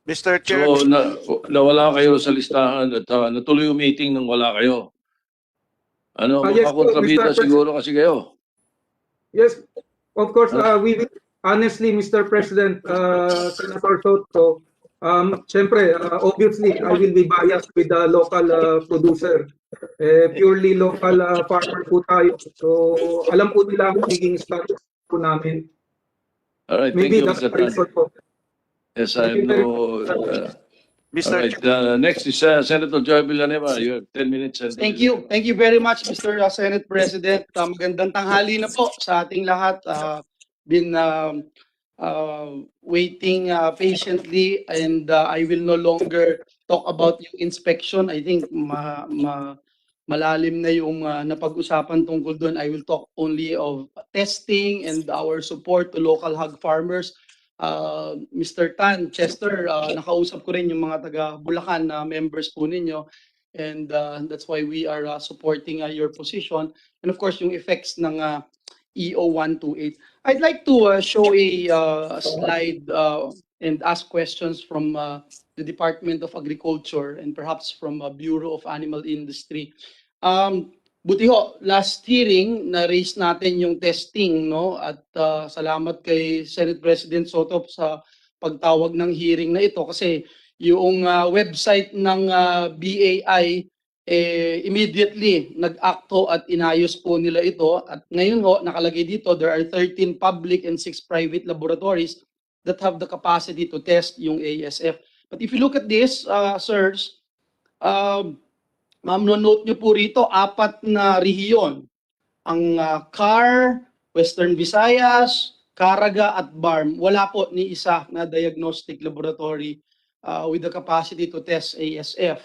Mr. Chair. So, nawala kayo sa listahan at natuloy yung meeting nang wala kayo. Ano, Yes po, makakontrabida Mr. siguro kasi kayo. Yes, of course, we will, honestly, Mr. President, Senator Soto, syempre, obviously, I will be biased with the local producer. Purely local farmer po tayo. So, alam po nila ang magiging status po namin. All right, Maybe thank you, that's Mr. the reason po. Yes, I have no... Mr. All right, next is Senator Joy Villanueva. You have 10 minutes. Thank you. Thank you very much, Mr. Senate President. Magandang tanghali na po sa ating lahat. Been waiting patiently, and I will no longer talk about yung inspection. I think malalim na yung napag-usapan tungkol doon. I will talk only of testing and our support to local hog farmers. Mr. Tan, Chester, nakausap ko rin yung mga taga Bulacan na members po ninyo, and that's why we are supporting your position, and of course yung effects ng EO128. I'd like to show a slide and ask questions from the Department of Agriculture and perhaps from Bureau of Animal Industry. Buti ho, last hearing, na-raise natin yung testing, no? At salamat kay Senate President Soto sa pagtawag ng hearing na ito kasi yung website ng BAI, immediately nag-acto at inayos po nila ito. At ngayon ho, nakalagay dito, there are 13 public and 6 private laboratories that have the capacity to test yung ASF. But if you look at this, sirs, ma'am, note nyo po rito, 4 na rehiyon. Ang CAR, Western Visayas, Caraga at BARM. Wala po ni isa na diagnostic laboratory with the capacity to test ASF.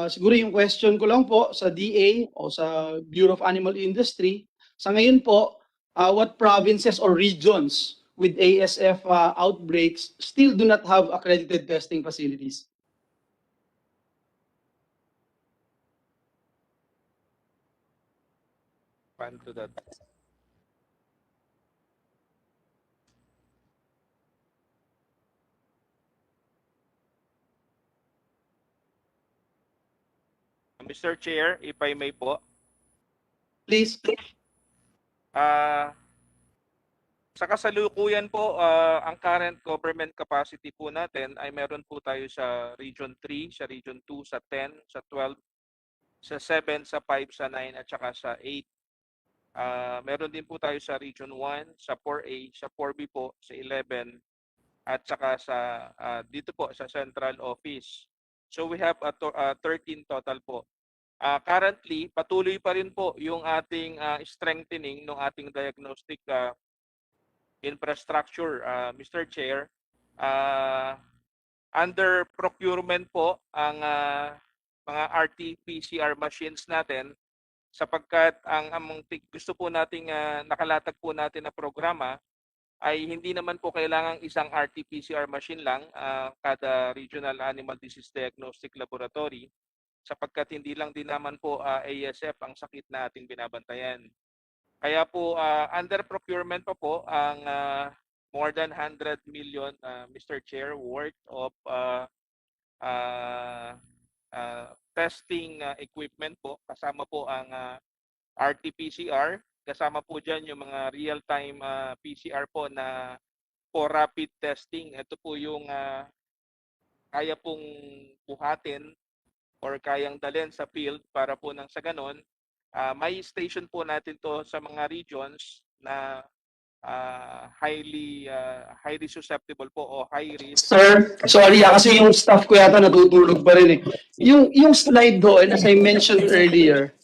Siguro yung question ko lang po sa DA o sa Bureau of Animal Industry, sa ngayon po, what provinces or regions with ASF outbreaks still do not have accredited testing facilities? To that. Mr. Chair, if I may po. Please. Sa kasalukuyan po, ang current government capacity po natin ay meron po tayo sa Region 3, sa Region 2, sa 10, sa 12, sa 7, sa 5, sa 9, at saka sa 8. Meron din po tayo sa Region 1, sa 4A, sa 4B po, sa 11, at saka sa dito po sa Central Office. So we have 13 total po. Currently, patuloy pa rin po yung ating strengthening ng ating diagnostic infrastructure, Mr. Chair. Under procurement po ang mga RT-PCR machines natin, sapagkat ang gusto po nating nakalatag po natin na programa ay hindi naman po kailangang isang RT-PCR machine lang kada Regional Animal Disease Diagnostic Laboratory, sapagkat hindi lang din naman po ASF ang sakit na ating binabantayan. Kaya po under procurement pa po ang more than 100 million, Mr. Chair, worth of testing equipment po, kasama po ang RT-PCR, kasama po dyan yung mga real-time PCR po na for rapid testing. Ito po yung kaya pong buhatin or kayang dalhin sa field para po nang sa ganon, may station po natin to sa mga regions na highly susceptible po o high risk. Sir, sorry kasi yung staff ko yata natutulog pa rin eh. Yung slide doon, as I mentioned earlier,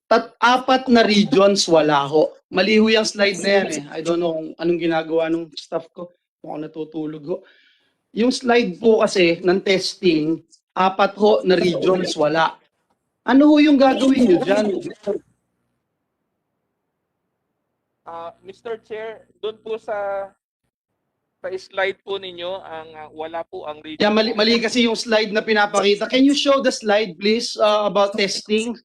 4 na regions wala ho. Mali ho yung slide na yan eh. I don't know kung anong ginagawa ng staff ko. Kung natutulog ho. Yung slide po kasi ng testing, 4 ho na regions wala. Ano ho yung gagawin nyo dyan? Mr. Chair, doon po sa slide po ninyo, wala po ang region. Yeah, mali kasi yung slide na pinapakita. Can you show the slide please about testing?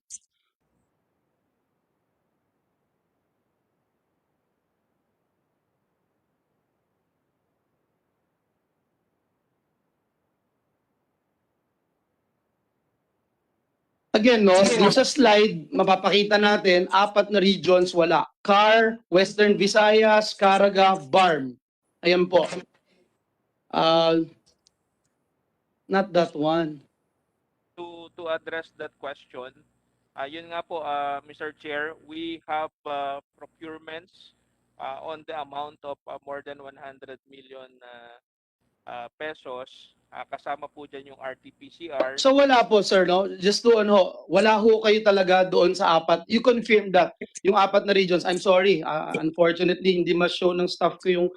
Again, no, yung sa slide, mapapakita natin, 4 na regions wala. CAR, Western Visayas, Caraga, BARM. Ayan po. Not that one. To address that question, yun nga po, Mr. Chair, we have procurements on the amount of more than 100 million pesos. Kasama po dyan yung RT-PCR. So wala po, sir, no? Just to wala ho kayo talaga doon sa 4. You confirm that yung 4 na regions. I'm sorry. Unfortunately, hindi ma-show ng staff ko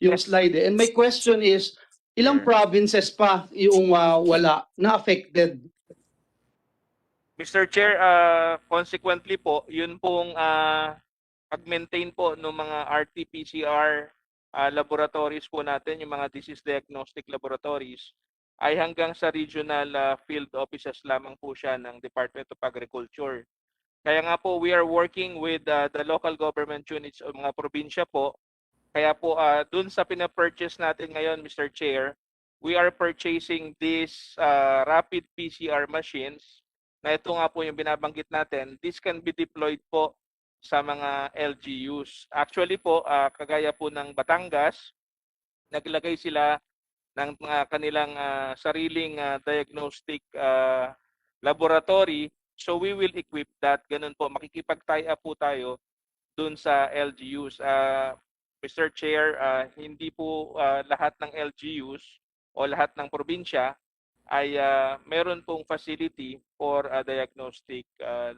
yung slide. And my question is, ilang provinces pa yung wala na affected? Mr. Chair, consequently po, yun pong pag-maintain po ng mga RT-PCR laboratories po natin, yung mga disease diagnostic laboratories, ay hanggang sa regional field offices lamang po siya ng Department of Agriculture. Kaya nga po, we are working with the local government units o mga probinsya po. Kaya po, dun sa pinapurchase natin ngayon, Mr. Chair, we are purchasing these rapid PCR machines na ito nga po yung binabanggit natin. This can be deployed po sa mga LGUs. Actually po, kagaya po ng Batangas, naglagay sila ng mga kanilang sariling diagnostic laboratory. So we will equip that. Ganun po, makikipag-tie up po tayo dun sa LGUs. Mr. Chair, hindi po lahat ng LGUs o lahat ng probinsya ay meron pong facility for a diagnostic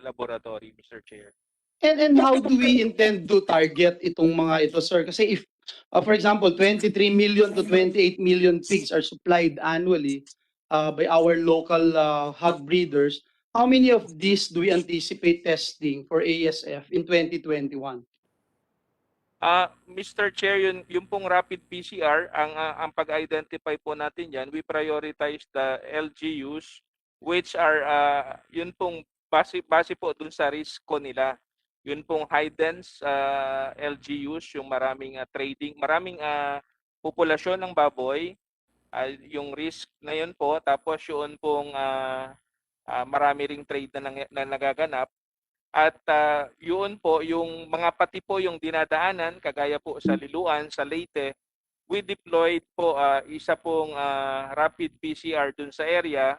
laboratory, Mr. Chair. And how do we intend to target itong mga ito, sir? Kasi if, for example, 23 million to 28 million pigs are supplied annually by our local hog breeders, how many of these do we anticipate testing for ASF in 2021? Mr. Chair, yung pong rapid PCR, ang pag-identify po natin yan, we prioritize the LGUs which are, yun pong base po dun sa risk ko nila. Yun pong high dense LGUs, yung maraming trading, maraming populasyon ng baboy, yung risk na yun po, tapos yun pong marami ring trade na nagaganap. At yun po, yung mga pati po yung dinadaanan, kagaya po sa Liloan, sa Leyte, we deployed po isa pong rapid PCR dun sa area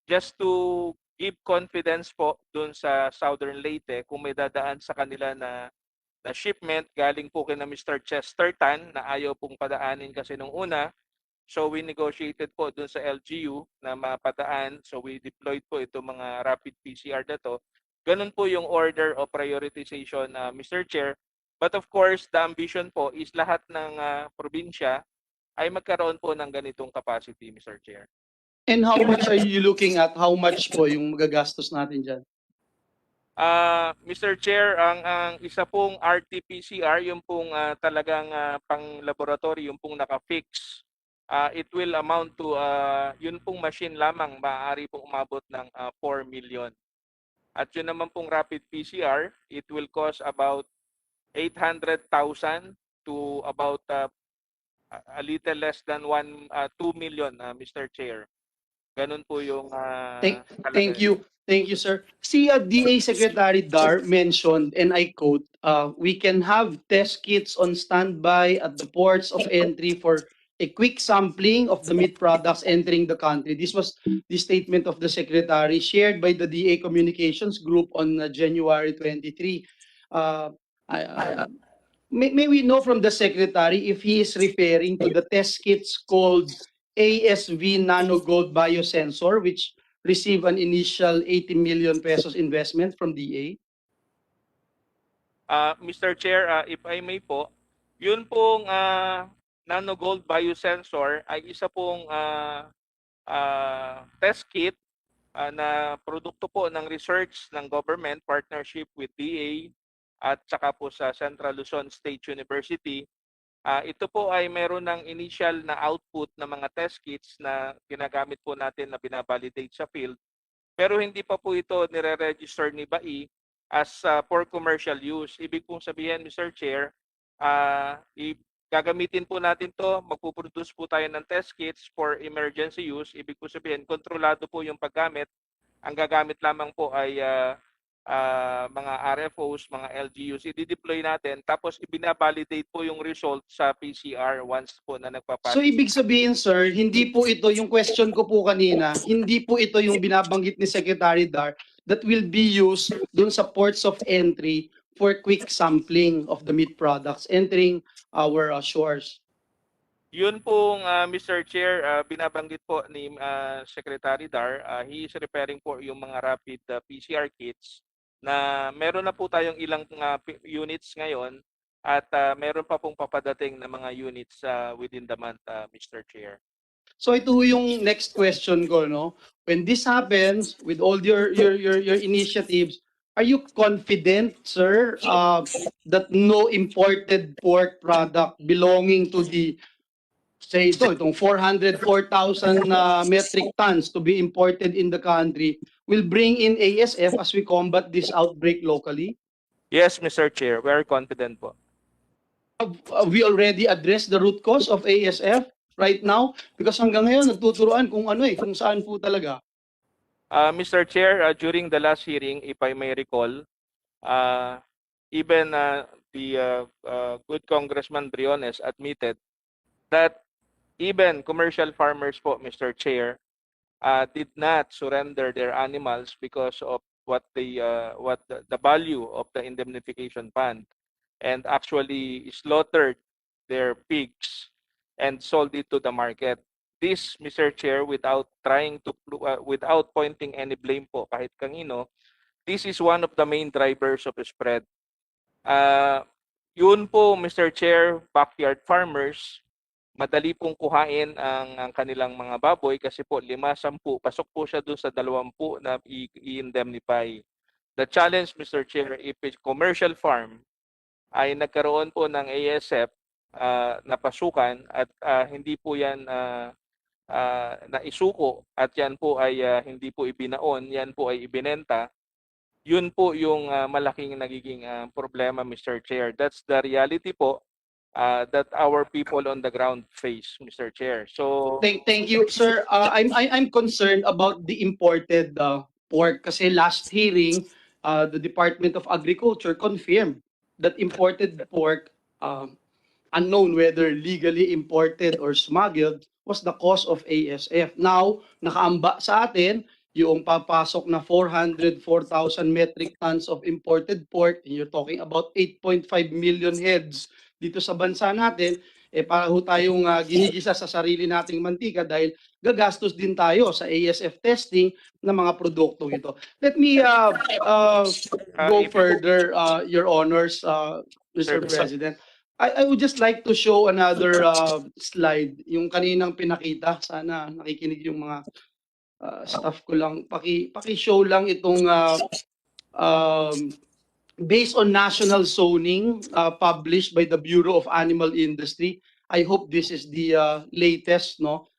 just to give confidence po dun sa Southern Leyte kung may dadaan sa kanila na shipment galing po kina Mr. Chesterton na ayaw pong padaanin kasi nung una. So we negotiated po dun sa LGU na mapadaan. So we deployed po itong mga rapid PCR na to. Ganun po yung order of prioritization, Mr. Chair. But of course, the ambition po is lahat ng probinsya ay magkaroon po ng ganitong capacity, Mr. Chair. And how much are you looking at? How much po yung magagastos natin dyan? Mr. Chair, ang isa pong RT-PCR, yung pong talagang pang-laboratory, yung pong naka-fix, it will amount to, yun pong machine lamang, maaari pong umabot ng 4 million. At yun naman pong rapid PCR, it will cost about 800,000 to about a little less than 2 million, Mr. Chair. Ganun po yung Thank you. Thank you, sir. Si DA Secretary Dar mentioned, and I quote, we can have test kits on standby at the ports of entry for a quick sampling of the meat products entering the country. This was the statement of the Secretary shared by the DA Communications Group on January 23. May we know from the Secretary if he is referring to the test kits called ASV Nano Gold Biosensor, which received an initial 80 million pesos investment from DA? Mr. Chair, if I may po, yun pong Nano Gold Biosensor ay isa pong test kit na produkto po ng research ng government partnership with DA at saka po sa Central Luzon State University. Ito po ay meron ng initial na output ng mga test kits na ginagamit po natin na binabalidate sa field. Pero hindi pa po ito nire-register ni 𝘬𝗍 as for commercial use. Ibig pong sabihin, Mr. Chair, gagamitin po natin to, magpuproduce po tayo ng test kits for emergency use. Ibig po sabihin, kontrolado po yung paggamit. Ang gagamit lamang po ay mga RFOs, mga LGUs, i-deploy natin, tapos ibinabalidate po yung result sa PCR once po na nagpapalit. So ibig sabihin, sir, hindi po ito, yung question ko po kanina, hindi po ito yung binabanggit ni Secretary Dar that will be used dun sa ports of entry for quick sampling of the meat products entering our shores. Yun pong Mr. Chair, binabanggit po ni Secretary Dar, he is referring po yung mga rapid PCR kits na meron na po tayong ilang units ngayon at meron pa pong papadating na mga units within the month, Mr. Chair. So ito yung next question ko, no? When this happens with all your initiatives, are you confident, sir, that no imported pork product belonging to the, say itong 404,000 metric tons to be imported in the country will bring in ASF as we combat this outbreak locally? Yes, Mr. Chair, very confident po. Have we already addressed the root cause of ASF right now? Because hanggang ngayon nagtuturoan kung ano kung saan po talaga. Mr. Chair, during the last hearing, if I may recall, even the good Congressman Briones admitted that even commercial farmers po, Mr. Chair, did not surrender their animals because of what the value of the indemnification fund, and actually slaughtered their pigs and sold it to the market. This, Mr. Chair, without without pointing any blame po kahit kanino, this is one of the main drivers of the spread. Yun po, Mr. Chair, backyard farmers, madali pong kuhain ang kanilang mga baboy kasi po 5-10, pasok po siya doon sa 20 na i-indemnify. The challenge, Mr. Chair, if a commercial farm ay nagkaroon po ng ASF na pasukan at hindi po yan naisuko at yan po ay hindi po ibinaon, yan po ay ibinenta, yun po yung malaking nagiging problema, Mr. Chair. That's the reality po that our people on the ground face, Mr. Chair. So thank you, sir. I'm concerned about the imported pork kasi last hearing, the Department of Agriculture confirmed that imported pork, unknown whether legally imported or smuggled, was the cause of ASF. Now, nakaamba sa atin yung papasok na 404,000 metric tons of imported pork, and you're talking about 8.5 million heads dito sa bansa natin, para ho tayong ginigisa sa sarili nating mantika dahil gagastos din tayo sa ASF testing ng mga produktong ito. Let me go further, Your Honors, Mr. President. I would just like to show another slide, yung kaninang pinakita. Sana nakikinig yung mga staff ko lang. Paki-show lang itong based on national zoning published by the Bureau of Animal Industry. I hope this is the latest, no?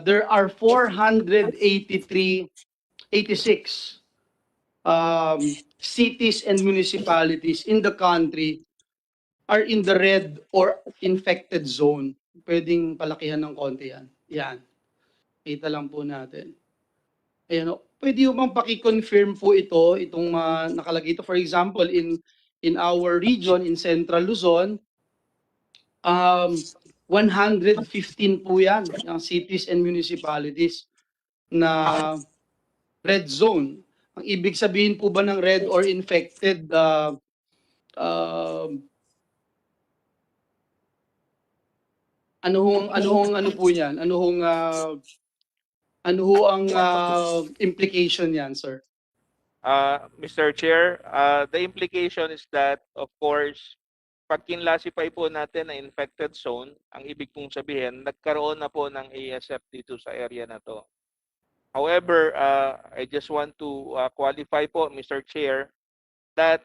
There are 486 cities and municipalities in the country are in the red or infected zone. Pwedeng palakihan ng konti yan. Yan. Kita lang po natin. Ayan, pwede yung bang paki-confirm po itong nakalagay ito. For example, in our region, in Central Luzon, 115 po yan, yung cities and municipalities na red zone. Ang ibig sabihin po ba ng red or infected, ano po yan? Ano ho ang implication yan, sir? Mr. Chair, the implication is that, of course, pag kinlasify po natin na infected zone, ang ibig pong sabihin, nagkaroon na po ng ASF dito sa area na to. However, I just want to qualify po, Mr. Chair, that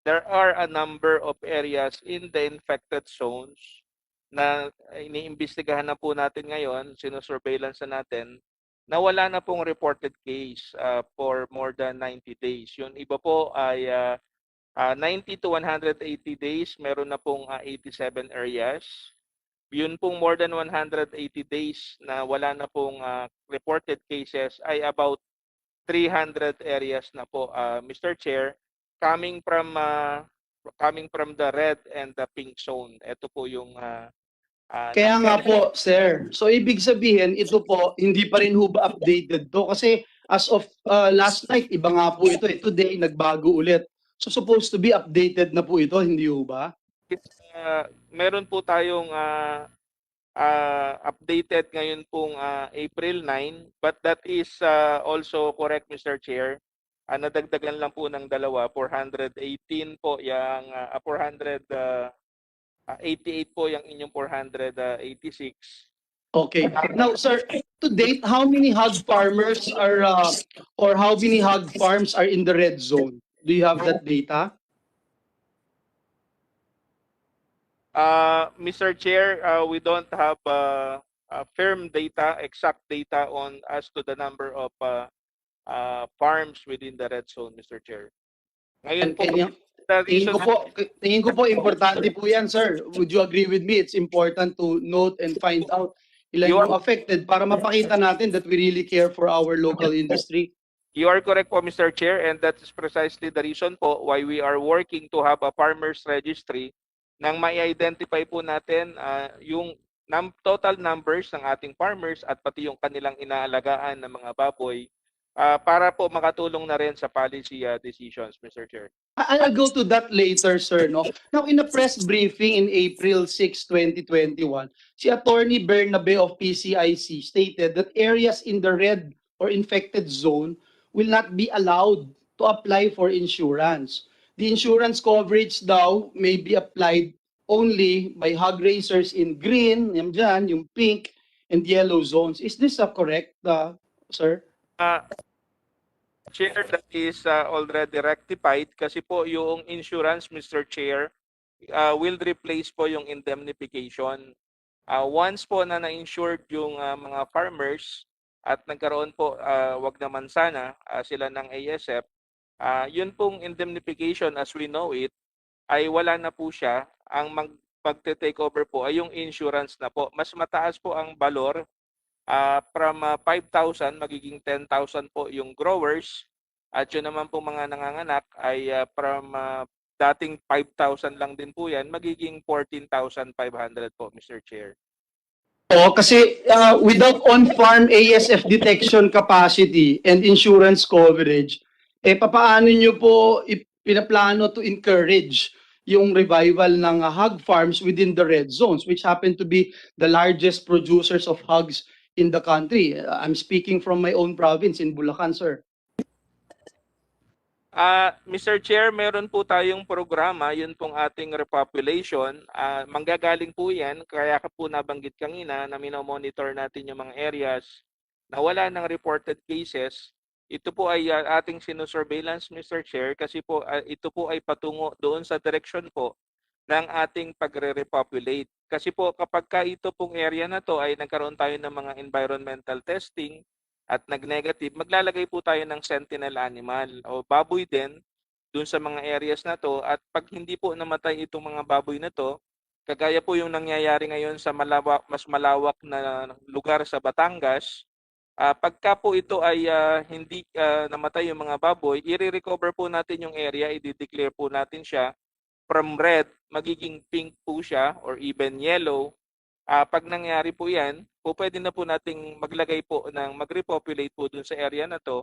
there are a number of areas in the infected zones na iniimbestigahan na po natin ngayon, sinusurveillance na natin, na wala na pong reported case for more than 90 days. Yung iba po ay 90 to 180 days, meron na pong 87 areas. Yun pong more than 180 days na wala na pong reported cases ay about 300 areas na po, Mr. Chair, coming from the red and the pink zone. Ito po yung Kaya nga po, sir. So ibig sabihin, ito po, hindi pa rin ho ba updated to? Kasi as of last night, iba nga po ito. Today, nagbago ulit. So supposed to be updated na po ito, hindi ho ba? Meron po tayong updated ngayon pong April 9, but that is also correct, Mr. Chair. Nadagdagan lang po ng dalawa, 418 po yung 488 po yung inyong 486. Okay. Now, sir, to date, how many hog farmers are or how many hog farms are in the red zone? Do you have that data? Mr. Chair, we don't have firm data, exact data on as to the number of farms within the red zone, Mr. Chair. Ngayon po, tingin ko po importante po yan, sir. Would you agree with me? It's important to note and find out ilan yung affected para mapakita natin that we really care for our local industry. You are correct po, Mr. Chair, and that is precisely the reason po why we are working to have a farmers registry nang ma-identify po natin yung total numbers ng ating farmers at pati yung kanilang inaalagaan ng mga baboy para po makatulong na rin sa policy decisions, Mr. Chair. I'll go to that later, sir. No? Now, in a press briefing in April 6, 2021, si Attorney Bernabe of PCIC stated that areas in the red or infected zone will not be allowed to apply for insurance. The insurance coverage daw may be applied only by hog raisers in green, yan dyan, yung pink, and yellow zones. Is this correct, sir? Chair, that is already rectified kasi po yung insurance, Mr. Chair, will replace po yung indemnification. Once po na na-insured yung mga farmers at nagkaroon po, wag naman sana, sila ng ASF, yun pong indemnification as we know it, ay wala na po siya. Ang mag-take over po ay yung insurance na po. Mas mataas po ang valor. From 5,000 magiging 10,000 po yung growers at yun naman po mga nanganganak ay from dating 5,000 lang din po yan magiging 14,500 po, Mr. Chair. Kasi without on-farm ASF detection capacity and insurance coverage, papaano nyo po pinaplano to encourage yung revival ng hog farms within the red zones, which happen to be the largest producers of hogs in the country? I'm speaking from my own province in Bulacan, sir. Mr. Chair, meron po tayong programa, yun pong ating repopulation. Manggagaling po yan, kaya po nabanggit kanina na minomonitor natin yung mga areas na wala ng reported cases. Ito po ay ating sinusurveillance, Mr. Chair, kasi po ito po ay patungo doon sa direction po ng ating pagre-repopulate. Kasi po kapag ito pong area na to ay nagkaroon tayo ng mga environmental testing at nag-negative, maglalagay po tayo ng sentinel animal o baboy din doon sa mga areas na to. At pag hindi po namatay itong mga baboy na to, kagaya po yung nangyayari ngayon sa mas malawak na lugar sa Batangas, pagka po ito ay hindi namatay yung mga baboy, i-recover po natin yung area, i-declare po natin siya from red, magiging pink po siya or even yellow. Pag nangyari po yan, po pwede na po nating maglagay po ng mag-repopulate po dun sa area na to.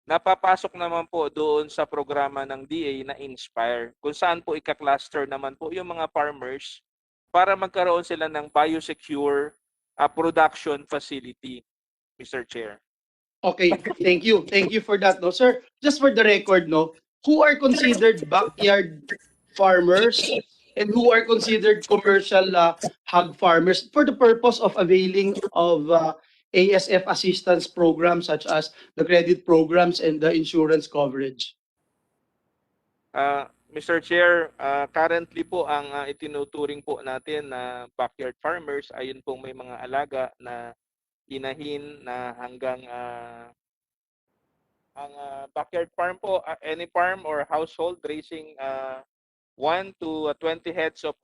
Napapasok naman po doon sa programa ng DA na Inspire, kung saan po ika-cluster naman po yung mga farmers para magkaroon sila ng biosecure production facility, Mr. Chair. Okay, thank you. Thank you for that, no, sir. Just for the record, no, who are considered backyard farmers and who are considered commercial hog farmers for the purpose of availing of ASF assistance programs such as the credit programs and the insurance coverage? Mr. Chair, currently po ang itinuturing po natin na backyard farmers ay yun pong may mga alaga na inahin na hanggang ang backyard farm po, any farm or household raising 1 to 20 heads of